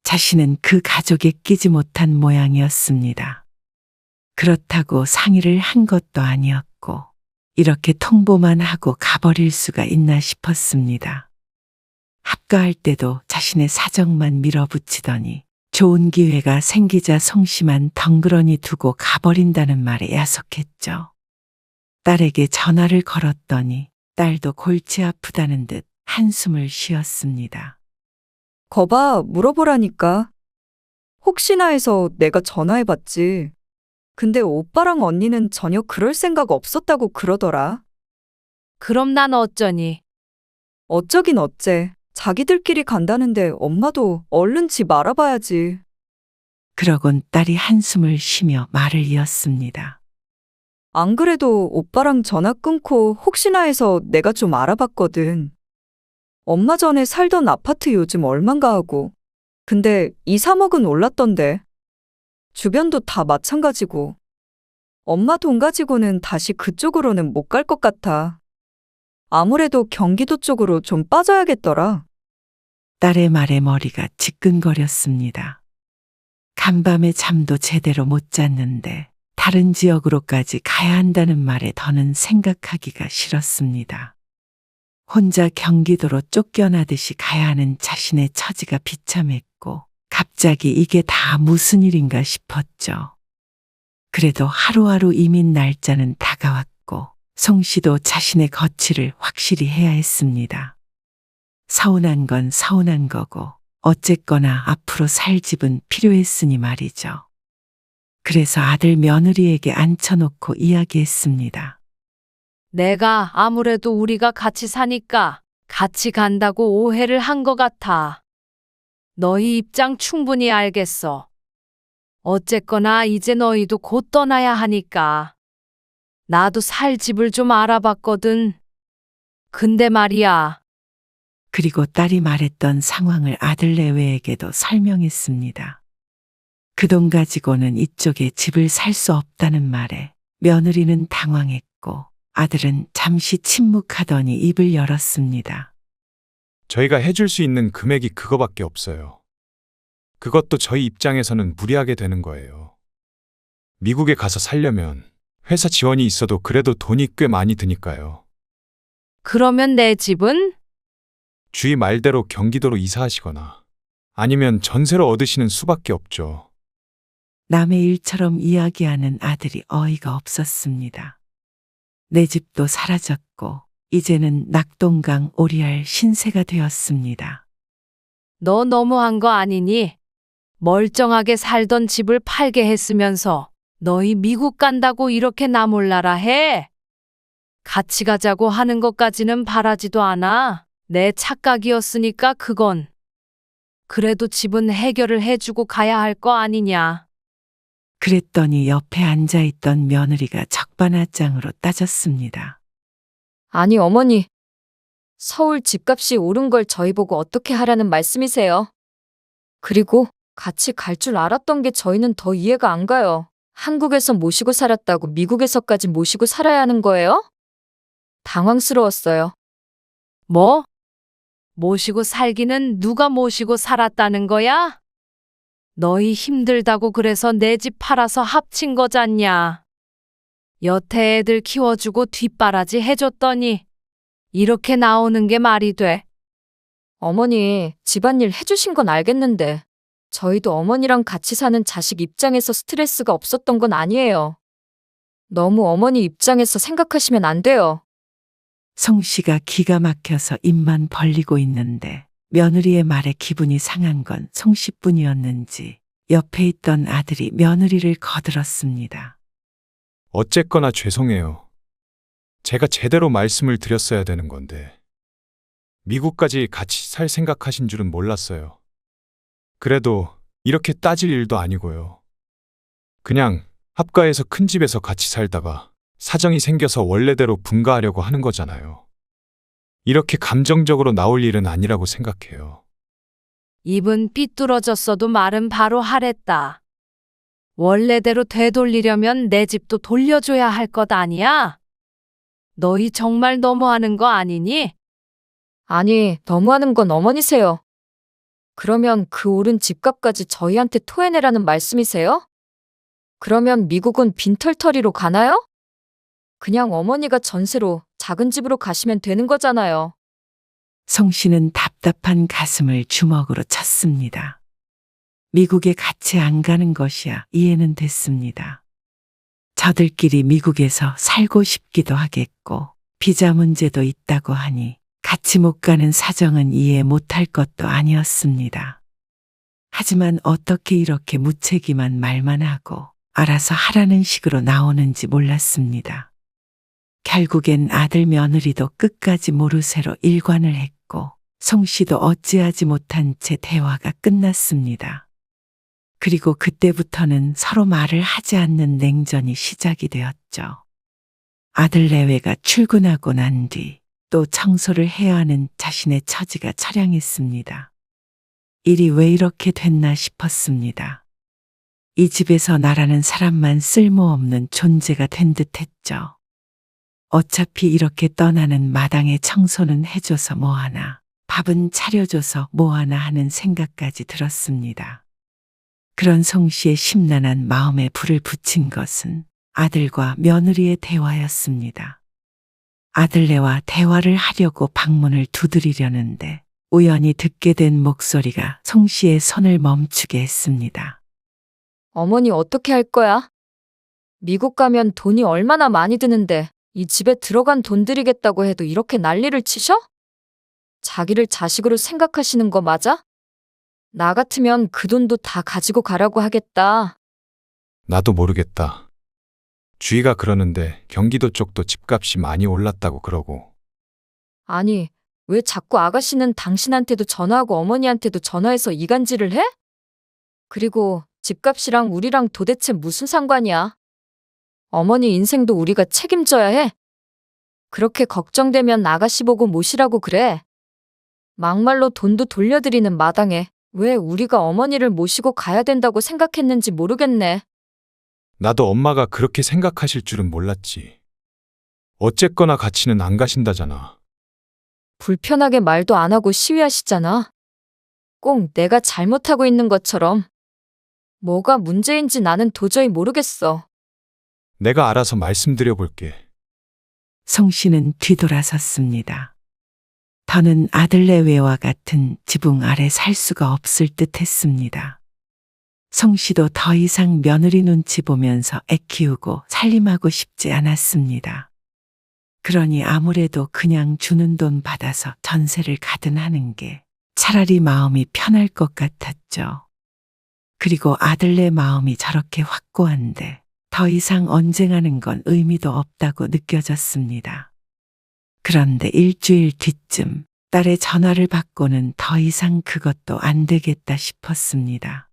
Speaker 3: 자신은 그 가족에 끼지 못한 모양이었습니다. 그렇다고 상의를 한 것도 아니었고 이렇게 통보만 하고 가버릴 수가 있나 싶었습니다. 합가할 때도 자신의 사정만 밀어붙이더니 좋은 기회가 생기자 송씨만 덩그러니 두고 가버린다는 말에 야속했죠. 딸에게 전화를 걸었더니 딸도 골치 아프다는 듯 한숨을 쉬었습니다.
Speaker 1: 거봐, 물어보라니까. 혹시나 해서 내가 전화해봤지. 근데 오빠랑 언니는 전혀 그럴 생각 없었다고 그러더라.
Speaker 2: 그럼 난 어쩌니?
Speaker 1: 어쩌긴 어째. 자기들끼리 간다는데 엄마도 얼른 집 알아봐야지.
Speaker 3: 그러곤 딸이 한숨을 쉬며 말을 이었습니다.
Speaker 1: 안 그래도 오빠랑 전화 끊고 혹시나 해서 내가 좀 알아봤거든. 엄마 전에 살던 아파트 요즘 얼만가 하고. 근데 2, 3억은 올랐던데. 주변도 다 마찬가지고. 엄마 돈 가지고는 다시 그쪽으로는 못 갈 것 같아. 아무래도 경기도 쪽으로 좀 빠져야겠더라.
Speaker 3: 딸의 말에 머리가 지끈거렸습니다. 간밤에 잠도 제대로 못 잤는데 다른 지역으로까지 가야 한다는 말에 더는 생각하기가 싫었습니다. 혼자 경기도로 쫓겨나듯이 가야 하는 자신의 처지가 비참했고 갑자기 이게 다 무슨 일인가 싶었죠. 그래도 하루하루 이민 날짜는 다가왔고 송씨도 자신의 거취를 확실히 해야 했습니다. 서운한 건 서운한 거고 어쨌거나 앞으로 살 집은 필요했으니 말이죠. 그래서 아들 며느리에게 앉혀놓고 이야기했습니다.
Speaker 2: 내가 아무래도 우리가 같이 사니까 같이 간다고 오해를 한 것 같아. 너희 입장 충분히 알겠어. 어쨌거나 이제 너희도 곧 떠나야 하니까. 나도 살 집을 좀 알아봤거든. 근데 말이야.
Speaker 3: 그리고 딸이 말했던 상황을 아들 내외에게도 설명했습니다. 그 돈 가지고는 이쪽에 집을 살 수 없다는 말에 며느리는 당황했고 아들은 잠시 침묵하더니 입을 열었습니다.
Speaker 4: 저희가 해줄 수 있는 금액이 그거밖에 없어요. 그것도 저희 입장에서는 무리하게 되는 거예요. 미국에 가서 살려면 회사 지원이 있어도 그래도 돈이 꽤 많이 드니까요.
Speaker 2: 그러면 내 집은?
Speaker 4: 주위 말대로 경기도로 이사하시거나 아니면 전세로 얻으시는 수밖에 없죠.
Speaker 3: 남의 일처럼 이야기하는 아들이 어이가 없었습니다. 내 집도 사라졌고 이제는 낙동강 오리알 신세가 되었습니다.
Speaker 2: 너 너무한 거 아니니? 멀쩡하게 살던 집을 팔게 했으면서 너희 미국 간다고 이렇게 나 몰라라 해? 같이 가자고 하는 것까지는 바라지도 않아. 내 착각이었으니까 그건. 그래도 집은 해결을 해주고 가야 할 거 아니냐.
Speaker 3: 그랬더니 옆에 앉아있던 며느리가 적반하장으로 따졌습니다.
Speaker 7: 아니, 어머니. 서울 집값이 오른 걸 저희 보고 어떻게 하라는 말씀이세요? 그리고 같이 갈 줄 알았던 게 저희는 더 이해가 안 가요. 한국에서 모시고 살았다고 미국에서까지 모시고 살아야 하는 거예요? 당황스러웠어요.
Speaker 2: 뭐? 모시고 살기는 누가 모시고 살았다는 거야? 너희 힘들다고 그래서 내 집 팔아서 합친 거잖냐. 여태 애들 키워주고 뒷바라지 해줬더니 이렇게 나오는 게 말이 돼.
Speaker 7: 어머니, 집안일 해주신 건 알겠는데 저희도 어머니랑 같이 사는 자식 입장에서 스트레스가 없었던 건 아니에요. 너무 어머니 입장에서 생각하시면 안 돼요.
Speaker 3: 송 씨가 기가 막혀서 입만 벌리고 있는데 며느리의 말에 기분이 상한 건 송 씨뿐이었는지 옆에 있던 아들이 며느리를 거들었습니다.
Speaker 4: 어쨌거나 죄송해요. 제가 제대로 말씀을 드렸어야 되는 건데. 미국까지 같이 살 생각하신 줄은 몰랐어요. 그래도 이렇게 따질 일도 아니고요. 그냥 합가해서 큰 집에서 같이 살다가 사정이 생겨서 원래대로 분가하려고 하는 거잖아요. 이렇게 감정적으로 나올 일은 아니라고 생각해요.
Speaker 2: 입은 삐뚤어졌어도 말은 바로 하랬다. 원래대로 되돌리려면 내 집도 돌려줘야 할 것 아니야? 너희 정말 너무하는 거 아니니?
Speaker 7: 아니, 너무하는 건 어머니세요. 그러면 그 오른 집값까지 저희한테 토해내라는 말씀이세요? 그러면 미국은 빈털터리로 가나요? 그냥 어머니가 전세로 작은 집으로 가시면 되는 거잖아요.
Speaker 3: 송 씨는 답답한 가슴을 주먹으로 쳤습니다. 미국에 같이 안 가는 것이야 이해는 됐습니다. 저들끼리 미국에서 살고 싶기도 하겠고 비자 문제도 있다고 하니 같이 못 가는 사정은 이해 못할 것도 아니었습니다. 하지만 어떻게 이렇게 무책임한 말만 하고 알아서 하라는 식으로 나오는지 몰랐습니다. 결국엔 아들 며느리도 끝까지 모르쇠로 일관을 했고 송 씨도 어찌하지 못한 채 대화가 끝났습니다. 그리고 그때부터는 서로 말을 하지 않는 냉전이 시작이 되었죠. 아들 내외가 출근하고 난 뒤 또 청소를 해야 하는 자신의 처지가 처량했습니다. 일이 왜 이렇게 됐나 싶었습니다. 이 집에서 나라는 사람만 쓸모없는 존재가 된 듯했죠. 어차피 이렇게 떠나는 마당에 청소는 해줘서 뭐하나, 밥은 차려줘서 뭐하나 하는 생각까지 들었습니다. 그런 송 씨의 심란한 마음에 불을 붙인 것은 아들과 며느리의 대화였습니다. 아들네와 대화를 하려고 방문을 두드리려는데 우연히 듣게 된 목소리가 송 씨의 손을 멈추게 했습니다.
Speaker 7: 어머니 어떻게 할 거야? 미국 가면 돈이 얼마나 많이 드는데 이 집에 들어간 돈 드리겠다고 해도 이렇게 난리를 치셔? 자기를 자식으로 생각하시는 거 맞아? 나 같으면 그 돈도 다 가지고 가라고 하겠다.
Speaker 4: 나도 모르겠다. 주위가 그러는데 경기도 쪽도 집값이 많이 올랐다고 그러고.
Speaker 7: 아니, 왜 자꾸 아가씨는 당신한테도 전화하고 어머니한테도 전화해서 이간질을 해? 그리고 집값이랑 우리랑 도대체 무슨 상관이야? 어머니 인생도 우리가 책임져야 해? 그렇게 걱정되면 아가씨 보고 모시라고 그래. 막말로 돈도 돌려드리는 마당에 왜 우리가 어머니를 모시고 가야 된다고 생각했는지 모르겠네.
Speaker 4: 나도 엄마가 그렇게 생각하실 줄은 몰랐지. 어쨌거나 같이는 안 가신다잖아.
Speaker 7: 불편하게 말도 안 하고 시위하시잖아. 꼭 내가 잘못하고 있는 것처럼. 뭐가 문제인지 나는 도저히 모르겠어.
Speaker 4: 내가 알아서 말씀드려 볼게.
Speaker 3: 송 씨는 뒤돌아섰습니다. 더는 아들 내외와 같은 지붕 아래 살 수가 없을 듯 했습니다. 송 씨도 더 이상 며느리 눈치 보면서 애 키우고 살림하고 싶지 않았습니다. 그러니 아무래도 그냥 주는 돈 받아서 전세를 가든 하는 게 차라리 마음이 편할 것 같았죠. 그리고 아들네 마음이 저렇게 확고한데 더 이상 언쟁하는 건 의미도 없다고 느껴졌습니다. 그런데 일주일 뒤쯤 딸의 전화를 받고는 더 이상 그것도 안 되겠다 싶었습니다.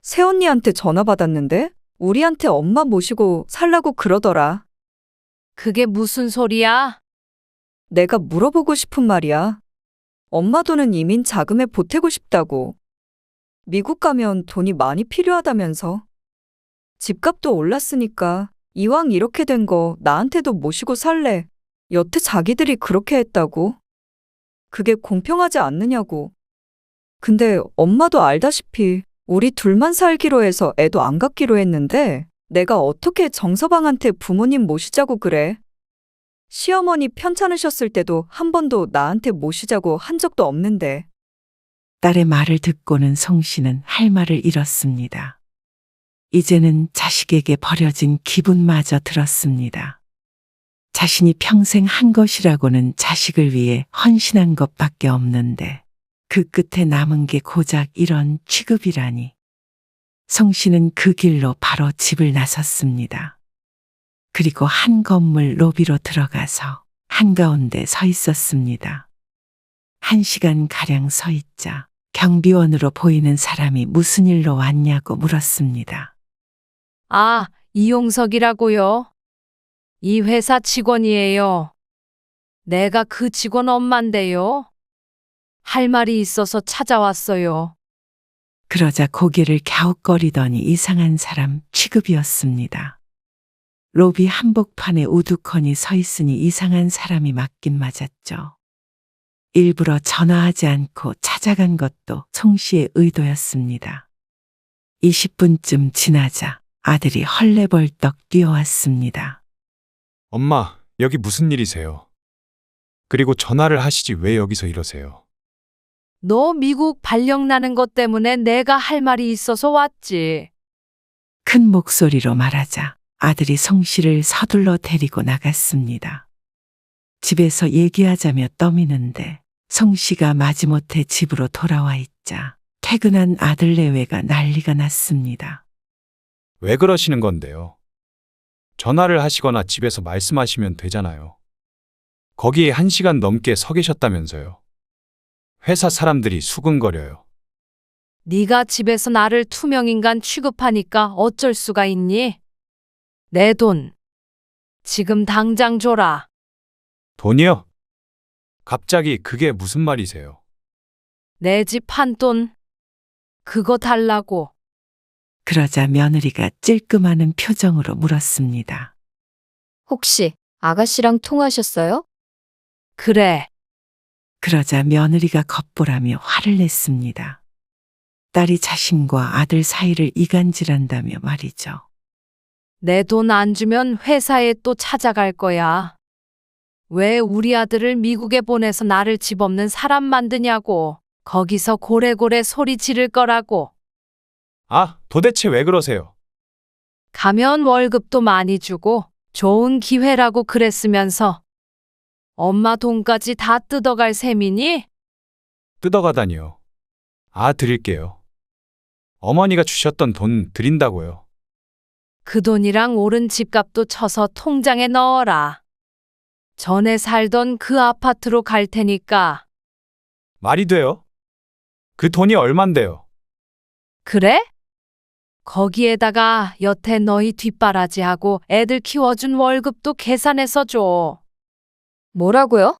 Speaker 1: 새언니한테 전화 받았는데 우리한테 엄마 모시고 살라고 그러더라.
Speaker 2: 그게 무슨 소리야?
Speaker 1: 내가 물어보고 싶은 말이야. 엄마 돈은 이민 자금에 보태고 싶다고. 미국 가면 돈이 많이 필요하다면서. 집값도 올랐으니까 이왕 이렇게 된 거 나한테도 모시고 살래. 여태 자기들이 그렇게 했다고. 그게 공평하지 않느냐고. 근데 엄마도 알다시피 우리 둘만 살기로 해서 애도 안 갖기로 했는데 내가 어떻게 정서방한테 부모님 모시자고 그래. 시어머니 편찮으셨을 때도 한 번도 나한테 모시자고 한 적도 없는데.
Speaker 3: 딸의 말을 듣고는 송 씨는 할 말을 잃었습니다. 이제는 자식에게 버려진 기분마저 들었습니다. 자신이 평생 한 것이라고는 자식을 위해 헌신한 것밖에 없는데 그 끝에 남은 게 고작 이런 취급이라니. 송 씨는 그 길로 바로 집을 나섰습니다. 그리고 한 건물 로비로 들어가서 한가운데 서 있었습니다. 1시간가량 서 있자 경비원으로 보이는 사람이 무슨 일로 왔냐고 물었습니다.
Speaker 2: 아, 이용석이라고요. 이 회사 직원이에요. 내가 그 직원 엄마인데요. 할 말이 있어서 찾아왔어요.
Speaker 3: 그러자 고개를 갸웃거리더니 이상한 사람 취급이었습니다. 로비 한복판에 우두커니 서 있으니 이상한 사람이 맞긴 맞았죠. 일부러 전화하지 않고 찾아간 것도 송 씨의 의도였습니다. 20분쯤 지나자 아들이 헐레벌떡 뛰어왔습니다.
Speaker 4: 엄마, 여기 무슨 일이세요? 그리고 전화를 하시지 왜 여기서 이러세요?
Speaker 2: 너 미국 발령 나는 것 때문에 내가 할 말이 있어서 왔지.
Speaker 3: 큰 목소리로 말하자 아들이 송 씨를 서둘러 데리고 나갔습니다. 집에서 얘기하자며 떠미는데 송 씨가 마지못해 집으로 돌아와 있자 퇴근한 아들 내외가 난리가 났습니다.
Speaker 4: 왜 그러시는 건데요? 전화를 하시거나 집에서 말씀하시면 되잖아요. 거기에 1시간 넘게 서 계셨다면서요. 회사 사람들이 수근거려요.
Speaker 2: 네가 집에서 나를 투명인간 취급하니까 어쩔 수가 있니? 내 돈 지금 당장 줘라.
Speaker 4: 돈이요? 갑자기 그게 무슨 말이세요?
Speaker 2: 내 집 한 돈 그거 달라고.
Speaker 3: 그러자 며느리가 찔끔하는 표정으로 물었습니다.
Speaker 7: 혹시 아가씨랑 통화하셨어요?
Speaker 2: 그래.
Speaker 3: 그러자 며느리가 겉보라며 화를 냈습니다. 딸이 자신과 아들 사이를 이간질한다며 말이죠.
Speaker 2: 내 돈 안 주면 회사에 또 찾아갈 거야. 왜 우리 아들을 미국에 보내서 나를 집 없는 사람 만드냐고. 거기서 고래고래 소리 지를 거라고.
Speaker 4: 아, 도대체 왜 그러세요?
Speaker 2: 가면 월급도 많이 주고 좋은 기회라고 그랬으면서 엄마 돈까지 다 뜯어갈 셈이니?
Speaker 4: 뜯어가다니요. 아, 드릴게요. 어머니가 주셨던 돈 드린다고요.
Speaker 2: 그 돈이랑 오른 집값도 쳐서 통장에 넣어라. 전에 살던 그 아파트로 갈 테니까.
Speaker 4: 말이 돼요? 그 돈이 얼만데요?
Speaker 2: 그래? 거기에다가 여태 너희 뒷바라지하고 애들 키워준 월급도 계산해서 줘.
Speaker 7: 뭐라고요?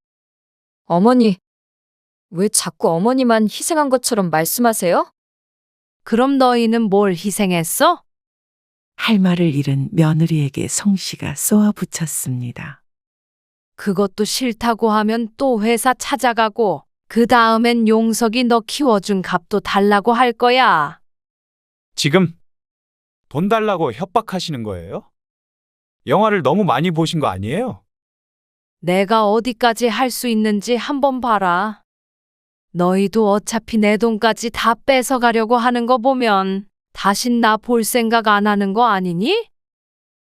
Speaker 7: 어머니, 왜 자꾸 어머니만 희생한 것처럼 말씀하세요?
Speaker 2: 그럼 너희는 뭘 희생했어?
Speaker 3: 할 말을 잃은 며느리에게 송씨가 쏘아붙였습니다.
Speaker 2: 그것도 싫다고 하면 또 회사 찾아가고 그 다음엔 용석이 너 키워준 값도 달라고 할 거야.
Speaker 4: 지금 돈 달라고 협박하시는 거예요? 영화를 너무 많이 보신 거 아니에요?
Speaker 2: 내가 어디까지 할 수 있는지 한번 봐라. 너희도 어차피 내 돈까지 다 뺏어가려고 하는 거 보면 다신 나 볼 생각 안 하는 거 아니니?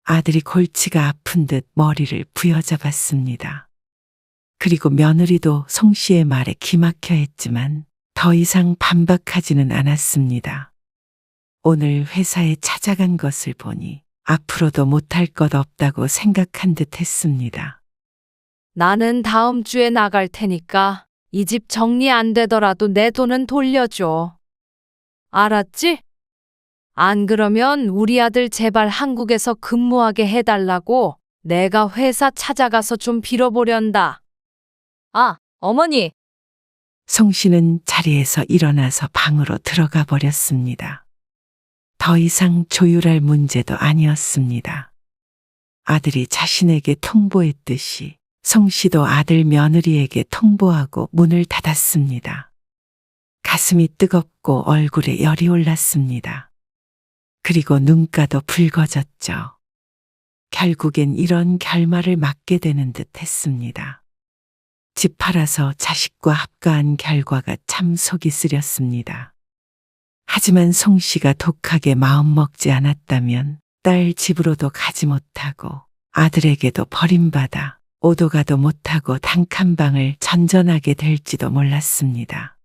Speaker 3: 아들이 골치가 아픈 듯 머리를 부여잡았습니다. 그리고 며느리도 송씨의 말에 기막혀 했지만 더 이상 반박하지는 않았습니다. 오늘 회사에 찾아간 것을 보니 앞으로도 못할 것 없다고 생각한 듯 했습니다.
Speaker 2: 나는 다음 주에 나갈 테니까 이 집 정리 안 되더라도 내 돈은 돌려줘. 알았지? 안 그러면 우리 아들 제발 한국에서 근무하게 해달라고 내가 회사 찾아가서 좀 빌어보련다.
Speaker 7: 아, 어머니,
Speaker 3: 송씨는 자리에서 일어나서 방으로 들어가 버렸습니다. 더 이상 조율할 문제도 아니었습니다. 아들이 자신에게 통보했듯이 송씨도 아들 며느리에게 통보하고 문을 닫았습니다. 가슴이 뜨겁고 얼굴에 열이 올랐습니다. 그리고 눈가도 붉어졌죠. 결국엔 이런 결말을 맞게 되는 듯 했습니다. 집 팔아서 자식과 합가한 결과가 참 속이 쓰렸습니다. 하지만 송씨가 독하게 마음먹지 않았다면 딸 집으로도 가지 못하고 아들에게도 버림받아 오도 가도 못하고 단칸방을 전전하게 될지도 몰랐습니다.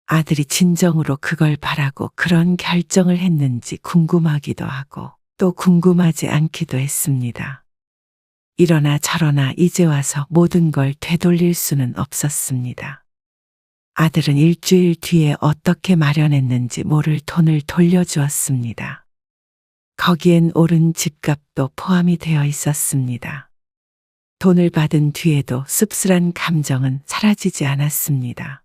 Speaker 3: 아들이 진정으로 그걸 바라고 그런 결정을 했는지 궁금하기도 하고 또 궁금하지 않기도 했습니다. 이러나 저러나 이제 와서 모든 걸 되돌릴 수는 없었습니다. 아들은 일주일 뒤에 어떻게 마련했는지 모를 돈을 돌려주었습니다. 거기엔 오른 집값도 포함이 되어 있었습니다. 돈을 받은 뒤에도 씁쓸한 감정은 사라지지 않았습니다.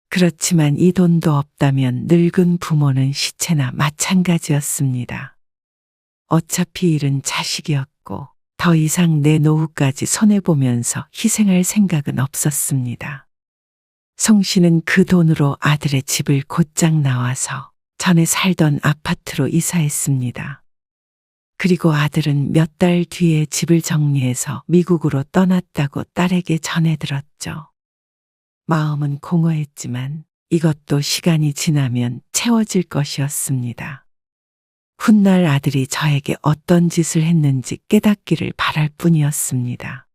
Speaker 3: 그렇지만 이 돈도 없다면 늙은 부모는 시체나 마찬가지였습니다. 어차피 일은 자식이었고 더 이상 내 노후까지 손해보면서 희생할 생각은 없었습니다. 송씨는 그 돈으로 아들의 집을 곧장 나와서 전에 살던 아파트로 이사했습니다. 그리고 아들은 몇 달 뒤에 집을 정리해서 미국으로 떠났다고 딸에게 전해들었죠. 마음은 공허했지만 이것도 시간이 지나면 채워질 것이었습니다. 훗날 아들이 저에게 어떤 짓을 했는지 깨닫기를 바랄 뿐이었습니다.